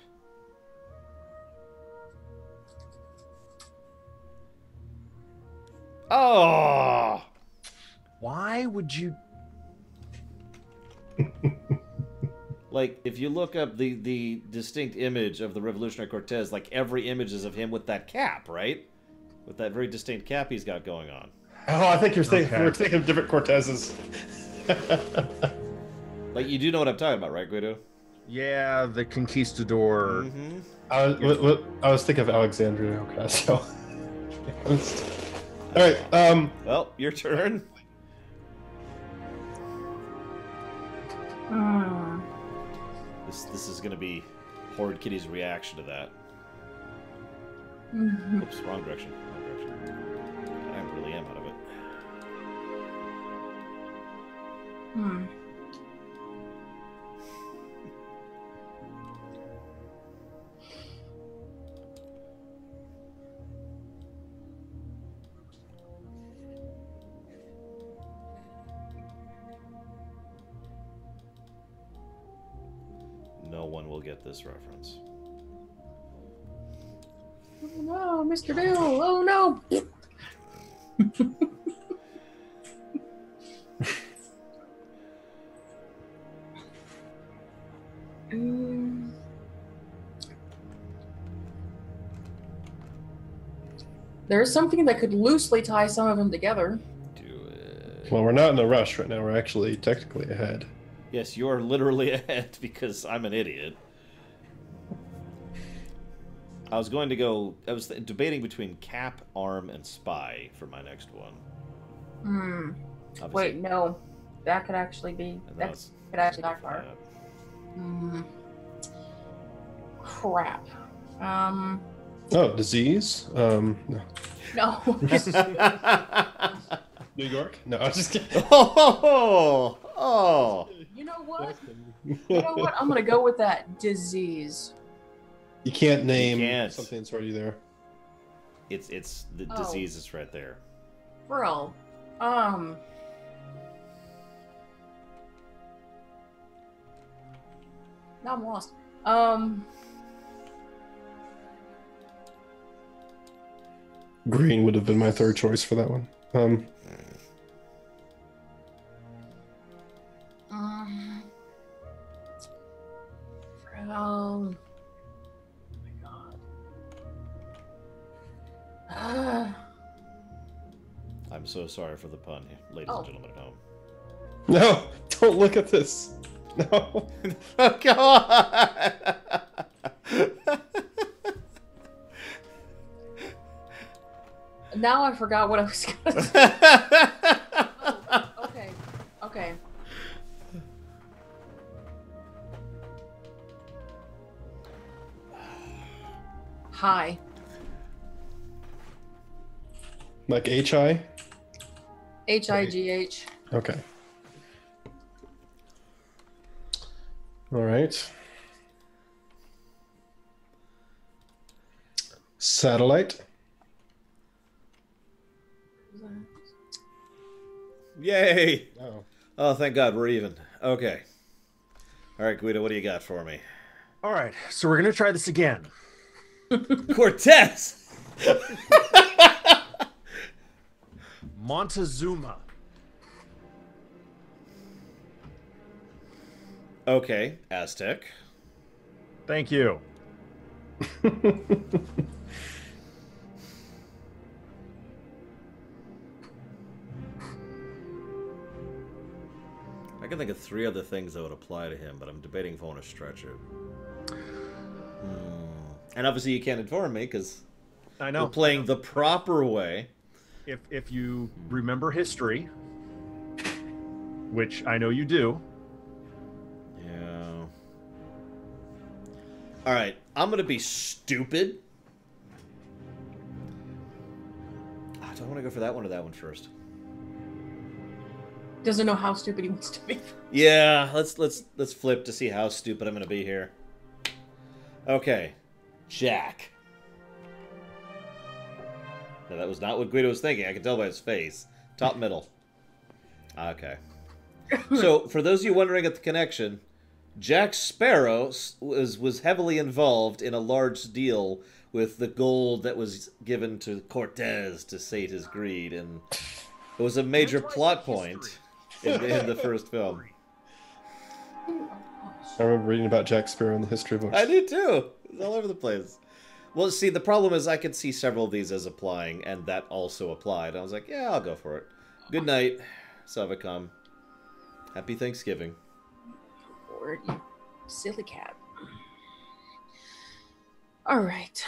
Oh! Why would you? Like, if you look up the distinct image of the Revolutionary Cortez, like, every image is of him with that cap, right? With that very distinct cap he's got going on. Oh, I think you're thinking Okay. we're thinking of different Cortezes. Like, you do know what I'm talking about, right, Guido? Yeah, the conquistador. Mm-hmm. I was thinking of Alexandria Ocasio. All right. Well, your turn. This is going to be Horrid Kitty's reaction to that. Oops, wrong direction. Wrong direction. I really am out of it. No one will get this reference. Oh no, Mr. Bill. Oh no. There's something that could loosely tie some of them together. Do it. Well, we're not in a rush right now. We're actually technically ahead. Yes, you're literally ahead because I'm an idiot. I was going to go... I was debating between Cap, Arm, and Spy for my next one. Obviously, Wait, no. That could actually be... and That that's- could actually backfire. Crap. Oh, disease? No. No. New York? No, I'm just kidding. Oh! You know what? You know what? I'm gonna go with that disease. You can't name can't. something that's already there. It's the Oh. disease is right there. Bro. Now I'm lost. Green would have been my third choice for that one. Oh my god. I'm so sorry for the pun, ladies Oh. and gentlemen at home. No, don't look at this. No. Oh, come on! Now I forgot what I was gonna say. Oh, okay. Okay. Hi. Like HI? HIGH. Okay. All right. Satellite. Yay! Oh. Oh, thank God, we're even. Okay. All right, Guido, what do you got for me? All right, so we're gonna try this again. Cortez! Montezuma. Okay, Aztec. Thank you. I can think of 3 other things that would apply to him, but I'm debating if I want to stretch it. And obviously you can't inform me, because I know. we're playing the proper way. If you remember history, which I know you do. Yeah. All right, I'm going to be stupid. Do I want to go for that one or that one first? Doesn't know how stupid he wants to be. Yeah, let's flip to see how stupid I'm going to be here. Okay, Jack. No, that was not what Guido was thinking. I can tell by his face. Top middle. Okay. So, for those of you wondering at the connection, Jack Sparrow was heavily involved in a large deal with the gold that was given to Cortez to sate his greed, and it was a major plot point in the first film. I remember reading about Jack Sparrow in the history books. I did too. It's all over the place. Well, see, the problem is I could see several of these as applying, and that also applied. I was like, yeah, I'll go for it. Good night, Savicom. Happy Thanksgiving. Lord, you silly cat. All right.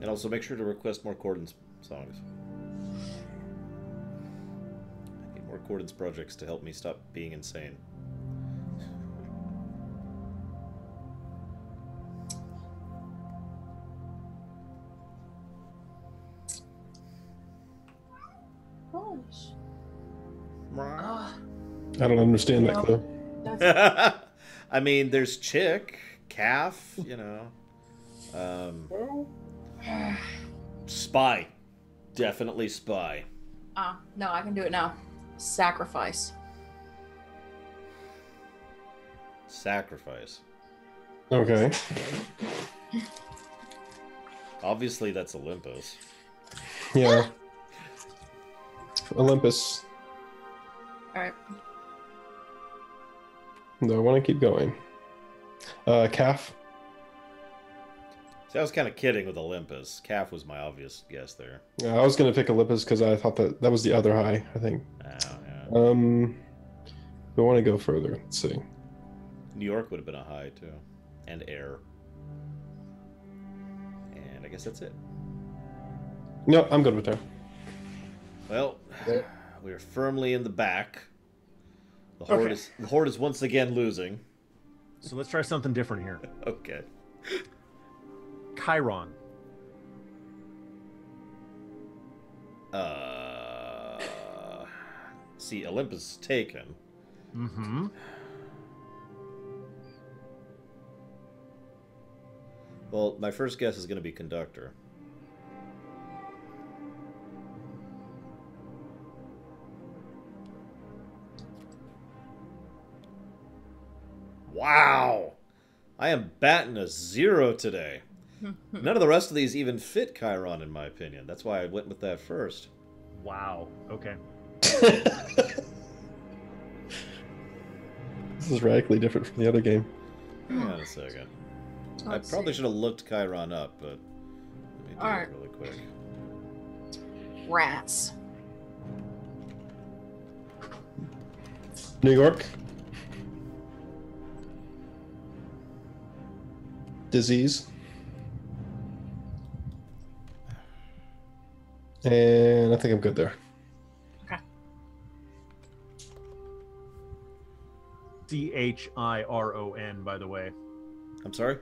And also make sure to request more Cordon's songs. I need more Cordon's projects to help me stop being insane. Gosh. I don't understand that, though. That's I mean, there's chick, calf, you know. Spy. Definitely spy. no, I can do it now. Sacrifice. Sacrifice. Okay. Obviously, that's Olympus. Yeah. Olympus. All right. No, I want to keep going. Calf. See, I was kind of kidding with Olympus. Calf was my obvious guess there. Yeah, I was going to pick Olympus because I thought that was the other high, I think. Oh, yeah. I want to go further. Let's see. New York would have been a high, too. And air. And I guess that's it. No, I'm good with that. Well, we're firmly in the back. The Okay. Horde is once again losing. So let's try something different here. Okay. Chiron. See, Olympus is taken. Mm-hmm. Well, my first guess is going to be conductor. Wow! I am batting a 0 today. None of the rest of these even fit Chiron, in my opinion. That's why I went with that first. Wow. Okay. This is radically different from the other game. Hang on a second. I Let's probably see. should have looked Chiron up, but let me do Alright. it really quick. Rats. New York. Disease. And I think I'm good there. Okay. Chiron, by the way. I'm sorry?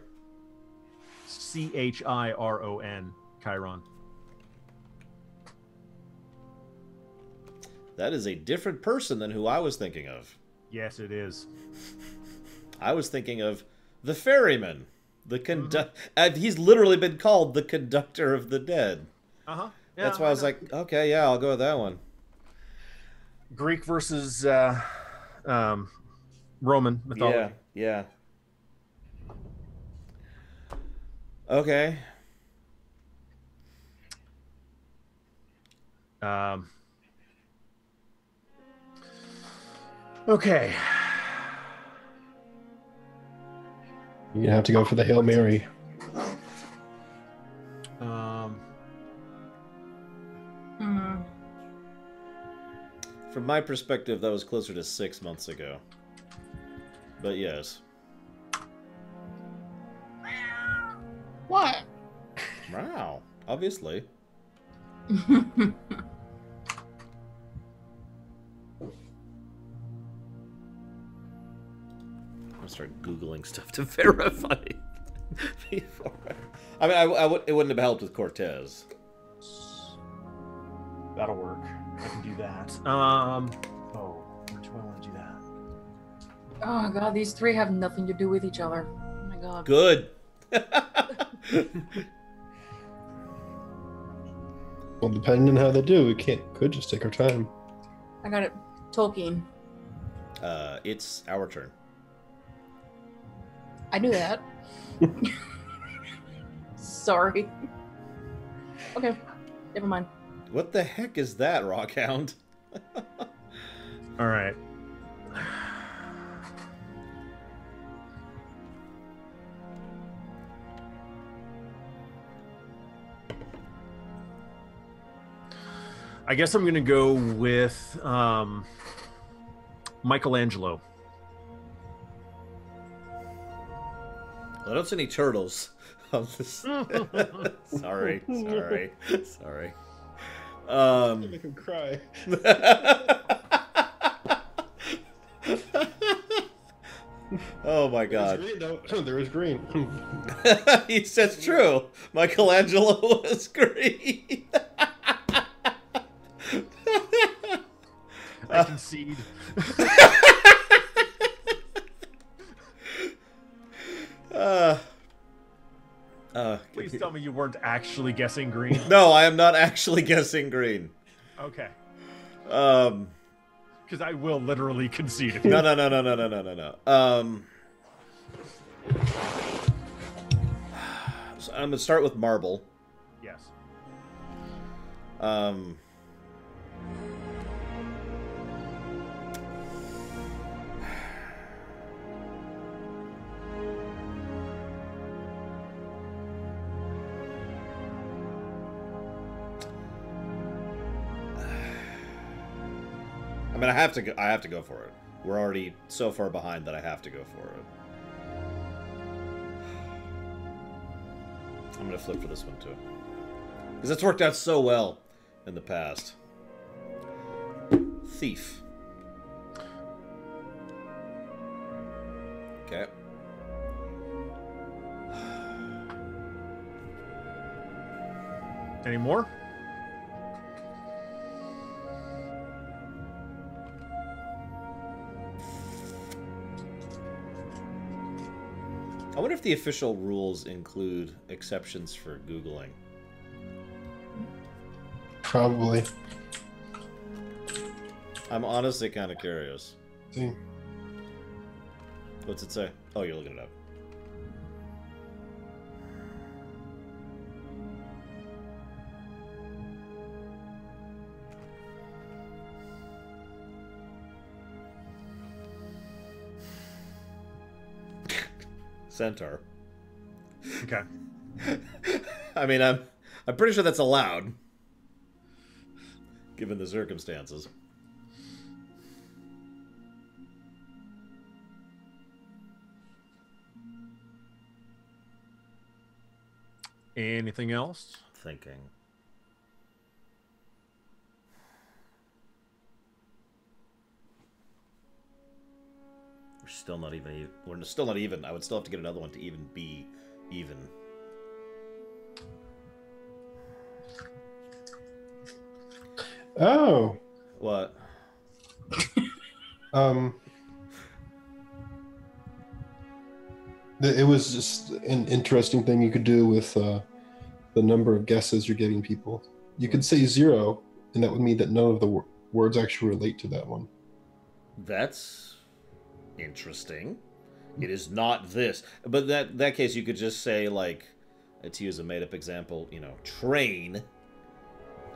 Chiron. Chiron. That is a different person than who I was thinking of. Yes, it is. I was thinking of the ferryman. He's literally been called the conductor of the dead. Uh-huh. Yeah, That's why I was like, okay, yeah, I'll go with that one. Greek versus Roman mythology. Yeah. Okay. Okay. You're gonna have to go for the Hail Mary. From my perspective, that was closer to 6 months ago. But yes. What? Wow. Obviously. I'll start Googling stuff to verify before. I mean, it wouldn't have helped with Cortez. That'll work. I can do that. Oh, where do I want to do that? Oh god, these three have nothing to do with each other. Oh my god. Good. Well, depending on how they do, we could just take our time. I got it. Tolkien. It's our turn. I knew that. Sorry. Okay. Never mind. What the heck is that, Rockhound? All right. I guess I'm going to go with Michelangelo. I don't see any turtles on this. Sorry. Make him cry. Oh my god. There is green. He says true. Michelangelo was green. I concede. Please tell me you weren't actually guessing green. No, I am not actually guessing green. Okay. Because I will literally concede it. No. So I'm gonna start with marble. Yes. I mean, I have to go for it. We're already so far behind that I have to go for it. I'm gonna flip for this one too, because it's worked out so well in the past. Thief. Okay. Any more? I wonder if the official rules include exceptions for Googling. Probably. I'm honestly kind of curious. See. What's it say? Oh, you're looking it up. Centaur. Okay. I mean, I'm pretty sure that's allowed, given the circumstances. Anything else? Thinking. We're still not even. We're still not even. I would still have to get another one to even be even. Oh. What? Um. It was just an interesting thing you could do with the number of guesses you're giving people. You could say 0, and that would mean that none of the words actually relate to that one. That's interesting. It is not this. But that case, you could just say, like, to use a made-up example, train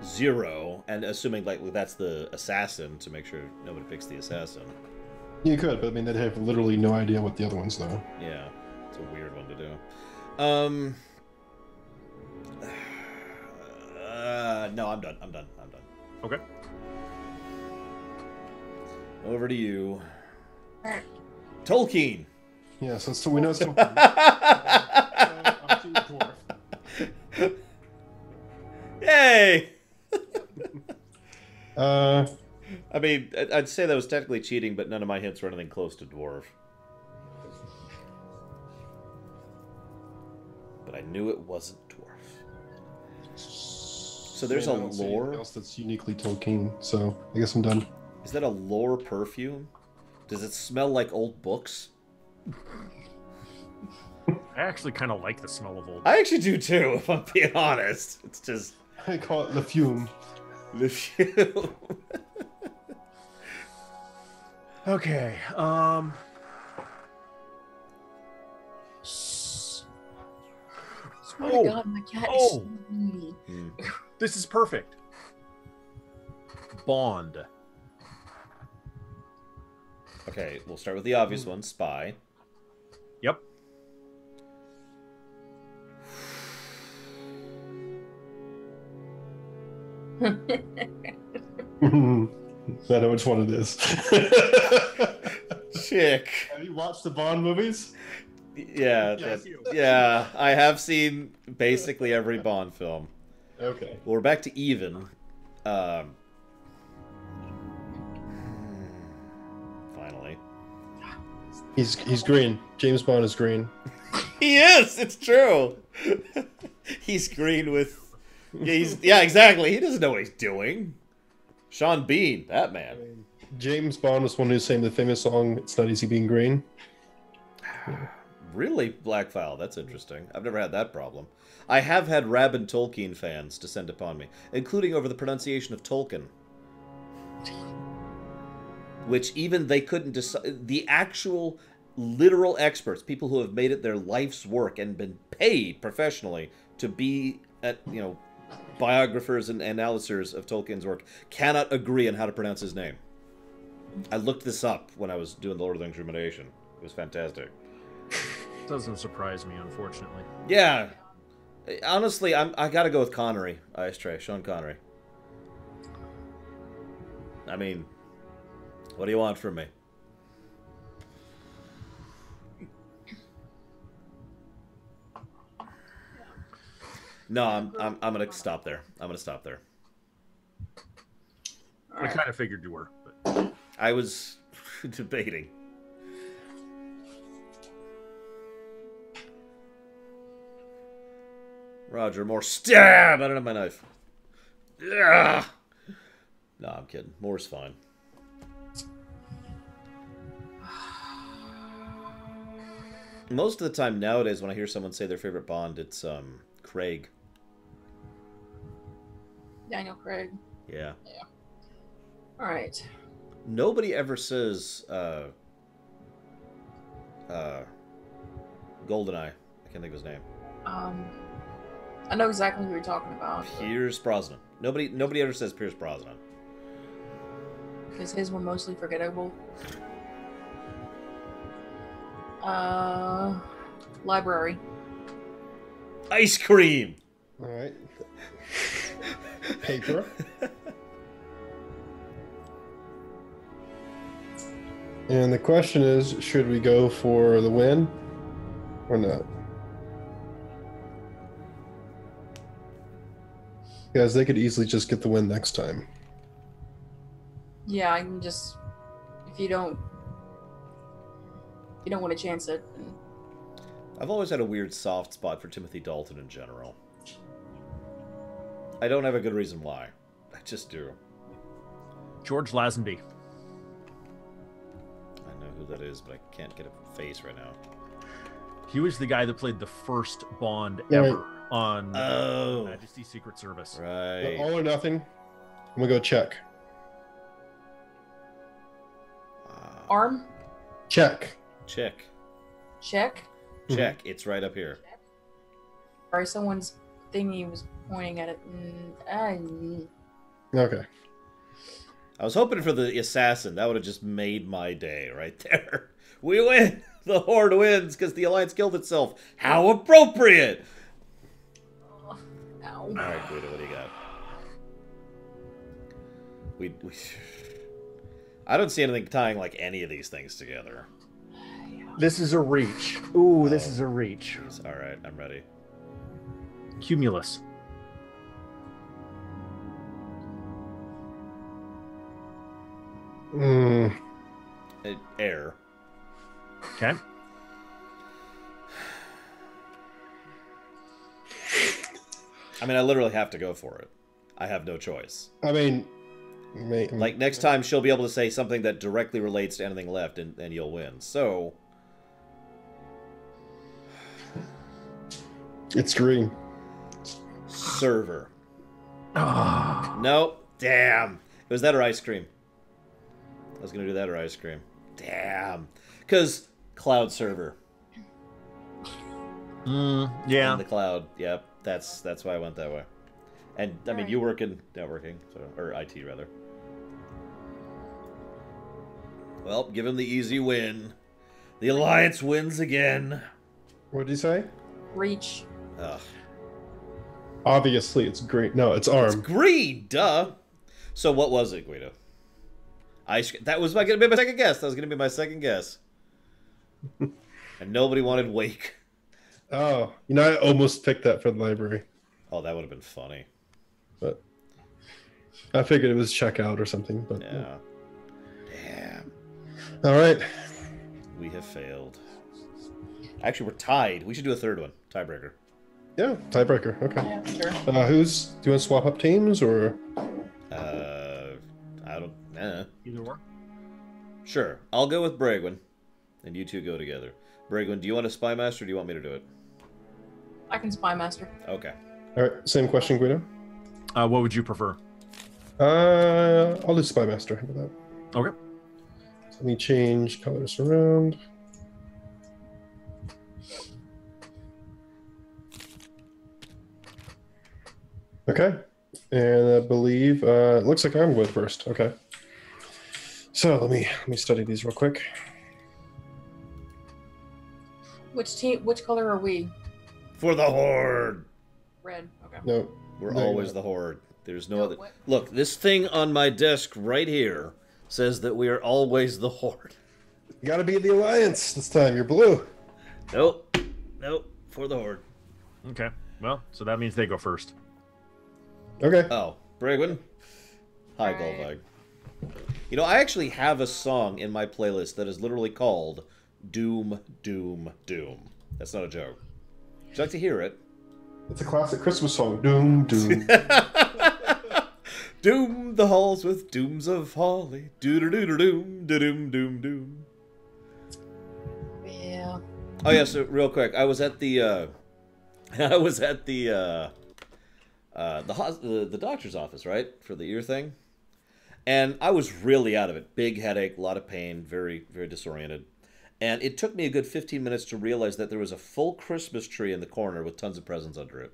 0, and assuming, like, that's the assassin to make sure nobody picks the assassin. You could, but I mean, they'd have literally no idea what the other ones know. Yeah, it's a weird one to do. No, I'm done. Okay. Over to you. Tolkien. Yeah, so we know it's Tolkien. Dwarf. Yay! I I mean, I'd say that was technically cheating, but none of my hints were anything close to dwarf. But I knew it wasn't dwarf. So there's a I don't see anything lore. else that's uniquely Tolkien. So I guess I'm done. Is that a lore perfume? Does it smell like old books? I actually kind of like the smell of old. I actually do too, if I'm being honest. It's just I call it the fume. the fume. Okay. Swear to God, my cat is so needy. This is perfect. Bond. Okay, we'll start with the obvious one, spy. Yep. I know which one it is. Chick. Have you watched the Bond movies? Yeah, Yes. yeah, I have seen basically every Bond film. Okay. Well, we're back to even. Finally. He's green. James Bond is green. He is! It's true! He's green with... Yeah, exactly. He doesn't know what he's doing. Sean Bean, that man. James Bond was one who sang the famous song "It's Not Easy Being Green." Really? Blackfile, that's interesting. I've never had that problem. I have had rabid Tolkien fans descend upon me, including over the pronunciation of Tolkien. Which even they couldn't decide. The actual literal experts, people who have made it their life's work and been paid professionally to be, biographers and analyzers of Tolkien's work, cannot agree on how to pronounce his name. I looked this up when I was doing the Lord of the Rings rumination. It was fantastic. Doesn't surprise me, unfortunately. Yeah. Honestly, I gotta go with Connery. Ice Tray, Sean Connery. I mean, what do you want from me? No, I'm gonna stop there. I'm gonna stop there. I kind of figured you were, but I was debating. Roger Moore, stab! I don't have my knife. Ugh. No, I'm kidding. Moore's fine. Most of the time nowadays, when I hear someone say their favorite Bond, it's Craig. Daniel Craig. Yeah. All right. Nobody ever says GoldenEye. I can't think of his name. I know exactly who you're talking about. Pierce Brosnan. Nobody ever says Pierce Brosnan. Because his were mostly forgettable. Library. Ice cream. All right. Paper. And the question is, should we go for the win or not? Guys, they could easily just get the win next time. Yeah, I can just if you don't want to chance it. Then... I've always had a weird soft spot for Timothy Dalton in general. I don't have a good reason why. I just do. George Lazenby. I know who that is, but I can't get a face right now. He was the guy that played the first Bond Right. ever on Oh. Majesty's Secret Service. Right. All or nothing. I'm gonna go check. Arm? Check. Check. Check? Check. It's right up here. Sorry, someone's thingy was pointing at it. Okay. I was hoping for the assassin. That would have just made my day right there. We win! The Horde wins because the Alliance killed itself. How appropriate! Ow. All right, Guido, what do you got? We I don't see anything tying like any of these things together. This is a reach. Ooh, this is a reach. Jeez. All right, I'm ready. Cumulus. Air. Okay. I mean, I literally have to go for it. I have no choice. I mean, Like, next time she'll be able to say something that directly relates to anything left, and you'll win. So... it's green. Server. Ah. Nope. Damn. It was that or ice cream. I was going to do that or ice cream. Damn. Because cloud server. Yeah. In the cloud. Yep. That's why I went that way. And, I mean, Alright. you work in networking. So, or IT, rather. Well, give him the easy win. The Alliance wins again. What did you say? Reach. Ugh. Obviously, it's green. No, it's It's arm. green, duh. So what was it, Guido? That was going to be my second guess. That was going to be my second guess. And nobody wanted Wake. Oh, you know, I almost picked that for the library, Oh, that would have been funny. but I figured it was checkout or something. But Yeah. Damn. all right. We have failed. Actually, we're tied. We should do a third one. Tiebreaker. Yeah, tiebreaker. Okay. Yeah, sure. Do you want to swap up teams or? I don't... Either or. Sure. I'll go with Bragwin. And you two go together. Bragwin, do you want a Spy Master or do you want me to do it? I can spy master. Okay. All right, same question, Guido. What would you prefer? I'll do spy master. How about that? Okay. So let me change colors around. Okay, and I believe it looks like I'm going first. Okay. So let me study these real quick. Which team? Which color are we? For the Horde! Red. Okay. No, We're there you always go. the Horde. There's no No, other... what? Look, this thing on my desk right here says that we are always the Horde. You gotta be the alliance this time. You're blue. Nope. Nope. For the Horde. Okay. Well, so that means they go first. Okay. Oh, Bragwin. Hi, Alright. Golvag. You know, I actually have a song in my playlist that is literally called Doom, Doom, Doom. That's not a joke. Would you like to hear it? It's a classic Christmas song. Doom, doom. Doom the halls with dooms of holly. Doo-doo-doo-doo-doom, doom, doom, doom. Yeah. Oh yeah, so real quick, I was at the the doctor's office, right, for the ear thing, and I was really out of it. Big headache, a lot of pain, very very disoriented, and it took me a good 15 minutes to realize that there was a full Christmas tree in the corner with tons of presents under it.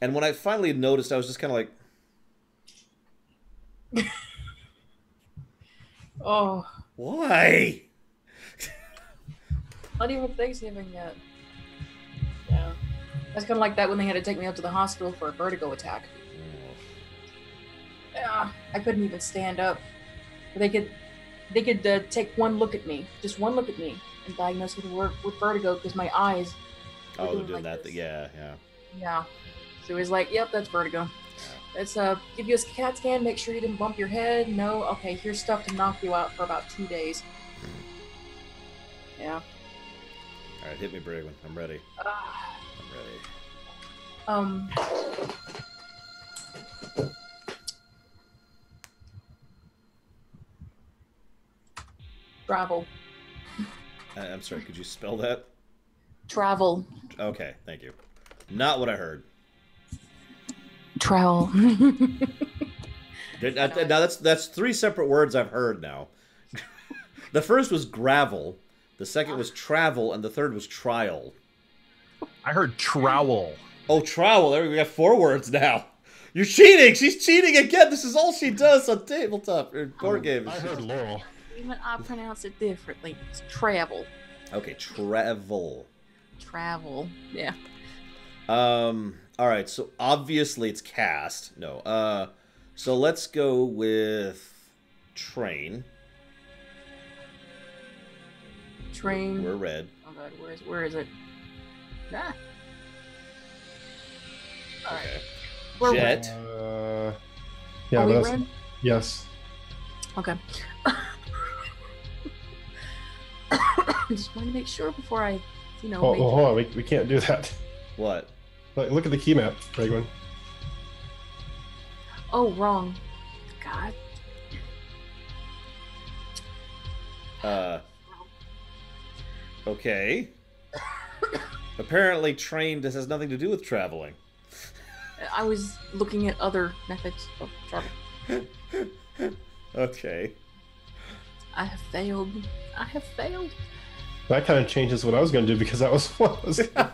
And when I finally noticed, I was just kind of like, Oh, "Why?" not even Thanksgiving yet. Yeah. That's kind of like that when they had to take me out to the hospital for a vertigo attack. Yeah, I couldn't even stand up. They could take one look at me, just one look at me, and diagnose me with vertigo because my eyes. were Oh, they're doing like that. this. Yeah, yeah. Yeah. So he's like, "Yep, that's vertigo. Let's give you a CAT scan. Make sure you didn't bump your head. No, okay. Here's stuff to knock you out for about 2 days." Yeah. All right, hit me, Bragwin. I'm ready. Ah. I'm ready. Travel. I'm sorry, could you spell that? Travel. Okay, thank you. Not what I heard. Travel. Now that's three separate words I've heard now. The first was gravel, the second was travel, and the third was trial. I heard trowel. Oh, trowel. There we got 4 words now. You're cheating. She's cheating again. This is all she does on tabletop or board games. I heard Laurel. Even I pronounce it differently. It's travel. Okay, travel. Travel. Yeah. All right. So obviously it's cast. No. So let's go with train. Train. We're red. Oh god, where is it? Ah. All right. Okay. We're Jet. Yeah, Are we but that's, red? yes. Okay. Just want to make sure before I, Oh, hold on. We can't do that. What? Look at the key map, Regwin. Oh, wrong. God. Okay. Apparently, train has nothing to do with traveling. I was looking at other methods of travel. Okay. I have failed. I have failed. That kind of changes what I was going to do because that was what I was. Now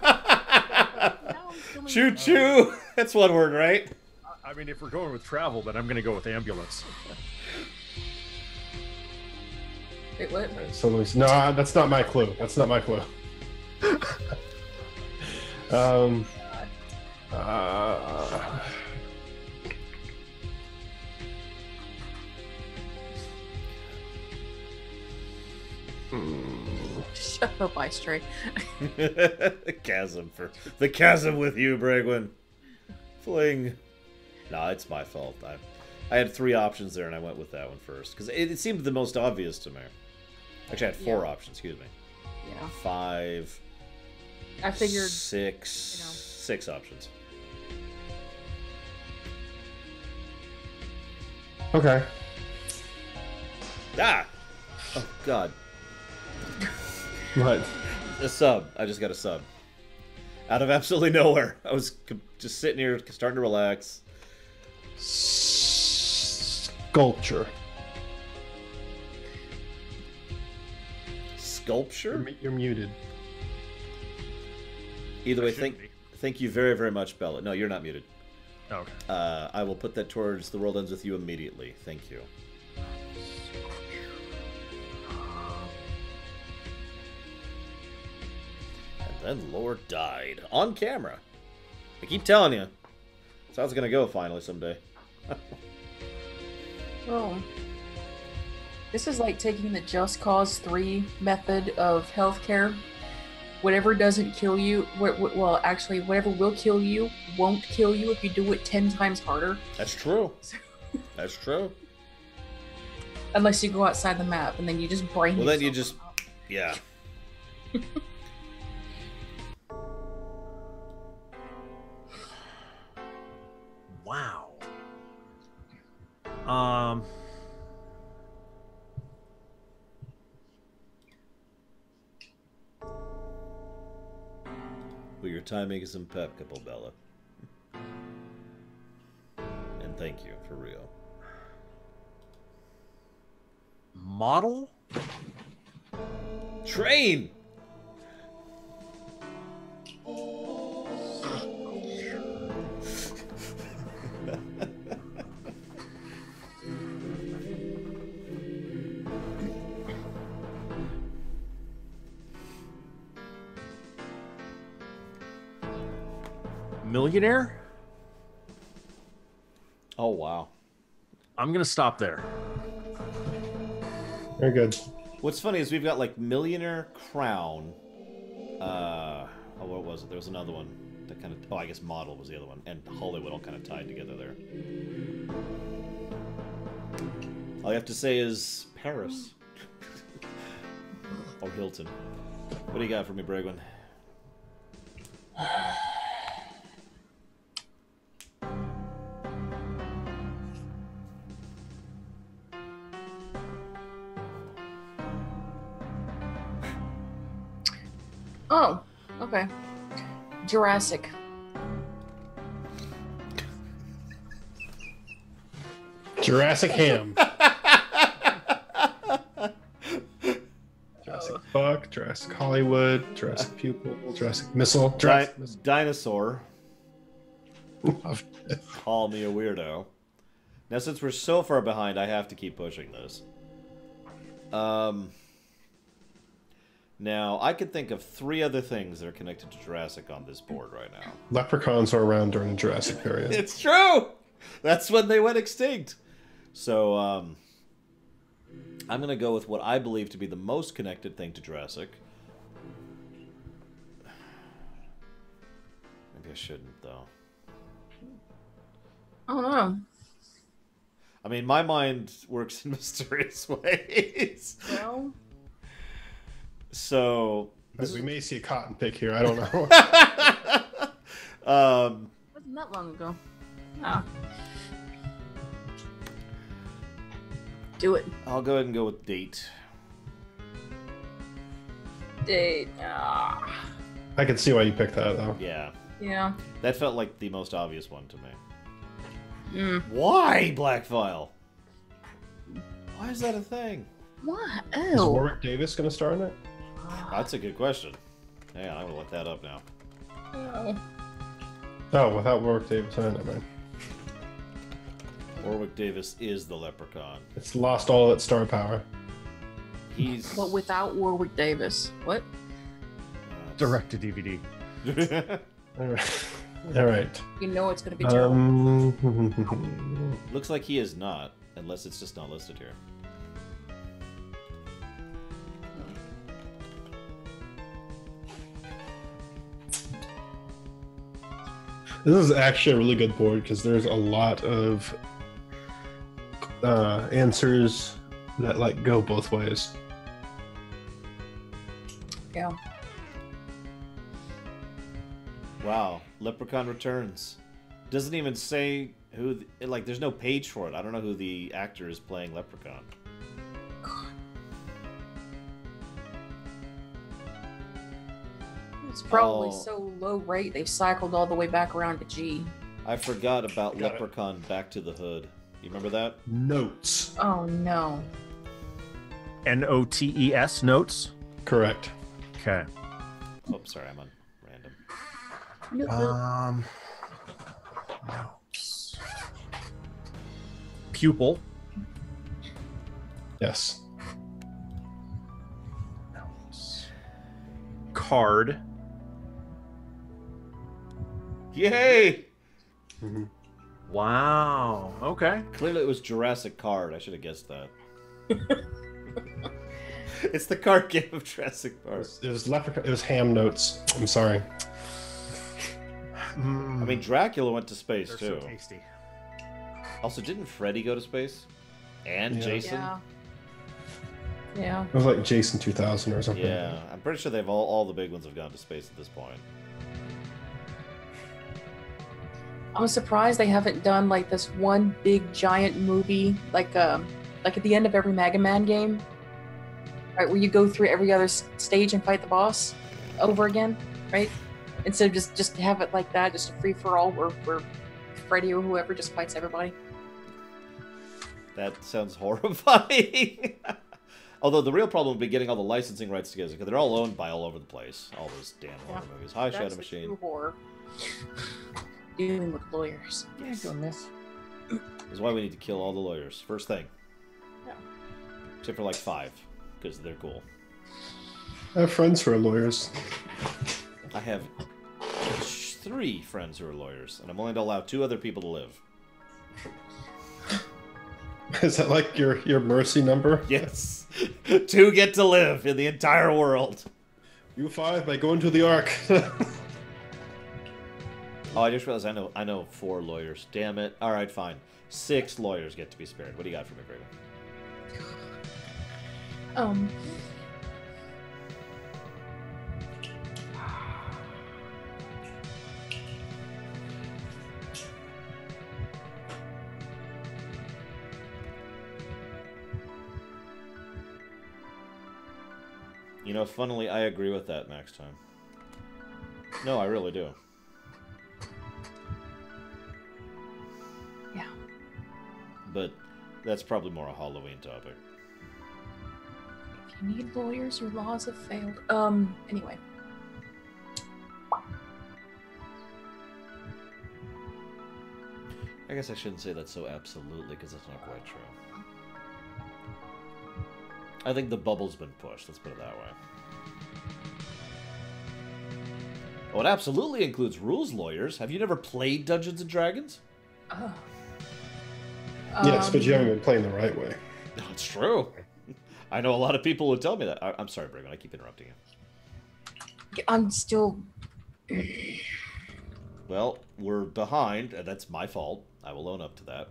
I'm feeling- Choo choo. That's one word, right? I mean, if we're going with travel, then I'm going to go with ambulance. Wait, what? So no, that's not my clue. That's not my clue. Shut up, Ice Tray. Chasm for the chasm with you, Bragwin. Fling. Nah, it's my fault. I had 3 options there, and I went with that one first because it seemed the most obvious to me. Actually, I had 4 options. Excuse me. Yeah. 5. I figured 6. 6 options. Okay. Ah. Oh God. What? A sub. I just got a sub. Out of absolutely nowhere. I was just sitting here, starting to relax. Sculpture. Sculpture? You're muted. Either way, Shouldn't be. thank you very, very much, Bella. No, you're not muted. Oh, okay. I will put that towards The World Ends With You immediately. Thank you. And then Lord died. On camera. I keep telling you. That's how it's going to go finally someday. Oh. This is like taking the Just Cause 3 method of healthcare. Whatever doesn't kill you, well, actually, whatever will kill you won't kill you if you do it 10 times harder. That's true. That's true. Unless you go outside the map and then you just brain Well, then you yourself just... Yeah. Wow. Well, your timing is impeccable, Bella. And thank you, for real. Model? Train! Millionaire? Oh, wow. I'm going to stop there. Very good. What's funny is we've got, like, Millionaire, Crown. Oh, what was it? There was another one that kind of... Oh, I guess Model was the other one. And Hollywood all kind of tied together there. All you have to say is Paris. Or Hilton. What do you got for me, Bragwin? Oh, okay. Jurassic. Jurassic Ham. Jurassic Buck, Jurassic Hollywood, Jurassic Pupil, Jurassic Missile, Jurassic Missile. Dinosaur. Call me a weirdo. Now, since we're so far behind, I have to keep pushing this. Now, I could think of 3 other things that are connected to Jurassic on this board right now. Leprechauns are around during the Jurassic period. It's true! That's when they went extinct. So, I'm going to go with what I believe to be the most connected thing to Jurassic. Maybe I shouldn't, though. I don't know. I mean, my mind works in mysterious ways. Well, So we may see a cotton pick here. I don't know. wasn't that long ago. Ah. Do it. I'll go ahead and go with date. Date. Ah. I can see why you picked that though. Yeah, Yeah. that felt like the most obvious one to me. Mm. Why Black File? Why is that a thing? What? Is Oh. Warwick Davis going to star in it? That's a good question. Hang on, I'm gonna look that up now. Oh. Oh, without Warwick Davis, I don't know. Warwick Davis is the Leprechaun. It's lost all of its star power. He's But without Warwick Davis. What? Direct to DVD. All right. All right. You know it's going to be terrible. Looks like he is not, unless it's just not listed here. This is actually a really good board because there's a lot of answers that like go both ways. Yeah. Wow, Leprechaun Returns. Doesn't even say who. Like, there's no page for it. I don't know who the actor is playing Leprechaun. It's probably Oh. so low rate they've cycled all the way back around to G. I forgot about Got it. Leprechaun Back to the Hood. You remember that? Notes. Oh no. NOTES notes. Correct. Okay. Oh, sorry, I'm on random. Notes. Pupil. Yes. Notes. Card. Yay! Mhm. Wow. Okay. Clearly it was Jurassic Card. I should have guessed that. It's the card game of Jurassic Park. It was Leprechaun. It was Ham Notes. I'm sorry. I mean, Dracula went to space, they're too. so tasty. Also, didn't Freddy go to space? And Yeah. Jason? Yeah. Yeah. It was like Jason 2000 or something. Yeah, I'm pretty sure they've all the big ones have gone to space at this point. I'm surprised they haven't done like this one big giant movie like at the end of every Mega Man game, right, where you go through every other stage and fight the boss over again, right? Instead of just have it like that, just a free for all where Freddy or whoever just fights everybody. That sounds horrifying. Although the real problem would be getting all the licensing rights together, because they're all owned by all over the place. All those damn horror movies. Hi, Shadow That's the Machine. true horror. Dealing with lawyers. Yes. This is why we need to kill all the lawyers. First thing. Yeah. Except for like 5, because they're cool. I have friends who are lawyers. I have 3 friends who are lawyers, and I'm willing to allow 2 other people to live. Is that like your mercy number? Yes. 2 get to live in the entire world. You 5 by going to the Ark. Oh, I just realized I know 4 lawyers. Damn it. All right, fine. 6 lawyers get to be spared. What do you got for me, Grady? You know, funnily, I agree with that next time. No, I really do. Yeah. But that's probably more a Halloween topic. If you need lawyers, your laws have failed. Anyway. I guess I shouldn't say that so absolutely, because that's not quite true. I think the bubble's been pushed, let's put it that way. Oh, it absolutely includes rules lawyers. Have you never played Dungeons & Dragons? Oh. Yes, but you haven't been playing the right way. No, it's true. I know a lot of people who tell me that. I'm sorry, Braven, I keep interrupting you. I'm still... Well, we're behind, and that's my fault. I will own up to that.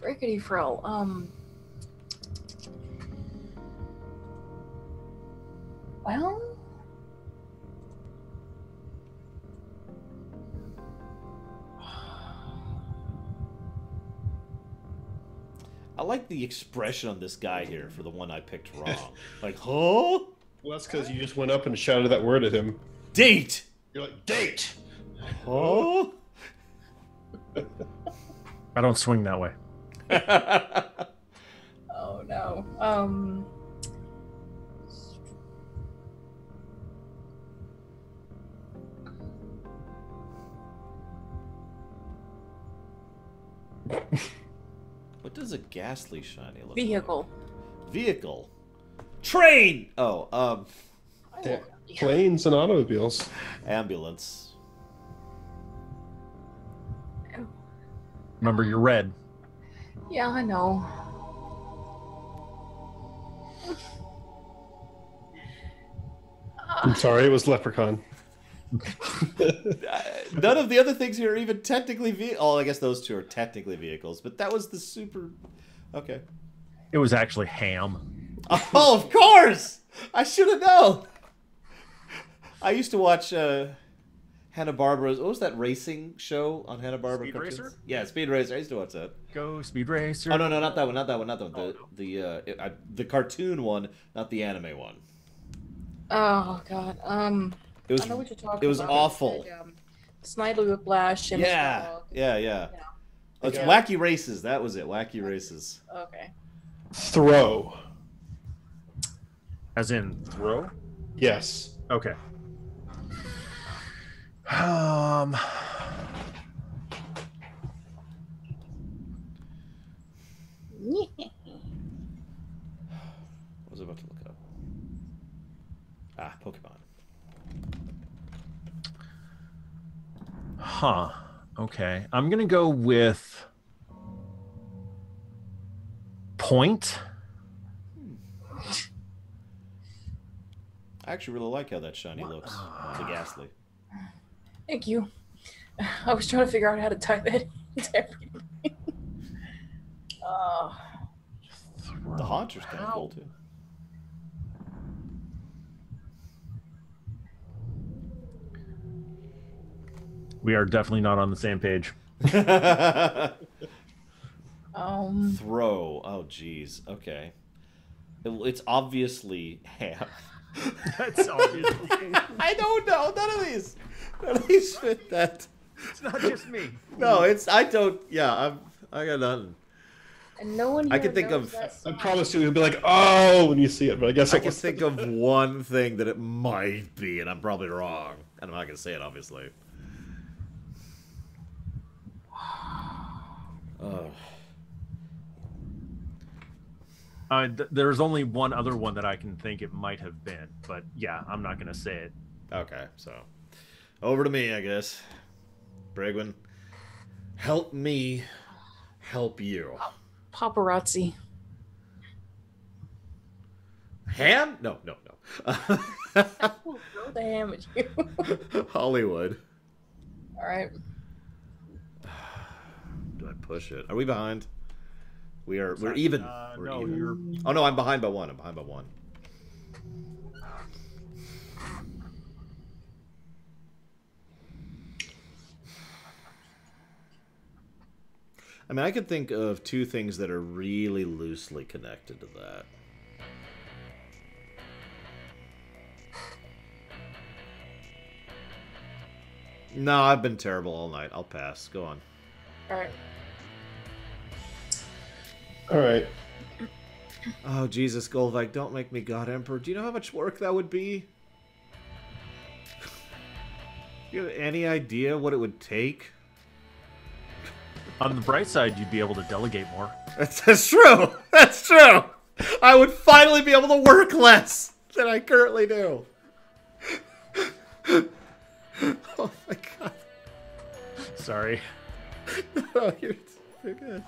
Frickety frill. Well... I like the expression on this guy here for the one I picked wrong. Like, huh? Well, that's because you just went up and shouted that word at him. Date! You're like, date! Huh? I don't swing that way. Oh no. What does a ghastly shiny look Vehicle. like? Vehicle. Train! Oh, Yeah. Planes and automobiles. ambulance. Remember, you're red. Yeah, I know. I'm sorry, it was Leprechaun. None of the other things here are even technically oh, I guess those two are technically vehicles, but that was the super... Okay. It was actually ham. Oh, of course! I should have known! I used to watch Hanna-Barbera's... What was that racing show on Hanna-Barbera? Speed cartoons? Racer? Yeah, Speed Racer. I used to watch that. Go Speed Racer. Oh, no, not that one. The cartoon one, not the anime one. Oh god. It was, I know what you're talking about. it was awful. Snyder Whiplash and Yeah. Oh, it's Yeah. Wacky Races. That was it. Wacky Races. Okay. Throw. As in throw? Yes. Okay. What was I about to look up? Ah, Pokemon. Huh. Okay. I'm gonna go with point. I actually really like how that shiny looks. The ghastly. Thank you. I was trying to figure out how to type that into everything. The Haunter's kind of cool too. We are definitely not on the same page. Throw. Oh, geez. Okay. It's obviously ham. That's obviously. I don't know. None of these fit that. It's not just me. No, it's. I don't. Yeah, I got nothing. And no one I here can think knows of- that I song. promise you, you'll be like, oh, when you see it, but I guess I can think of one thing that it might be, and I'm probably wrong. And I'm not going to say it, obviously. Oh. There's only one other one that I can think it might have been, but yeah, I'm not gonna say it. Okay, so over to me, I guess. Bragwin, help me help you. Paparazzi. Ham? No. I'll throw the ham at you. Hollywood. All right. Do I push it? Are we behind? We're even. We're no, even. you're. Oh no, I'm behind by one. I mean, I could think of two things that are really loosely connected to that. No, I've been terrible all night. I'll pass. Go on. All right. All right. Oh, Jesus, Golvike, don't make me God Emperor. Do you know how much work that would be? You have any idea what it would take? On the bright side, you'd be able to delegate more. That's true. That's true. I would finally be able to work less than I currently do. Oh my god. Sorry. Oh, you're good.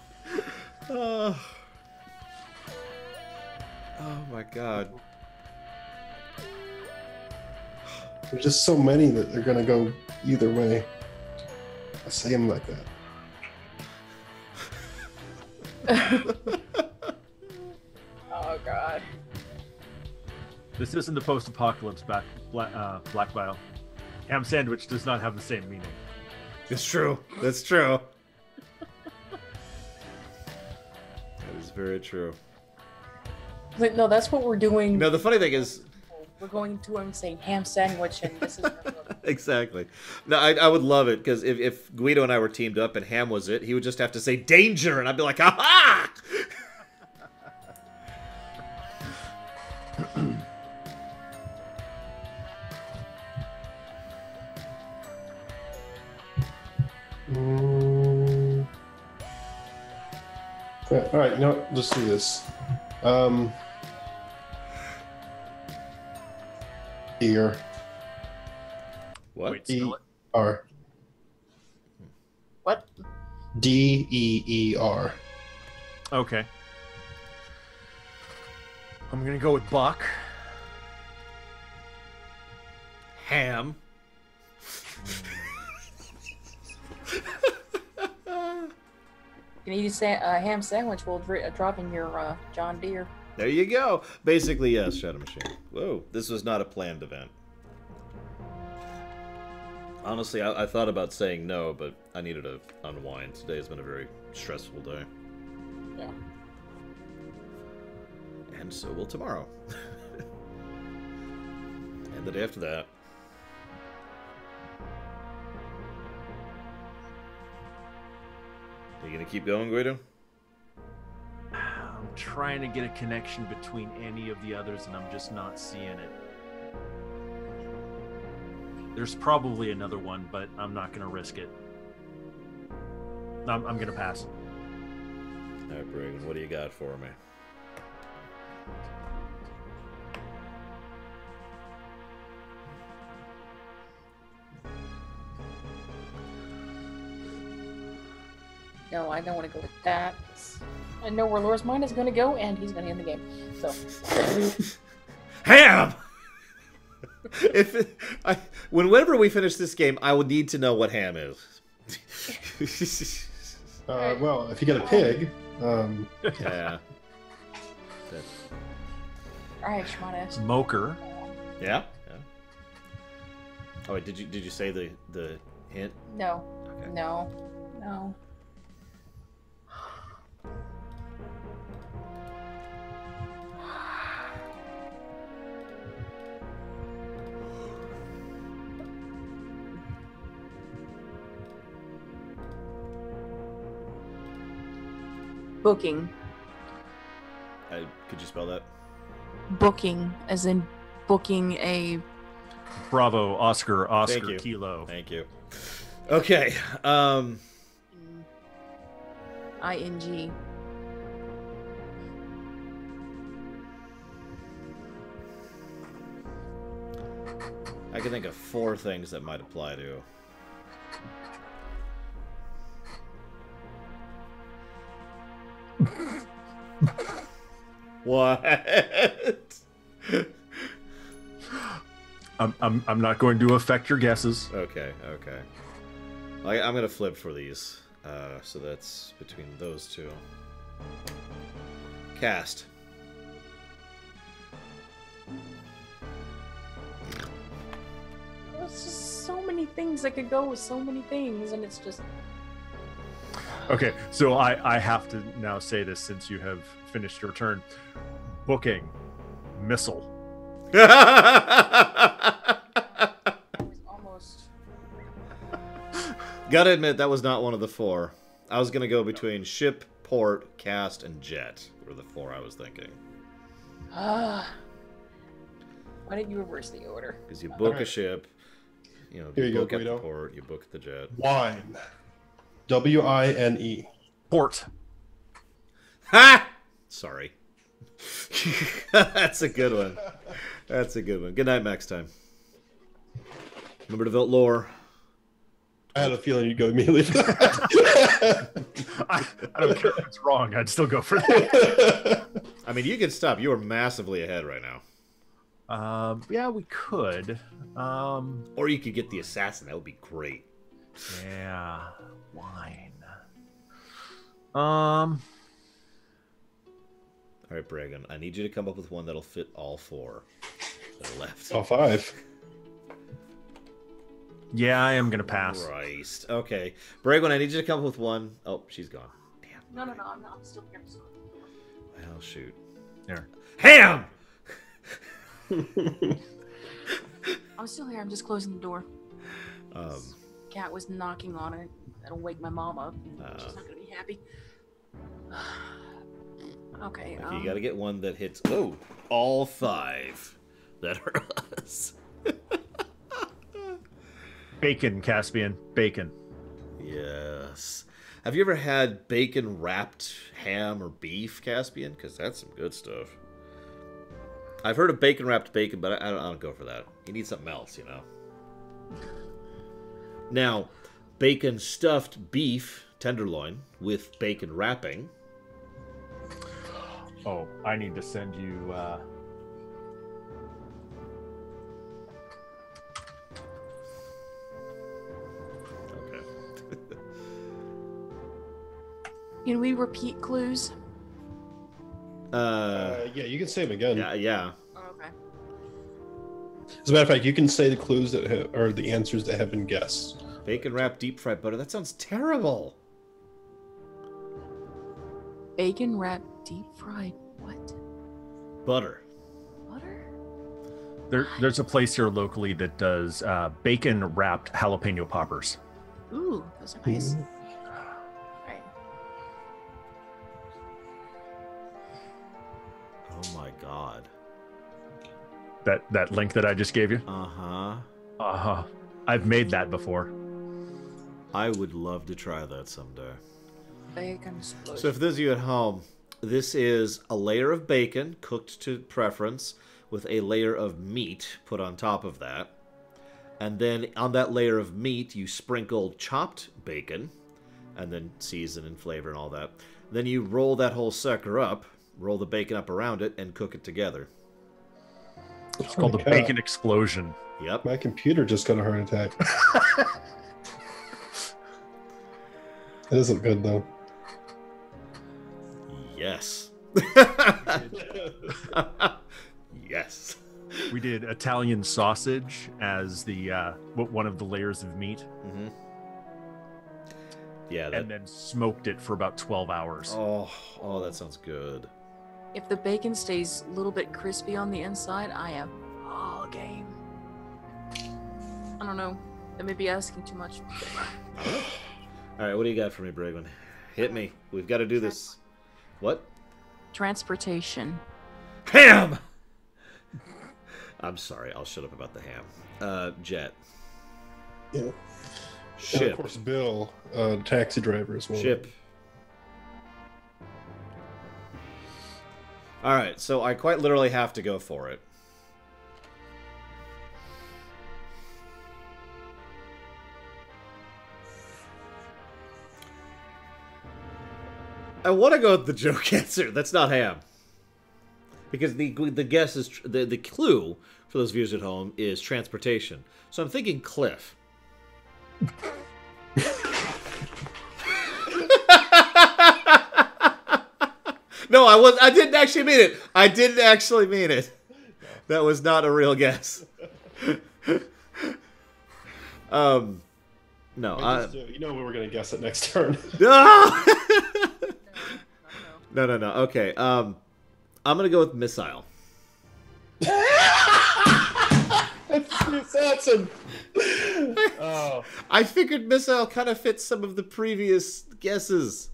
Oh my god. There's just so many that they're gonna go either way. I say them like that. Oh god. This isn't the post-apocalypse black vial. Ham sandwich does not have the same meaning. It's true. That's true. That is very true. Like, no, that's what we're doing. No, the funny thing is, We're going to him saying ham sandwich, and this is exactly. No, I would love it because if Guido and I were teamed up and Ham was it, he would just have to say danger, and I'd be like, aha! All right, you know what? Let's do this. Ear. What? Wait, spell it. R. what? Deer. Okay. I'm gonna go with Buck. Ham. You need to say a ham sandwich will drop in your John Deere. There you go. Basically, yes, Shadow Machine. Whoa, this was not a planned event. Honestly, I thought about saying no, but I needed to unwind. Today has been a very stressful day. Yeah. And so will tomorrow. And the day after that. Are you gonna keep going, Guido? I'm trying to get a connection between any of the others, and I'm just not seeing it. There's probably another one, but I'm not going to risk it. I'm going to pass. All right, Bragan, what do you got for me? No, I don't want to go with that. I know where Laura's mind is going to go, and he's going to end the game. So. Ham! Whenever we finish this game, I would need to know what ham is. Well, if you get a pig, Yeah. All right, Shmata. Smoker. Yeah. Oh wait, did you say the hint? No. Okay. No. No. Booking. Could you spell that? Booking, as in booking a. Bravo, Oscar, Thank you. Kilo. Thank you. Okay. ing. I can think of 4 things that might apply to. What? I'm not going to affect your guesses. Okay. I'm gonna flip for these. So that's between those two. Cast. There's just so many things that could go with so many things, and it's just. Okay, so I have to now say this since you have finished your turn. Booking. Missile. It was almost. Gotta admit, that was not one of the 4. I was gonna go between ship, port, cast, and jet. Were the 4 I was thinking. Why didn't you reverse the order? Because you book a Alright. ship, you know, Here you you go, book at the Guido. port, you book at the jet. Wine. W-I-N-E. Port. Ha! Sorry. That's a good one. That's a good one. Good night, Max time. Remember to vote lore. I had a feeling you'd go immediately for that. I don't care if it's wrong. I'd still go for that. I mean, you can stop. You are massively ahead right now. Yeah, we could. Or you could get the assassin. That would be great. Yeah, wine. All right, Bragan. I need you to come up with one that'll fit all 4 that are left. All 5. Yeah, I am gonna pass. Christ. Okay. Bragan, I need you to come up with one. Oh, she's gone. Damn. No, I'm not. I'm still here. I'm still here. Well, shoot. There. Ham! I'm still here. I'm just closing the door. Cat was knocking on it. That'll wake my mom up. She's not gonna be happy. Okay. Okay, you gotta get one that hits. Oh, all 5 that are us. Bacon, Caspian. Bacon. Yes. Have you ever had bacon wrapped ham or beef, Caspian? Because that's some good stuff. I've heard of bacon wrapped bacon, but I don't go for that. You need something else, you know. Now, bacon stuffed beef tenderloin with bacon wrapping. Oh, I need to send you. Okay. Can we repeat clues? Yeah, you can say them again. Yeah. Oh, okay. As a matter of fact, you can say the clues that are the answers that have been guessed. Bacon wrapped deep fried butter. That sounds terrible. Bacon wrapped deep fried. What? Butter. Butter? There's a place here locally that does bacon wrapped jalapeno poppers. Ooh, those are nice. Right. Oh my god. That link that I just gave you. Uh-huh. I've made that before. I would love to try that someday. Bacon explosion. So for those of you at home, this is a layer of bacon cooked to preference with a layer of meat put on top of that. And then on that layer of meat, you sprinkle chopped bacon and then season and flavor and all that. Then you roll that whole sucker up, roll the bacon up around it, and cook it together. It's called the bacon explosion. Yep. My computer just got a heart attack. It isn't good, though. Yes. Yes. We did Italian sausage as the one of the layers of meat, Mm-hmm. Yeah. and then smoked it for about 12 hours. Oh, that sounds good. If the bacon stays a little bit crispy on the inside, I am all game. I don't know. That may be asking too much. All right, what do you got for me, Bragman? Hit me. We've got to do this. What? Transportation. Ham! I'm sorry. I'll shut up about the ham. Jet. Yeah. And Ship. of course, Bill, taxi driver as well. Ship. All right, so I quite literally have to go for it. I want to go with the joke answer. That's not ham. Because the guess is the clue for those viewers at home is transportation. So I'm thinking cliff. No, I didn't actually mean it. I didn't actually mean it. That was not a real guess. No, You know we were going to guess it next turn. No. No. Okay. I'm gonna go with missile. That's assassin. Oh, I figured missile kind of fits some of the previous guesses.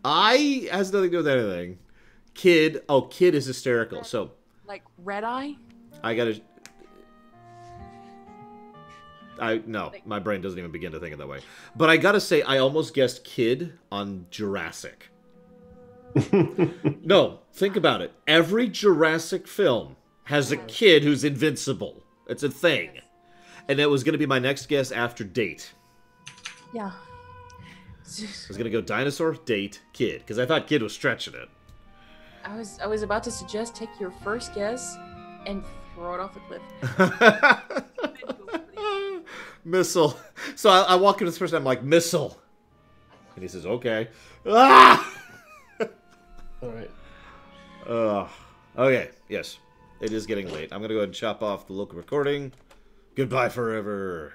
I has nothing to do with anything. Kid. Oh, Kid is hysterical. So Like Red Eye? I gotta. No, my brain doesn't even begin to think of that way. But I gotta say, I almost guessed Kid on Jurassic. No, think about it. Every Jurassic film has a kid who's invincible. It's a thing. And that was going to be my next guess after Date. Yeah. I was going to go dinosaur, date, kid. Because I thought Kid was stretching it. I was about to suggest take your first guess and throw it off a cliff. Missile. So I walk into this person, I'm like, missile. And he says, okay. Ah! all right. Okay, yes. It is getting late. I'm going to go ahead and chop off the local recording. Goodbye forever.